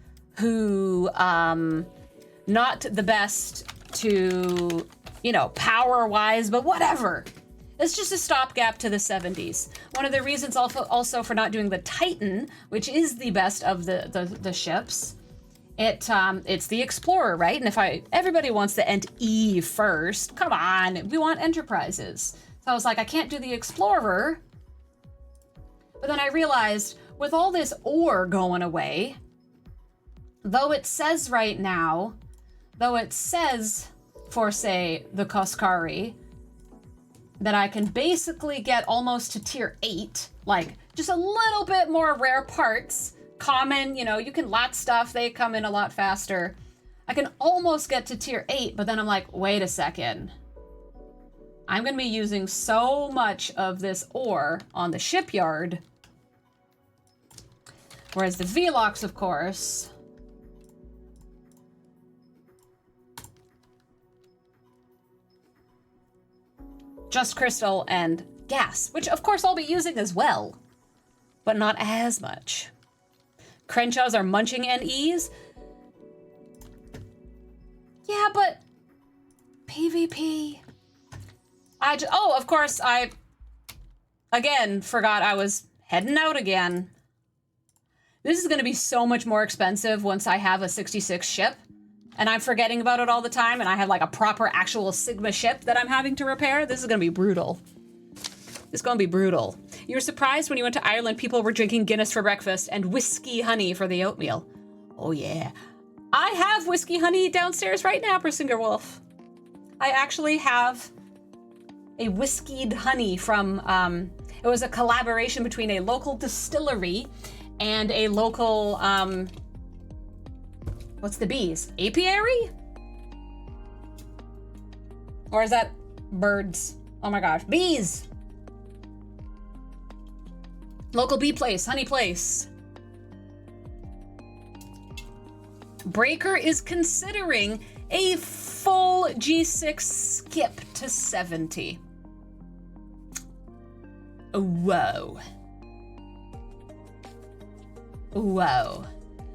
not the best to, you know, power-wise, but whatever. It's just a stopgap to the 70s. One of the reasons also for not doing the Titan, which is the best of the ships, it's the Explorer, right? And if everybody wants the Ent E first, come on, we want Enterprises. So I was like, I can't do the Explorer. But then I realized, with all this ore going away, though it says right now, for, say, the Koskari, that I can basically get almost to tier 8, like just a little bit more rare parts, common, you know, you can lot stuff, they come in a lot faster. I can almost get to tier 8, but then I'm like, wait a second. I'm gonna be using so much of this ore on the shipyard. Whereas the Velox, of course, just crystal and gas, which of course I'll be using as well, but not as much. Crenshaws are munching NEs. Yeah, but PvP. Oh, of course, I again forgot I was heading out again. This is going to be so much more expensive once I have a 66 ship, and I'm forgetting about it all the time, and I have like a proper actual Sigma ship that I'm having to repair. This is going to be brutal. It's going to be brutal. You were surprised when you went to Ireland, people were drinking Guinness for breakfast and whiskey honey for the oatmeal. Oh yeah. I have whiskey honey downstairs right now, Persinger Wolf. I actually have a whiskeyed honey from, it was a collaboration between a local distillery and a local, what's the bees? Apiary? Or is that birds? Oh my gosh, bees! Local bee place, honey place. Breaker is considering a full G6 skip to 70. Whoa. Whoa.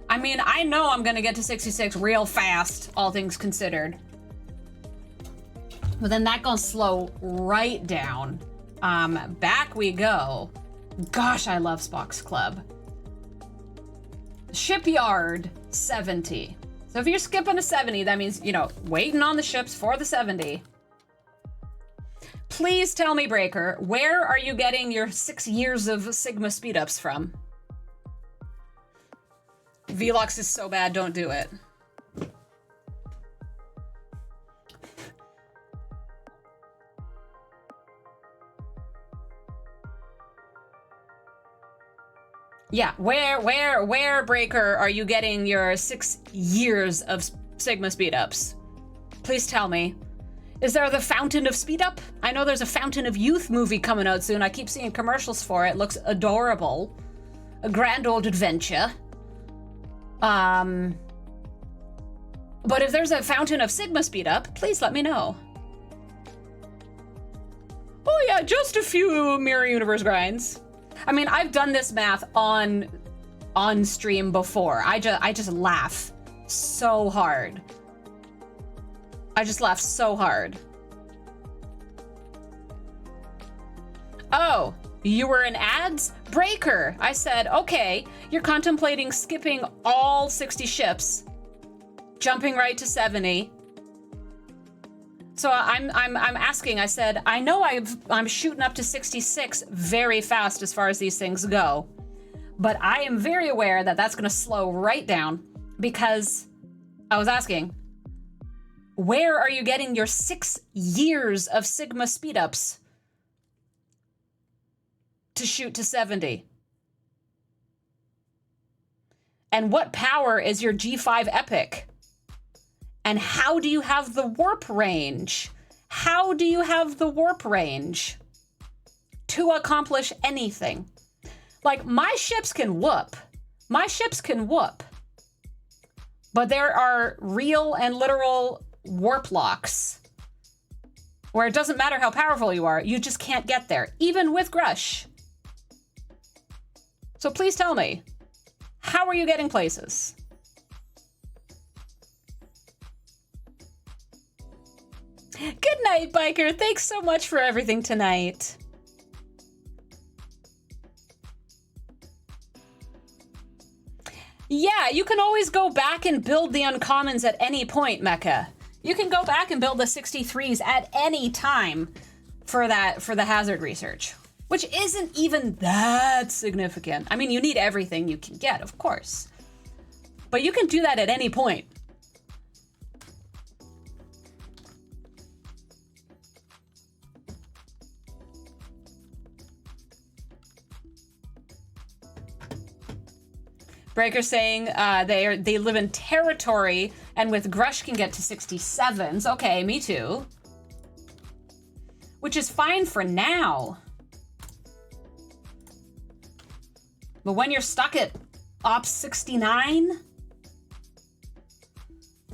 I mean, I know I'm gonna get to 66 real fast, all things considered. But then that gonna slow right down. Back we go. Gosh, I love Spock's Club. Shipyard, 70. So if you're skipping to 70, that means, you know, waiting on the ships for the 70. Please tell me, Breaker, where are you getting your 6 years of Sigma speedups from? Velox is so bad, don't do it. Yeah, where, Breaker, are you getting your 6 years of Sigma speedups? Please tell me. Is there the Fountain of Speedup? I know there's a Fountain of Youth movie coming out soon. I keep seeing commercials for it. Looks adorable. A grand old adventure. But if there's a Fountain of Sigma Speedup, please let me know. Oh yeah, just a few Mirror Universe grinds. I mean, I've done this math on stream before. I just laugh so hard. I just laugh so hard. Oh, you were in ads? Breaker. I said, okay, you're contemplating skipping all 60 ships, jumping right to 70. So I'm asking, I said, I know I'm shooting up to 66 very fast as far as these things go, but I am very aware that that's going to slow right down because I was asking, where are you getting your 6 years of Sigma speedups to shoot to 70? And what power is your G5 Epic? And how do you have the warp range? How do you have the warp range to accomplish anything? Like, my ships can whoop. My ships can whoop. But there are real and literal warp locks where it doesn't matter how powerful you are, you just can't get there, even with Grush. So please tell me, how are you getting places? Good night, Biker. Thanks so much for everything tonight. Yeah, you can always go back and build the uncommons at any point, Mecha. You can go back and build the 63s at any time for the hazard research, which isn't even that significant. I mean, you need everything you can get, of course. But you can do that at any point. Breaker saying they live in territory and with Grush can get to 67s. Okay, me too. Which is fine for now. But when you're stuck at Ops 69,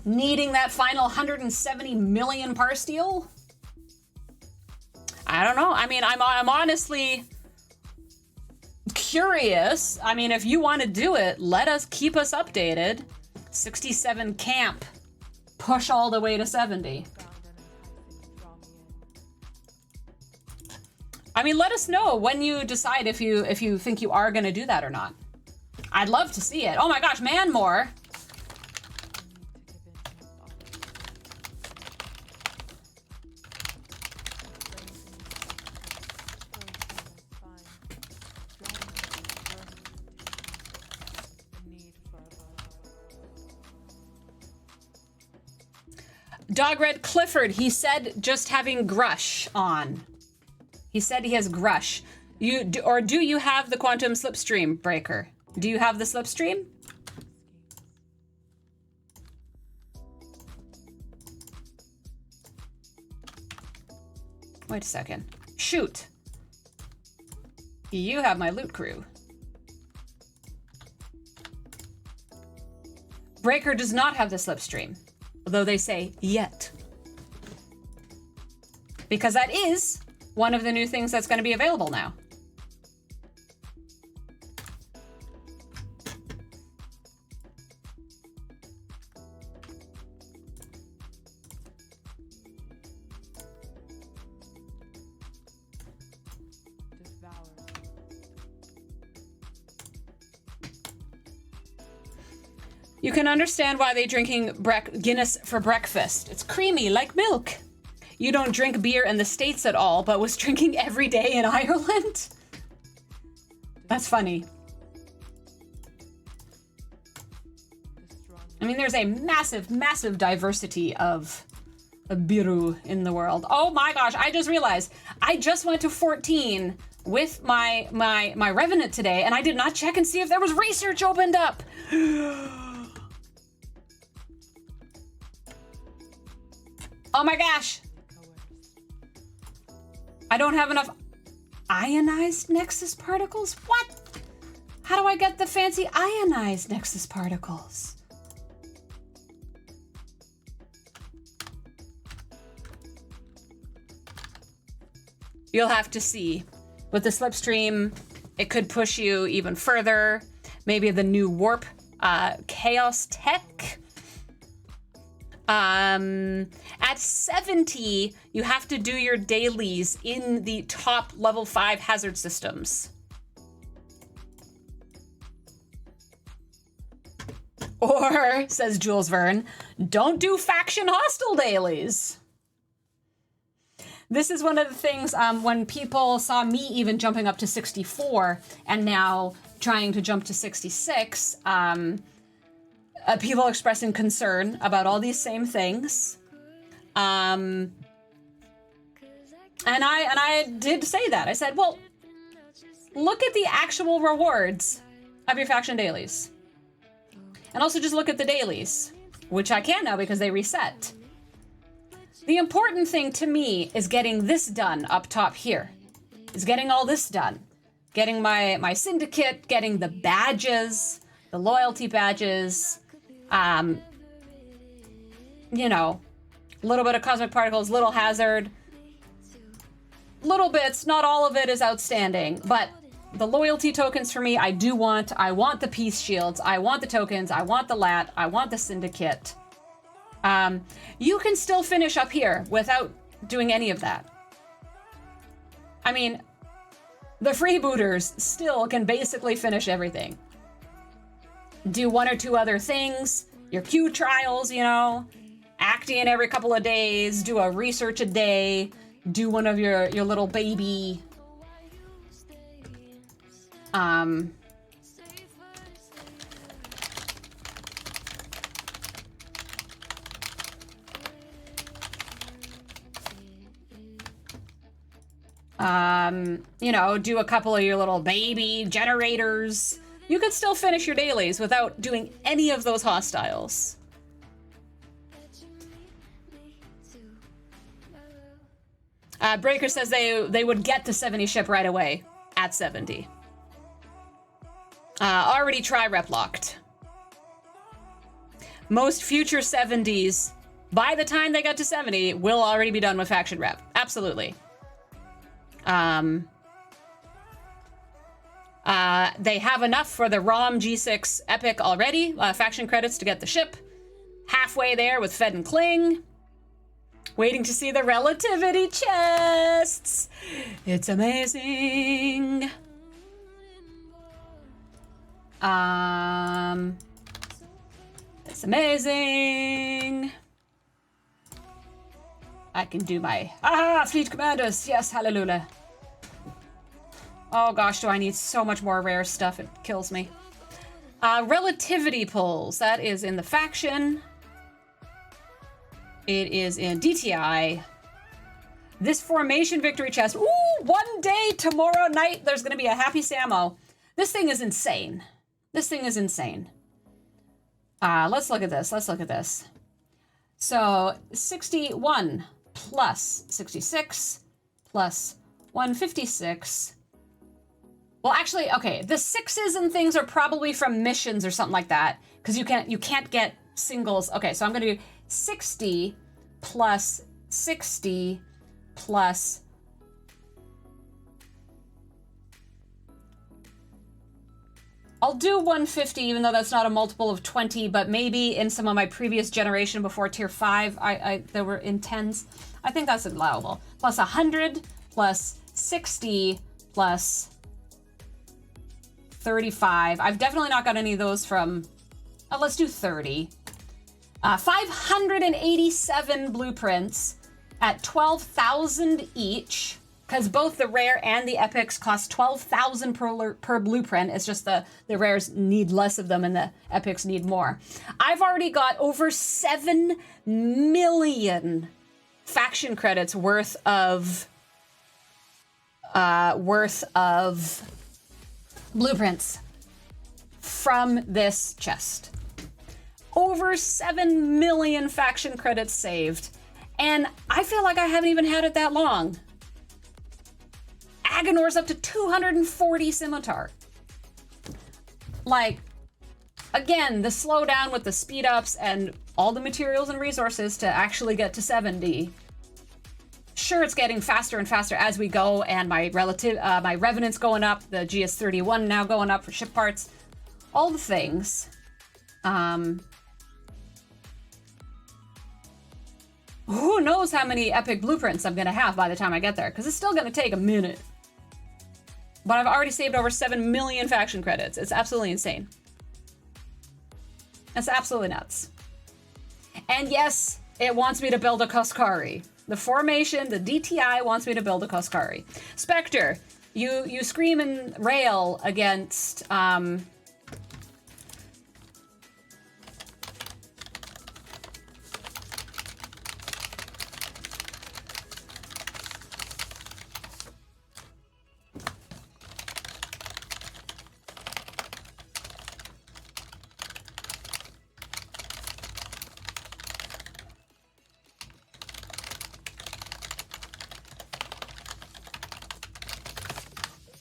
needing that final 170 million par steal, I don't know. I mean, I'm honestly curious. I mean, if you want to do it, keep us updated. 67 camp, push all the way to 70. I mean, let us know when you decide if you think you are going to do that or not. I'd love to see it. Oh my gosh, man, more. Dogred Clifford, he said just having Grush on. He said he has Grush. Do you have the Quantum Slipstream Breaker? Do you have the Slipstream? Wait a second. Shoot. You have my loot crew. Breaker does not have the Slipstream, although they say yet. Because that is one of the new things that's going to be available now. You can understand why they're drinking Guinness for breakfast. It's creamy like milk. You don't drink beer in the States at all, but was drinking every day in Ireland? That's funny. I mean, there's a massive, massive diversity of biru in the world. Oh my gosh, I just realized I just went to 14 with my Revenant today, and I did not check and see if there was research opened up. Oh my gosh. I don't have enough ionized Nexus particles? What? How do I get the fancy ionized Nexus particles? You'll have to see. With the Slipstream, it could push you even further. Maybe the new Warp Chaos Tech. At 70, you have to do your dailies in the top level 5 hazard systems. Or, says Jules Verne, don't do faction hostile dailies. This is one of the things when people saw me even jumping up to 64 and now trying to jump to 66, people expressing concern about all these same things. And I did say that. I said, well, look at the actual rewards of your faction dailies. And also just look at the dailies, which I can now because they reset. The important thing to me is getting this done up top here. Is getting all this done. Getting my syndicate, getting the badges, the loyalty badges, you know, a little bit of cosmic particles, little hazard, little bits, not all of it is outstanding, but the loyalty tokens for me, I want the peace shields, I want the tokens, I want the lat, I want the syndicate. You can still finish up here without doing any of that. I mean, the freebooters still can basically finish everything. Do one or two other things, your Q trials, you know, acting every couple of days, do a research a day, do one of your little baby, you know, do a couple of your little baby generators. You could still finish your dailies without doing any of those hostiles. Breaker says they would get the 70 ship right away at 70. Already tri-rep locked. Most future 70s, by the time they get to 70, will already be done with faction rep. Absolutely. They have enough for the ROM G6 Epic already. Faction credits to get the ship. Halfway there with Fed and Kling. Waiting to see the relativity chests. It's amazing. It's amazing. I can do my fleet commanders. Yes, hallelujah. Oh gosh, do I need so much more rare stuff? It kills me. Relativity pulls. That is in the faction. It is in DTI. This formation victory chest. Ooh, one day tomorrow night, there's going to be a happy Samo. This thing is insane. This thing is insane. Let's look at this. Let's look at this. So 61 plus 66 plus 156. Well, actually, okay, the 6s and things are probably from missions or something like that, because you can't get singles. Okay, so I'm gonna do 60 plus 60 plus. I'll do 150, even though that's not a multiple of 20, but maybe in some of my previous generation before tier 5, there were in 10s. I think that's allowable. Plus 100 plus 60 plus 35. I've definitely not got any of those from, let's do 30. 587 blueprints at 12,000 each, because both the rare and the epics cost 12,000 per blueprint. It's just the rares need less of them and the epics need more. I've already got over 7 million faction credits worth of blueprints from this chest. Over 7 million faction credits saved. And I feel like I haven't even had it that long. Agonor's up to 240 Scimitar. Like, again, the slowdown with the speed ups and all the materials and resources to actually get to 70. Sure, it's getting faster and faster as we go, and my Revenant's going up, the GS31 now going up for ship parts, all the things. Who knows how many epic blueprints I'm gonna have by the time I get there, because it's still gonna take a minute. But I've already saved over 7 million faction credits. It's absolutely insane. It's absolutely nuts. And yes, it wants me to build a Koskari. The formation, the DTI wants me to build a Koskari. Spectre, you scream and rail against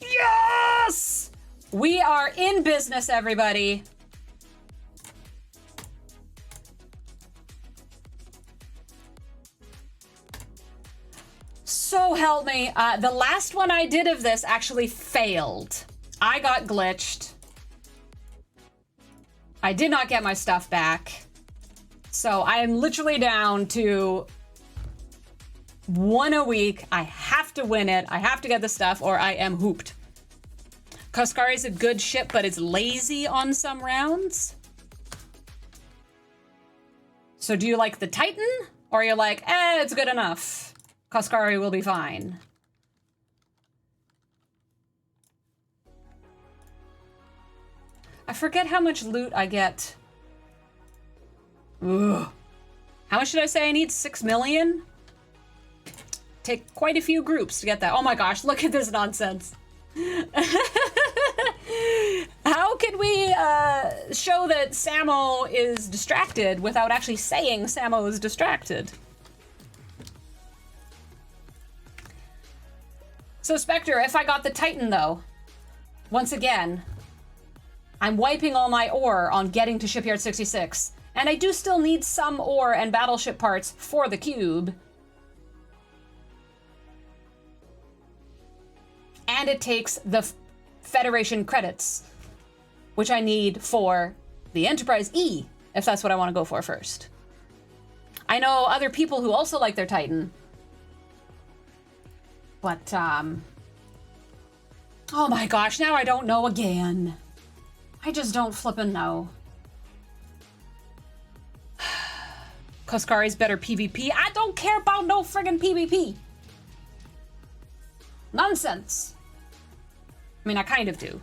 Yes! We are in business, everybody. So help me. The last one I did of this actually failed. I got glitched. I did not get my stuff back. So I am literally down to 1 a week. I have to win it. I have to get the stuff or I am hooped. Koskari is a good ship, but it's lazy on some rounds. So do you like the Titan? Or you're like, it's good enough. Koskari will be fine. I forget how much loot I get. Ugh. How much did I say I need? 6 million? Take quite a few groups to get that. Oh my gosh, look at this nonsense. How can we show that Samo is distracted without actually saying Samo is distracted? So Spectre, if I got the Titan though, once again, I'm wiping all my ore on getting to Shipyard 66. And I do still need some ore and battleship parts for the cube. and it takes the Federation credits, which I need for the Enterprise E, if that's what I want to go for first. I know other people who also like their Titan, but, oh my gosh, now I don't know again. I just don't flippin' know. Koskari's better PvP. I don't care about no friggin' PvP. Nonsense. I mean, I kind of do.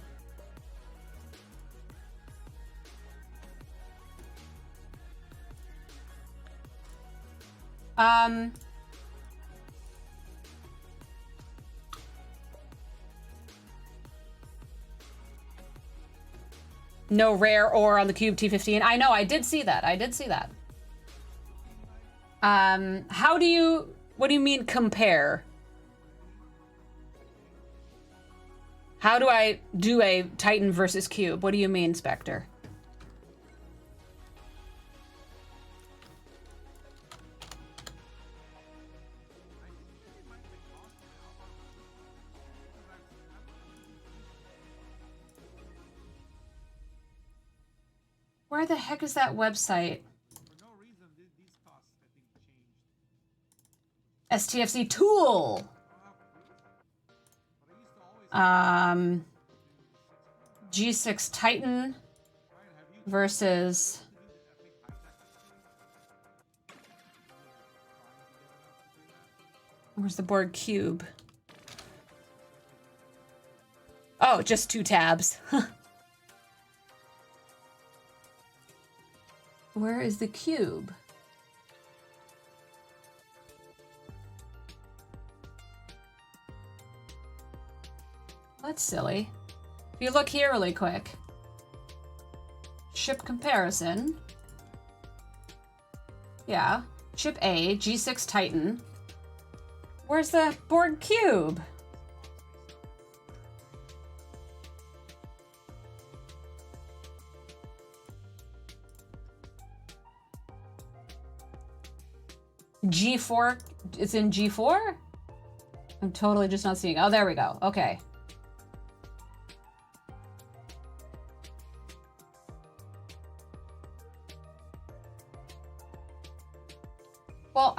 No rare ore on the Cube T15. I know, I did see that. I did see that. What do you mean compare? How do I do a Titan versus Cube? What do you mean, Spectre? Where the heck is that website? STFC tool. G6 Titan versus where's the board cube? Oh, just 2 tabs. Where is the cube? That's silly. If you look here really quick. Ship comparison. Yeah. Ship A, G6 Titan. Where's the board cube? G4, it's in G4? I'm totally just not seeing. Oh, there we go. Okay. Well,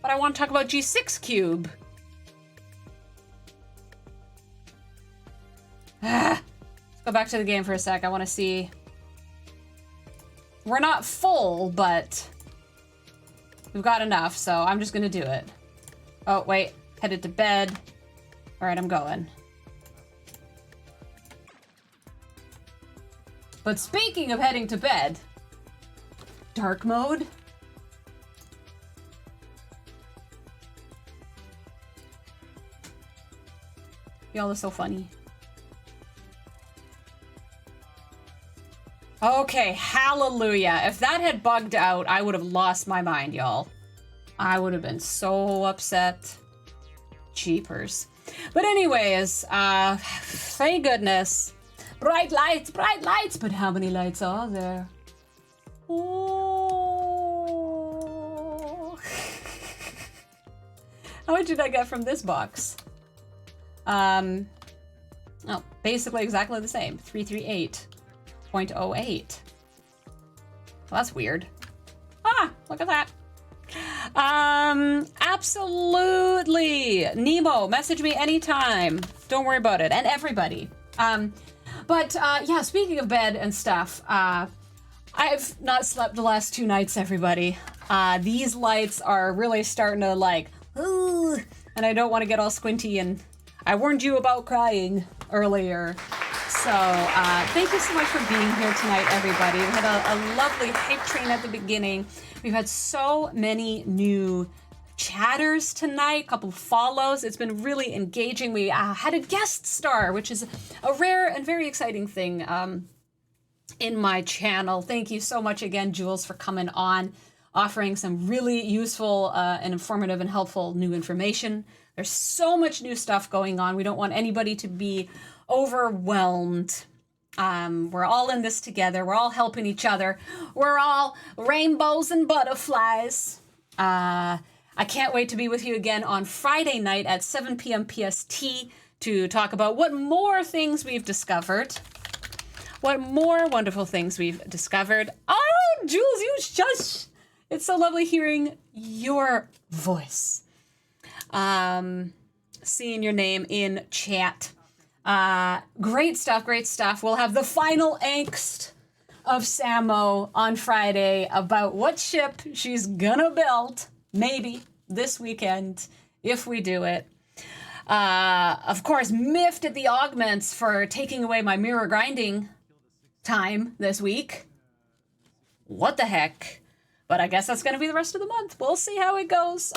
but I want to talk about G6 cube. Let's go back to the game for a sec. I want to see. We're not full, but we've got enough, so I'm just gonna do it. Oh, wait. Headed to bed. All right, I'm going. But speaking of heading to bed, dark mode. Y'all are so funny. Okay, hallelujah. If that had bugged out, I would have lost my mind, y'all. I would have been so upset. Jeepers. But anyways, thank goodness. Bright lights, but how many lights are there? Oh. How much did I get from this box? Oh, basically exactly the same. 338.08. Well, that's weird. Ah, look at that. Absolutely. Nemo, message me anytime. Don't worry about it. And everybody. Yeah, speaking of bed and stuff, I've not slept the last 2 nights, everybody. These lights are really starting to like, ooh, and I don't want to get all squinty, and I warned you about crying earlier. So thank you so much for being here tonight, everybody. We had a lovely hype train at the beginning. We've had so many new chatters tonight, a couple follows. It's been really engaging. We had a guest star, which is a rare and very exciting thing in my channel. Thank you so much again, Jules, for coming on, offering some really useful and informative and helpful new information. There's so much new stuff going on. We don't want anybody to be overwhelmed. We're all in this together. We're all helping each other. We're all rainbows and butterflies. I can't wait to be with you again on Friday night at 7 p.m. PST to talk about what more things we've discovered. What more wonderful things we've discovered. Oh, Jules, you shush. It's so lovely hearing your voice. Seeing your name in chat. Great stuff, great stuff. We'll have the final angst of Samo on Friday about what ship she's gonna build, maybe this weekend, if we do it. Of course, miffed at the augments for taking away my mirror grinding time this week. What the heck? But I guess that's going to be the rest of the month. We'll see how it goes.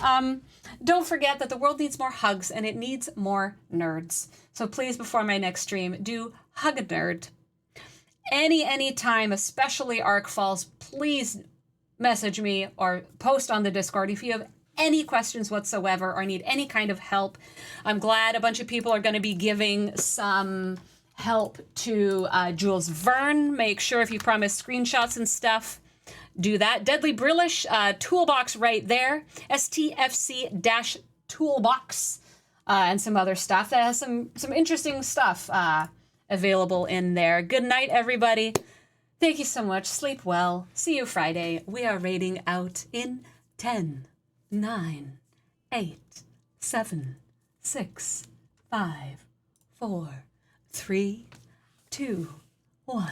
Don't forget that the world needs more hugs and it needs more nerds. So please, before my next stream, do hug a nerd. Any time, especially Arc Falls, please message me or post on the Discord if you have any questions whatsoever or need any kind of help. I'm glad a bunch of people are going to be giving some help to Jules Verne. Make sure if you promise screenshots and stuff, do that. Deadly Brillish toolbox right there. STFC-toolbox and some other stuff that has some interesting stuff available in there. Good night, everybody. Thank you so much. Sleep well. See you Friday. We are raiding out in 10, 9, 8, 7, 6, 5, 4, 3, 2, 1.